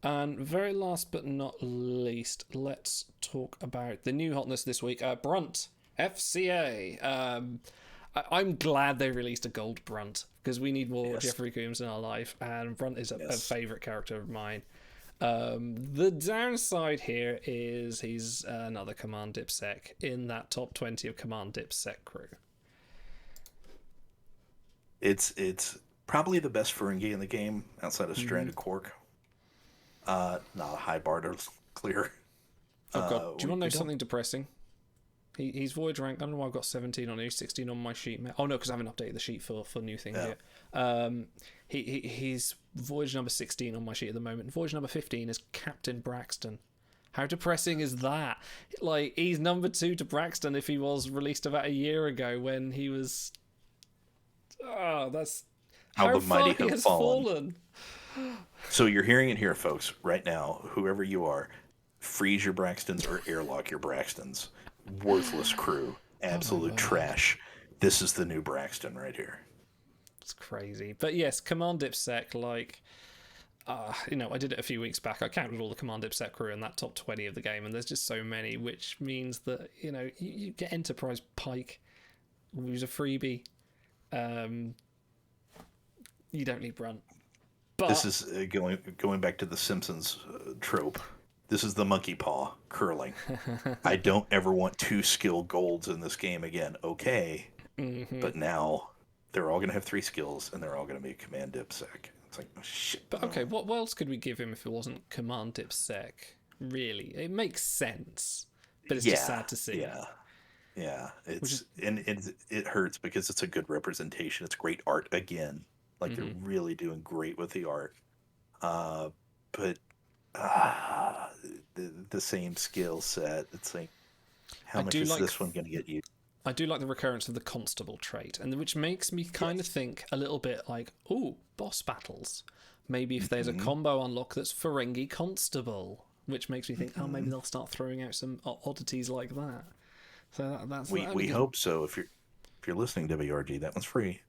And very last but not least, let's talk about the new hotness this week. Brunt FCA. I'm glad they released a gold Brunt, because we need more Jeffrey Coombs in our life, and Brunt is a favourite character of mine. The downside here is he's another Command DipSec in that top 20 of Command DipSec crew. It's probably the best Ferengi in the game outside of Stranded Quark. Not a high bar to clear. Oh God! Do you want to know something depressing? He's Voyage rank. I don't know why I've got 17 on here, 16 on my sheet. Oh no, because I haven't updated the sheet for new things yet. He's Voyage number 16 on my sheet at the moment. Voyage number 15 is Captain Braxton. How depressing is that? Like, he's number 2 to Braxton if he was released about a year ago when he was. Oh, that's how the mighty far he has fallen. So you're hearing it here, folks, right now. Whoever you are, freeze your Braxtons or airlock your Braxtons. Worthless crew, absolute trash. This is the new Braxton right here. It's crazy, but yes, Command DipSec. Like, I did it a few weeks back. I counted all the Command DipSec crew in that top 20 of the game, and there's just so many, which means that you get Enterprise Pike, who's a freebie. You don't need Brunt. But this is going back to the Simpsons trope. This is the monkey paw curling. I don't ever want 2 skill golds in this game again. Okay, but now they're all going to have 3 skills, and they're all going to be Command DipSec. It's like, oh, shit. But okay, what else could we give him if it wasn't Command DipSec? Really, it makes sense, but it's just sad to see. Yeah. Yeah, Which is it hurts because it's a good representation. It's great art again. Like they're really doing great with the art. Uh, but uh, the same skill set. It's like, how I much do is like this one going to get you? I do like the recurrence of the constable trait, and which makes me kind of think a little bit like, oh, boss battles. Maybe if there's a combo unlock that's Ferengi Constable, which makes me think, oh, maybe they'll start throwing out some oddities like that. So that's We hope so. If you're listening to WRG, that one's free.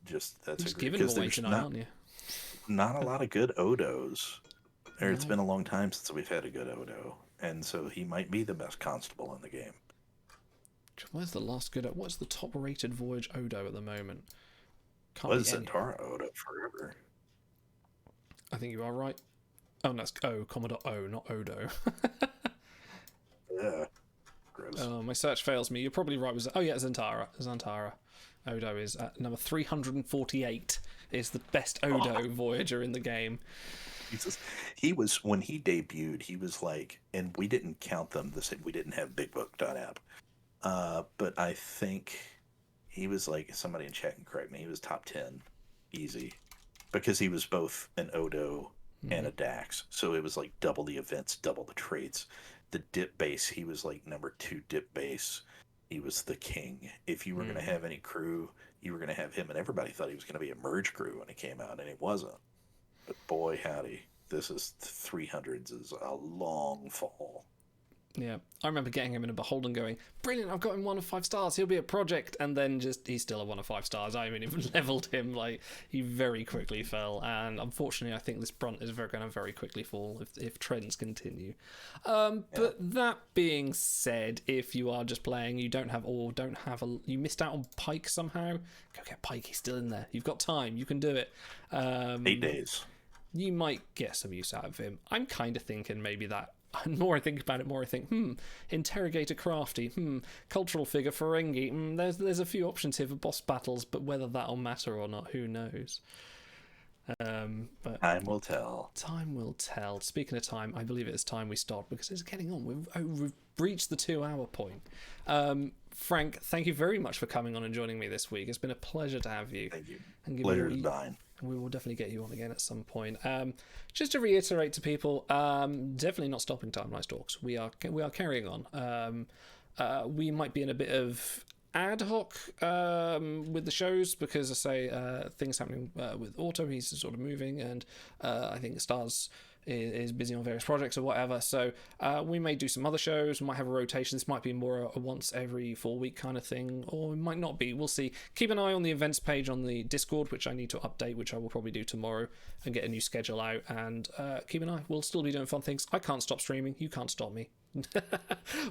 Just that's just a giving them because away there's tonight, aren't you? not a lot of good Odos. Or it's No. been a long time since we've had a good Odo, and so he might be the best constable in the game. Where's the last good? What's the top-rated Voyage Odo at the moment? Can't Was be any. Zentara Odo forever? I think you are right. Oh, no, that's Commodore O, not Odo. Yeah, gross. My search fails me. You're probably right. Oh yeah, Zantara. Odo is at number 348. Is the best Odo Voyager in the game. Jesus. He was when he debuted. He was like, and we didn't count them. We didn't have BigBook.app. But I think he was like, somebody in chat can correct me. He was top 10, easy, because he was both an Odo and a Dax. So it was like double the events, double the traits. The dip base, he was like number 2 dip base. He was the king. If you were going to have any crew, you were going to have him, and everybody thought he was going to be a merge crew when he came out, and he wasn't. But boy, howdy, this is 300s is a long fall. Yeah, I remember getting him in a Behold and going, brilliant, I've got him 1 of 5 stars, he'll be a project, and then he's still a 1 of 5 stars. I haven't even leveled him, like, he very quickly fell, and unfortunately I think this brunt is going to very quickly fall if trends continue. But that being said, if you are just playing, you you missed out on Pike somehow, go get Pike, he's still in there, you've got time, you can do it. 8 days. You might get some use out of him. I'm kind of thinking maybe that. The more I think about it, more I think, Interrogator Crafty, Cultural Figure Ferengi, there's a few options here for boss battles, but whether that'll matter or not, who knows. But Time will tell. time will tell. Speaking of time, I believe it is time we stop because it's getting on. We've reached the 2-hour point. Frank, thank you very much for coming on and joining me this week. It's been a pleasure to have you. Thank you. And Pleasure is mine. we will definitely get you on again at some point. Just to reiterate to people, definitely not stopping Timeline Talks. We are carrying on. We might be in a bit of ad hoc with the shows because I say things happening with Auto. He's sort of moving, and I think Stars is busy on various projects or whatever, so we may do some other shows. We might have a rotation. This might be more a once every 4-week kind of thing, or it might not be. We'll see. Keep an eye on the events page on the Discord, which I need to update, which I will probably do tomorrow, and get a new schedule out, and keep an eye. We'll still be doing fun things. I can't stop streaming. You can't stop me.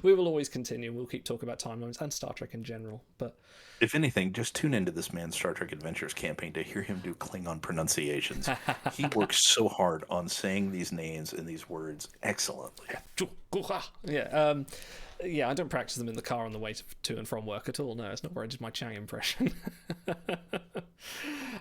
We will always continue. We'll keep talking about timelines and Star Trek in general, but If anything, just tune into this man's Star Trek Adventures campaign to hear him do Klingon pronunciations. He works so hard on saying these names and these words excellently. Yeah, I don't practice them in the car on the way to and from work at all. No, it's not where I did my Chang impression.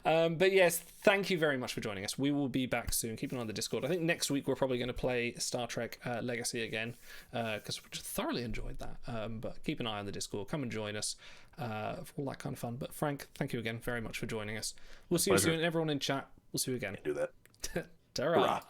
But yes, thank you very much for joining us. We will be back soon. Keep an eye on the Discord. I think next week we're probably going to play Star Trek Legacy again because we thoroughly enjoyed that. But keep an eye on the Discord. Come and join us for all that kind of fun. But Frank, thank you again very much for joining us. We'll see you soon. Everyone in chat, we'll see you again. Do that. Ta-ra.